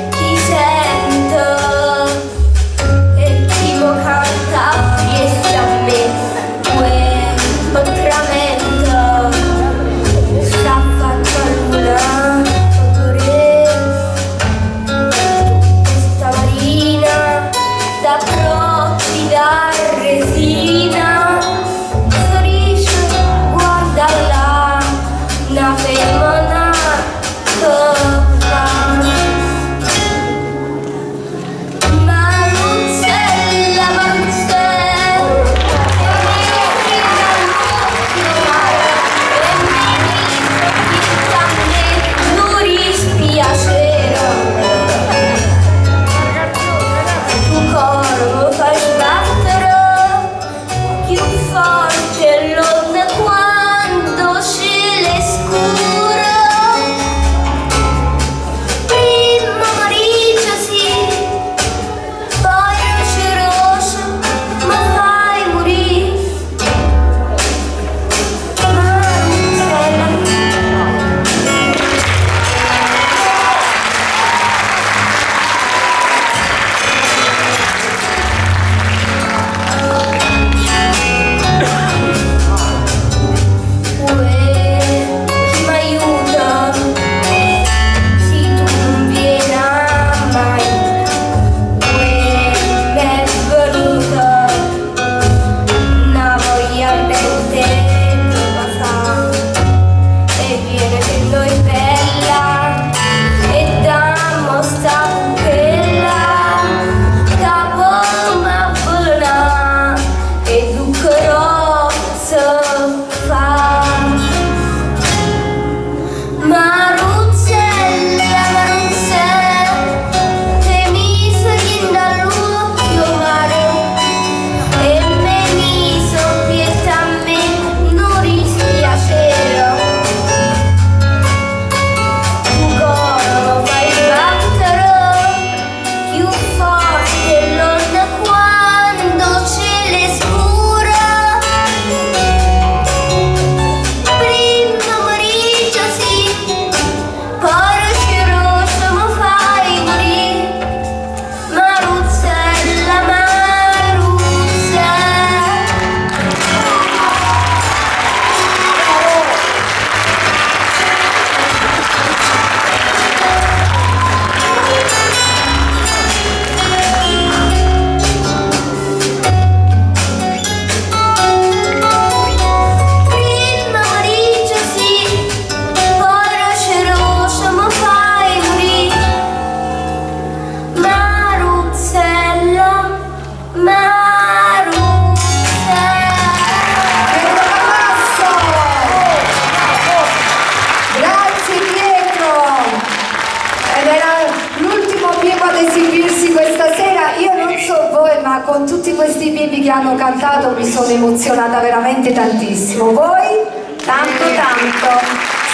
Ti sento e chi mo canta riesce a me. Otramento sta facendo una questa marina da propri da resina. Sorrisce, guarda là, una femmina Maruzzella, Maruzzella, non dispiacere. Tu corpo fai sbattere più forte l'onda quando cielo è scuro. Prima mariccia sì, poi luce rossa, ma fai morire. Chi m'aiuta? Se tu non vieni mai, m'è venuta una voglia ardente di passare e viene per noi bella e dammo sta quella capo ma volna e zucchero fa. Maruzzella, Maruzzella, te mi sei dall'occhio mare e me mi son pieta a me non dispiacere. Tu coro fai battere più forte l'onda quando cielo è scuro. Prima mariccia sì, poi luce rossa ma fai morire. Maruzzella, Maruzzella. Prima mariccia sì, poi luce rossa ma fai morire. Maruzzella, Grazie Pietro! Ed era l'ultimo bimbo ad esibirsi questa sera. Io non so voi, ma con tutti questi bimbi che hanno cantato mi sono emozionata veramente tantissimo. Voi? Tanto.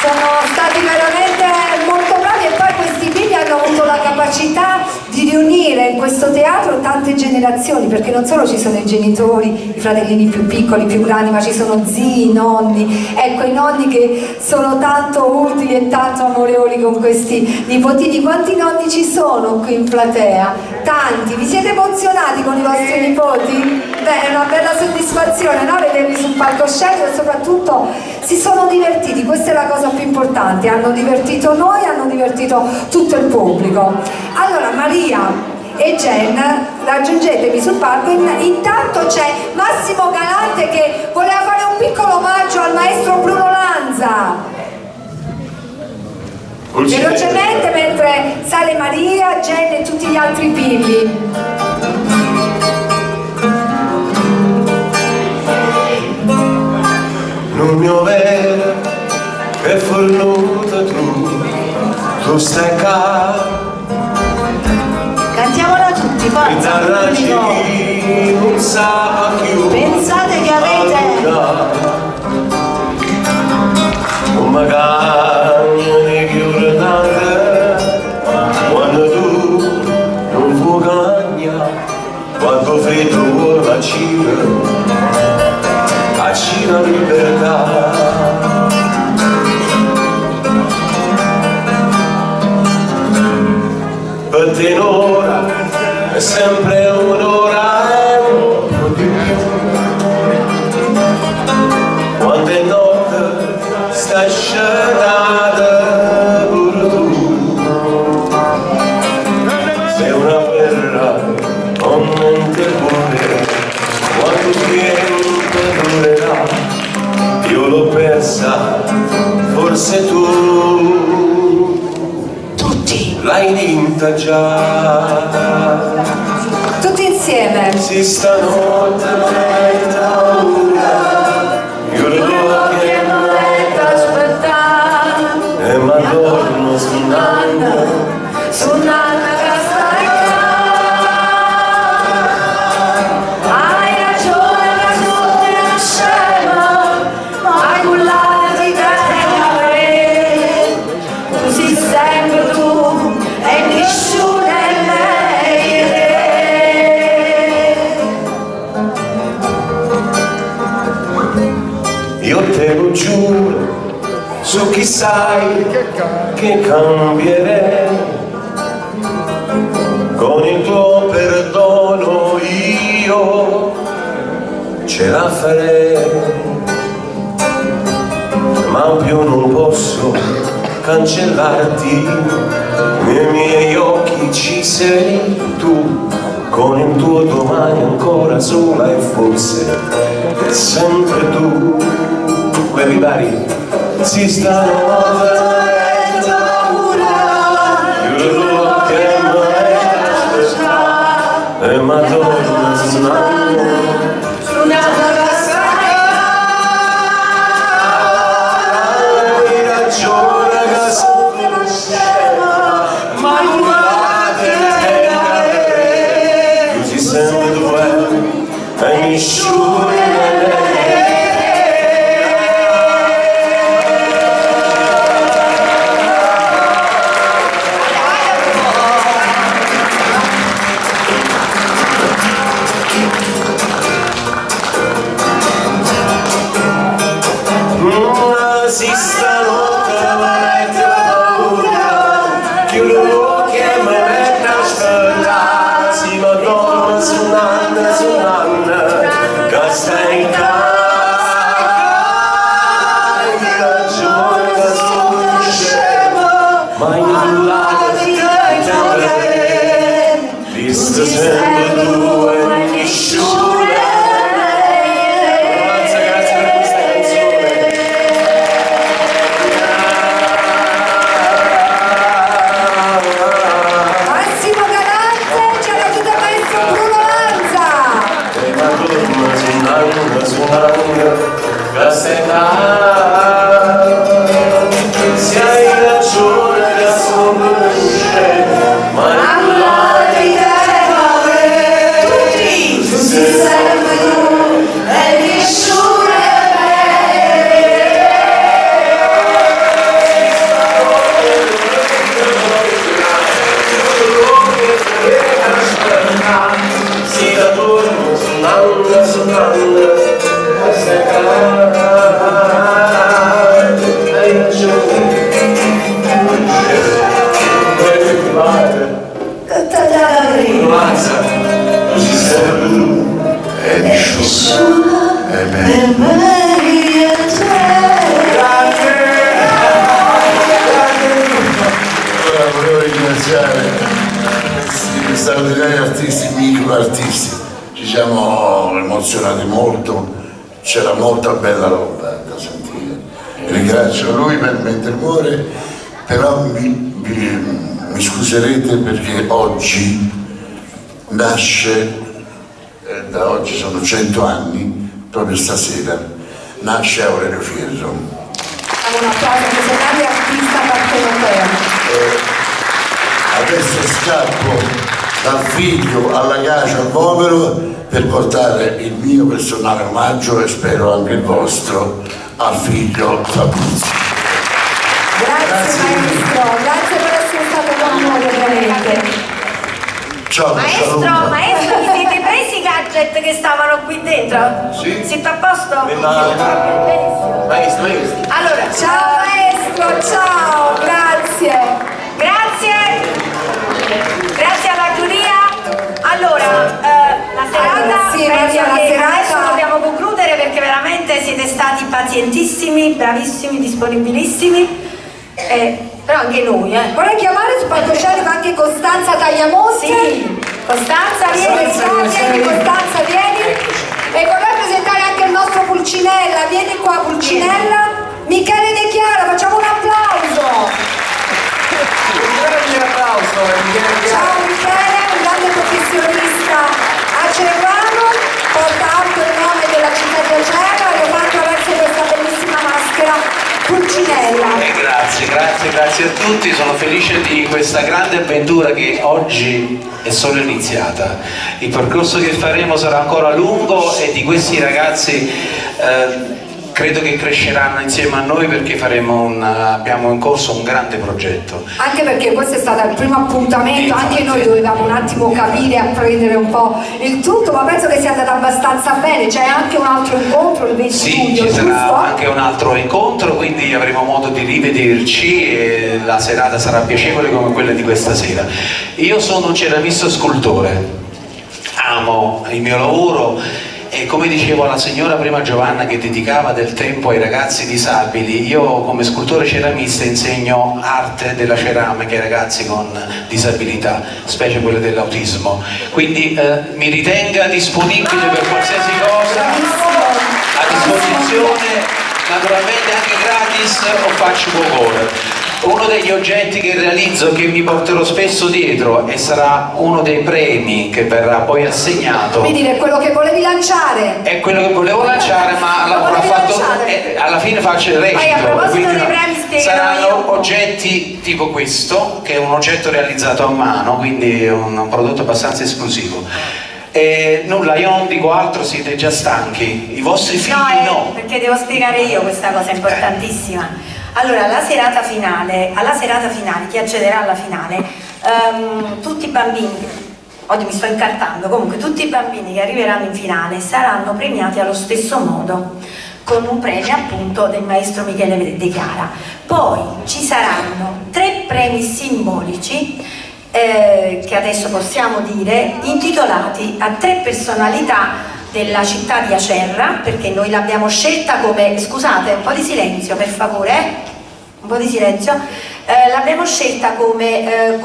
Sono stati veramente molto bravi e poi questi bimbi hanno avuto la capacità di riunire in questo teatro tante generazioni, perché non solo ci sono i genitori, i fratellini più piccoli, più grandi, ma ci sono zii, nonni. Ecco, i nonni che sono tanto utili e tanto amorevoli con questi nipotini. Quanti nonni ci sono qui in platea? Tanti. Vi siete emozionati con i vostri nipoti? Beh, è una bella soddisfazione, no? Vederli sul palcoscenico e soprattutto si sono divertiti, questa è la cosa più importante, hanno divertito noi, hanno divertito tutto il pubblico. Allora Maria e Jen, raggiungetemi sul palco. Intanto c'è Massimo Galante che voleva fare un piccolo omaggio al velocemente mentre sale Maria, Jen e tutti gli altri bimbi. Non mio vero che fornuto tu stai qua. Cantiamola tutti, forza, non sa più. Pensate che avete magari di giornate quando tu non puoi cagnare, quando freddo vuole la Cina libertà. Per te un'ora è sempre un'ora e un po' di più. Quando è notte stai scenata pure tu. Sei una perla con mente pure, quando tempo durerà, io l'ho persa, forse tu l'hai vinta già. Tutti insieme. Si stanotte è paura, io lo che non è da aspettare, e m'adorno su un'anna che stai qua. Hai ragione, la tua è una scema, ma hai cullata di te, così sempre tu e nessuno è meglio di te. Io te lo giuro, su chi sai che cambierei, con il tuo perdono io ce la farei, ma più non posso cancellarti, nei miei occhi ci sei tu, con il tuo domani ancora sola e forse sempre tu. Everybody, si stanotte è paura, io lo che mai aspetta, e Madonna snanna, hai ragione che sono una scema, ma non vale te, così sempre tu e nessuno è si stanotte avete paura, chiudo che mi mette a aspettare, si Madonna su un'anna, che stai in casa, hai ragione che sono scema, ma incullata di te, visto sempre tu e nessuno. Se hai ragione che sono scema, ma non l'hai tutti, si sempre tu e nessuno è si da turno suonando, volevo ringraziare questi straordinari artisti, microartisti, ci siamo emozionati molto, c'era molta bella roba da sentire. Ringrazio lui per mettere il cuore, però mi scuserete perché oggi nasce, da oggi sono 100 anni, proprio stasera, nasce Aurelio Fierro. Un applauso a questo grande artista partenopeo. Adesso scappo dal figlio alla Cacia al Povero per portare il mio personale omaggio e spero anche il vostro al figlio Fabrizio. Grazie maestro, grazie per essere stato con noi ovviamente. Ciao, Maestro, vi siete presi i gadget che stavano qui dentro? Sì. Siete a posto? Benissimo. Allora, Ciao maestro, ciao, grazie. Grazie alla giuria. Allora, la serata, sì, penso Maria, la che serata- adesso dobbiamo concludere perché veramente siete stati pazientissimi, bravissimi, disponibilissimi. Però anche noi, Vorrei chiamare sul palcoscenico anche Costanza Tagliamonte. Sì, Costanza, vieni. Costanza, vieni. E vorrei presentare anche il nostro Pulcinella, vieni qua Pulcinella. Michele De Chiara, facciamo un applauso. Ciao Michele, un grande professionista acerrano, porta alto il nome della città di Acerra e lo fa attraverso questa bellissima maschera Pulcinella. Grazie a tutti, sono felice di questa grande avventura che oggi è solo iniziata. Il percorso che faremo sarà ancora lungo e di questi ragazzi credo che cresceranno insieme a noi perché abbiamo in corso un grande progetto. Anche perché questo è stato il primo appuntamento, anche noi dovevamo un attimo capire, apprendere un po' il tutto, ma penso che sia andato abbastanza bene. C'è anche un altro incontro il 20 luglio, Ci sarà giusto? anche un altro incontro, quindi avremo modo di rivederci e la serata sarà piacevole come quella di questa sera. Io sono un ceramista scultore, amo il mio lavoro. E come dicevo alla signora prima Giovanna che dedicava del tempo ai ragazzi disabili, io come scultore ceramista insegno arte della ceramica ai ragazzi con disabilità, specie quelle dell'autismo. Quindi mi ritenga disponibile per qualsiasi cosa, a disposizione, naturalmente anche gratis o faccio cuore. Uno degli oggetti che realizzo, che mi porterò spesso dietro e sarà uno dei premi che verrà poi assegnato. Quindi è quello che volevi lanciare. È quello che volevo lanciare, ma l'ho fatto, alla fine faccio il recito. a proposito quindi dei premi spiegherò saranno io. oggetti tipo questo, che è un oggetto realizzato a mano, quindi è un prodotto abbastanza esclusivo. E nulla, io non dico altro, siete già stanchi, i vostri figli no. Perché devo spiegare io questa cosa importantissima. Allora, alla serata finale, chi accederà alla finale, tutti i bambini, oggi mi sto incartando, comunque tutti i bambini che arriveranno in finale saranno premiati allo stesso modo, con un premio appunto del maestro Michele De Chiara. Poi ci saranno 3 premi simbolici che adesso possiamo dire, intitolati a 3 personalità della città di Acerra, perché noi l'abbiamo scelta come, scusate, un po' di silenzio per favore, un po' di silenzio, l'abbiamo scelta come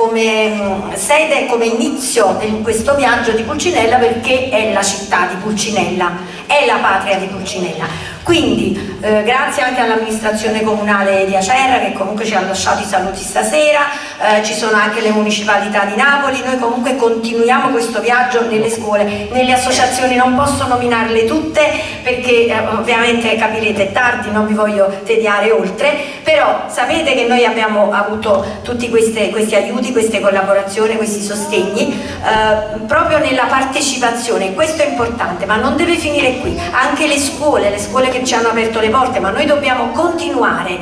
sede, come inizio di questo viaggio di Pulcinella, perché è la città di Pulcinella, è la patria di Pulcinella. Quindi grazie anche all'amministrazione comunale di Acerra che comunque ci ha lasciato i saluti stasera, ci sono anche le municipalità di Napoli, noi comunque continuiamo questo viaggio nelle scuole, nelle associazioni, non posso nominarle tutte perché ovviamente capirete è tardi, non vi voglio tediare oltre, però sapete che noi abbiamo avuto tutti questi aiuti, queste collaborazioni, questi sostegni proprio nella partecipazione. Questo è importante, ma non deve finire qui, anche le scuole che ci hanno aperto le porte, ma noi dobbiamo continuare,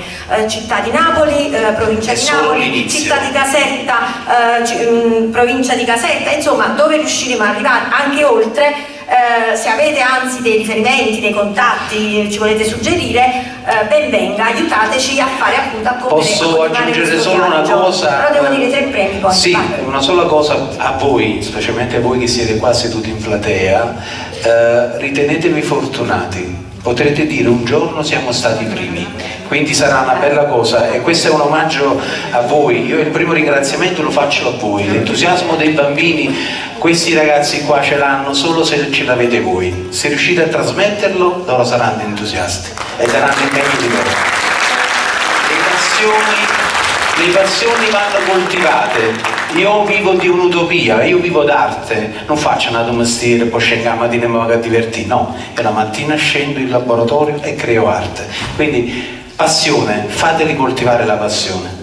città di Napoli, provincia di Napoli, città di Caserta, provincia di Caserta, insomma dove riusciremo ad arrivare anche oltre. Se avete anzi dei riferimenti, dei contatti, ci volete suggerire, ben venga, aiutateci a fare appunto a compiere. Posso aggiungere solo una cosa? Però devo dire 3 premi poi. Sì, una sola cosa a voi, specialmente a voi che siete qua seduti in platea, ritenetevi fortunati. Potrete dire un giorno siamo stati i primi, quindi sarà una bella cosa e questo è un omaggio a voi. Io il primo ringraziamento lo faccio a voi, l'entusiasmo dei bambini, questi ragazzi qua ce l'hanno solo se ce l'avete voi, se riuscite a trasmetterlo loro saranno entusiasti e daranno il meglio di loro. le passioni vanno coltivate. Io vivo di un'utopia, io vivo d'arte, non faccio una mestiere, poi scendo la mattina e mi vado a divertire, no, io la mattina scendo in laboratorio e creo arte. Quindi passione, fateli coltivare la passione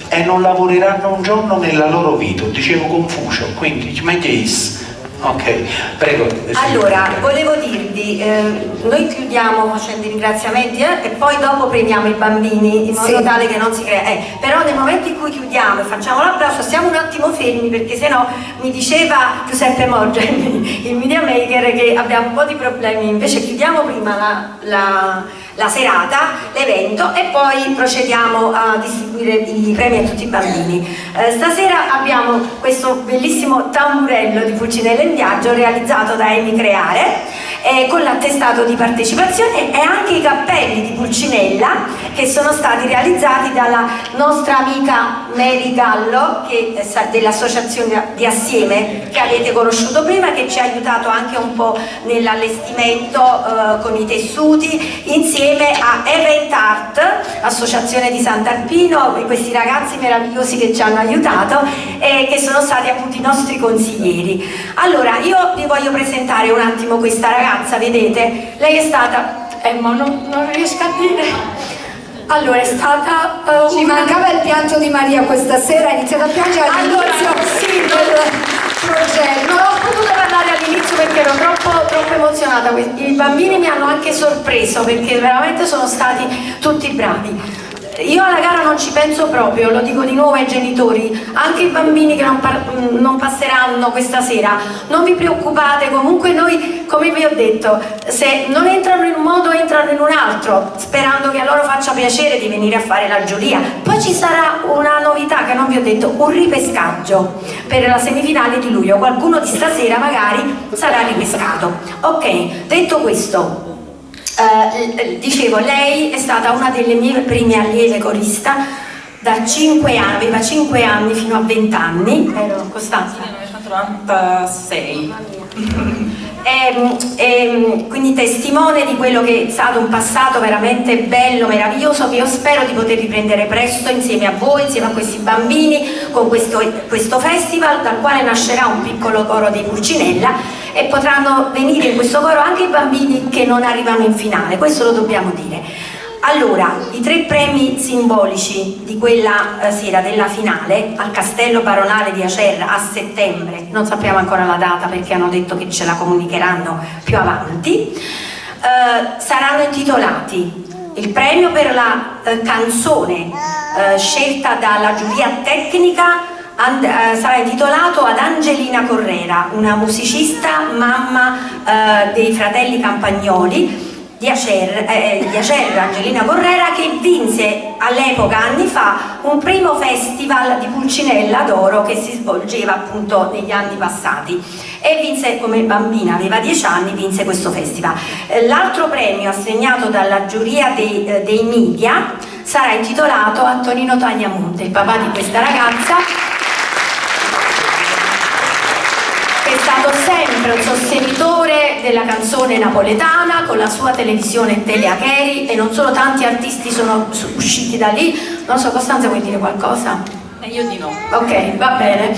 e non lavoreranno un giorno nella loro vita, dicevo Confucio, quindi meglio is. Ok, prego. Allora, volevo dirvi, noi chiudiamo facendo i ringraziamenti e poi dopo premiamo i bambini in modo tale che non si crea. Però nel momento in cui chiudiamo e facciamo l'applauso stiamo un attimo fermi, perché sennò mi diceva Giuseppe Moggia, il media maker, che abbiamo un po' di problemi, invece chiudiamo prima la serata, l'evento, e poi procediamo a distribuire i premi a tutti i bambini. Stasera abbiamo questo bellissimo tamburello di Pulcinella in Viaggio realizzato da Emi Creare, con l'attestato di partecipazione, e anche i cappelli di Pulcinella che sono stati realizzati dalla nostra amica Mary Gallo, che è dell'associazione di Assieme, che avete conosciuto prima, che ci ha aiutato anche un po' nell'allestimento con i tessuti, insieme a Event Art, associazione di Sant'Alpino, questi ragazzi meravigliosi che ci hanno aiutato e che sono stati appunto i nostri consiglieri. Allora, io vi voglio presentare un attimo questa ragazza, vedete? Lei è stata... ma non riesco a dire... Allora, è stata... Ci mancava il pianto di Maria questa sera, ha iniziato a piangere all'inizio del progetto. Non ho potuto parlare all'inizio perché ero troppo emozionata. I bambini mi hanno anche sorpreso perché veramente sono stati tutti bravi. Io alla gara non ci penso proprio, lo dico di nuovo ai genitori, anche i bambini che non passeranno questa sera, non vi preoccupate, comunque noi, come vi ho detto, se non entrano in un modo entrano in un altro, sperando che a loro faccia piacere di venire a fare la giuria. Poi ci sarà una novità che non vi ho detto, un ripescaggio per la semifinale di luglio, qualcuno di stasera magari sarà ripescato. Ok, detto questo, dicevo, lei è stata una delle mie prime allieve corista da 5 anni, aveva 5 anni fino a 20 anni. Ero Costanza? 1996. Quindi testimone di quello che è stato un passato veramente bello, meraviglioso, che io spero di poter riprendere presto insieme a voi, insieme a questi bambini, con questo festival dal quale nascerà un piccolo coro di Pulcinella, e potranno venire in questo coro anche i bambini che non arrivano in finale, questo lo dobbiamo dire. Allora, i 3 premi simbolici di quella sera della finale al Castello Baronale di Acerra a settembre, non sappiamo ancora la data perché hanno detto che ce la comunicheranno più avanti, saranno intitolati: il premio per la canzone scelta dalla giuria tecnica sarà intitolato ad Angelina Correra, una musicista, mamma dei fratelli Campagnoli di Acerra, Angelina Correra, che vinse all'epoca, anni fa, un primo festival di Pulcinella d'Oro che si svolgeva appunto negli anni passati, e vinse come bambina, aveva 10 anni, vinse questo festival. L'altro premio assegnato dalla giuria dei media sarà intitolato a Tonino Tagliamonte, il papà di questa ragazza, che è stato sempre un sostenitore della canzone napoletana con la sua televisione Teleacheri, e non solo, tanti artisti sono usciti da lì. Non so, Costanza, vuoi dire qualcosa? Io di no. Ok, va bene.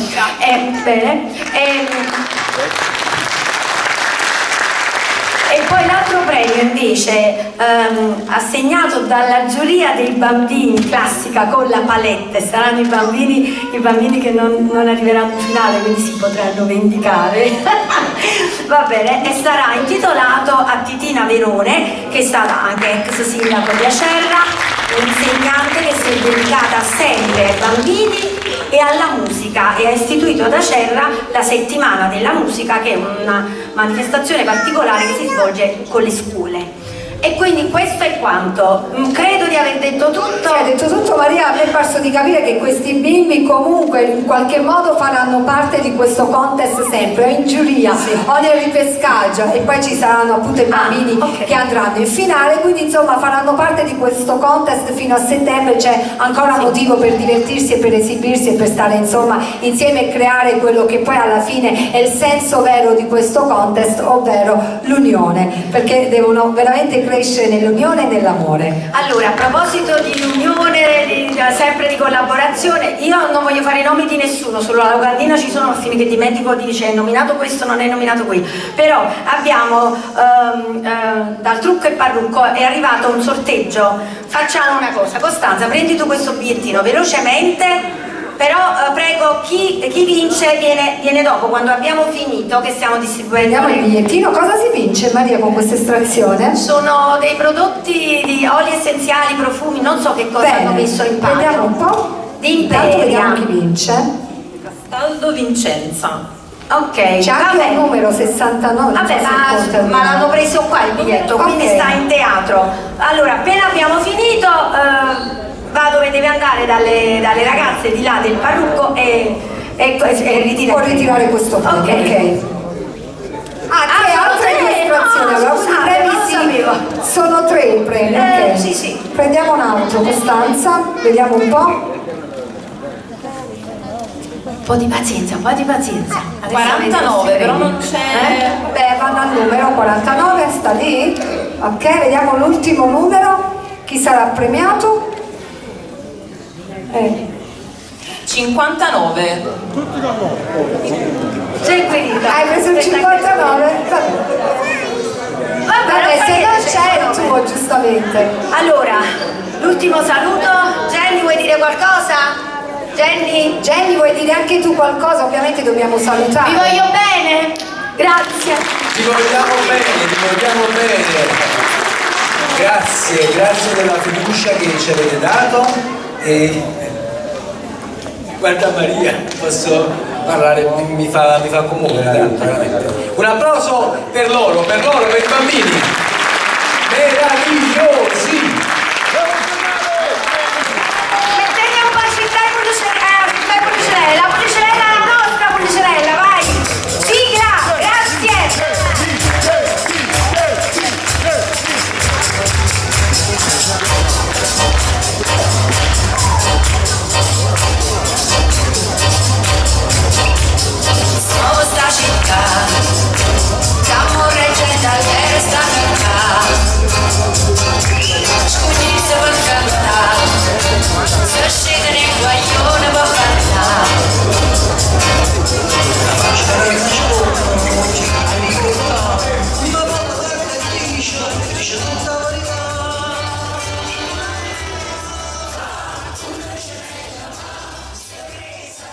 Bene. E poi l'altro premio invece assegnato dalla giuria dei bambini classica con la palette, saranno i bambini che non arriveranno in finale, quindi si potranno vendicare. Va bene, e sarà intitolato a Titina Verone, che è stata anche ex sindaco di Acerra, un'insegnante che si è dedicata sempre ai bambini e alla musica, e ha istituito ad Acerra la settimana della musica, che è una manifestazione particolare che si svolge con le scuole. E quindi questo è quanto. Credo di aver detto tutto. Hai detto tutto, Maria. A me è parso di capire che questi bimbi comunque in qualche modo faranno parte di questo contest sempre, o in giuria o nel ripescaggio, e poi ci saranno appunto i bambini che andranno in finale, quindi insomma faranno parte di questo contest fino a settembre. C'è ancora motivo per divertirsi e per esibirsi e per stare insomma insieme e creare quello che poi alla fine è il senso vero di questo contest, ovvero l'unione, perché devono veramente cresce nell'unione e nell'amore. Allora, a proposito di unione, sempre di collaborazione, io non voglio fare i nomi di nessuno, sulla locandina ci sono affini che dimentico di dire è nominato questo, non è nominato qui, però abbiamo dal trucco e parrucco è arrivato un sorteggio. Facciamo una cosa, Costanza, prendi tu questo bigliettino velocemente. Però prego, chi vince viene dopo, quando abbiamo finito, che stiamo distribuendo. Vediamo il bigliettino, cosa si vince Maria con questa estrazione? Sono dei prodotti di oli essenziali, profumi, non so che cosa hanno messo in palio. Vediamo un po'. Di Intanto Imperia. vediamo chi vince. Castaldo Vincenza. Ok, c'è anche il numero 69. Vabbè, ma l'hanno preso qua il biglietto, quindi sta in teatro. Allora, appena abbiamo finito, va dove deve andare dalle ragazze di là del parrucco e può ritirare questo premio. Ok. Tre altre illustrazioni. Allora, quindi i premi sono 3 i premi. Ok. Sì, sì. Prendiamo un altro, Costanza, vediamo un po'. Un po' di pazienza, un po' di pazienza. 49, però non c'è. Beh, vanno al numero 49, sta lì. Ok, vediamo l'ultimo numero. Chi sarà premiato? 59. C'è Guerita. Hai preso il 59? Vabbè, se non c'è il tuo, giustamente. Allora, l'ultimo saluto. Jenny, vuoi dire qualcosa? Jenny, vuoi dire anche tu qualcosa? Ovviamente dobbiamo salutare. Vi voglio bene. Grazie. Ti vogliamo bene. Grazie della fiducia che ci avete dato. E guarda Maria, posso parlare, mi fa commuovere tanto, veramente. Un applauso per loro, per i bambini.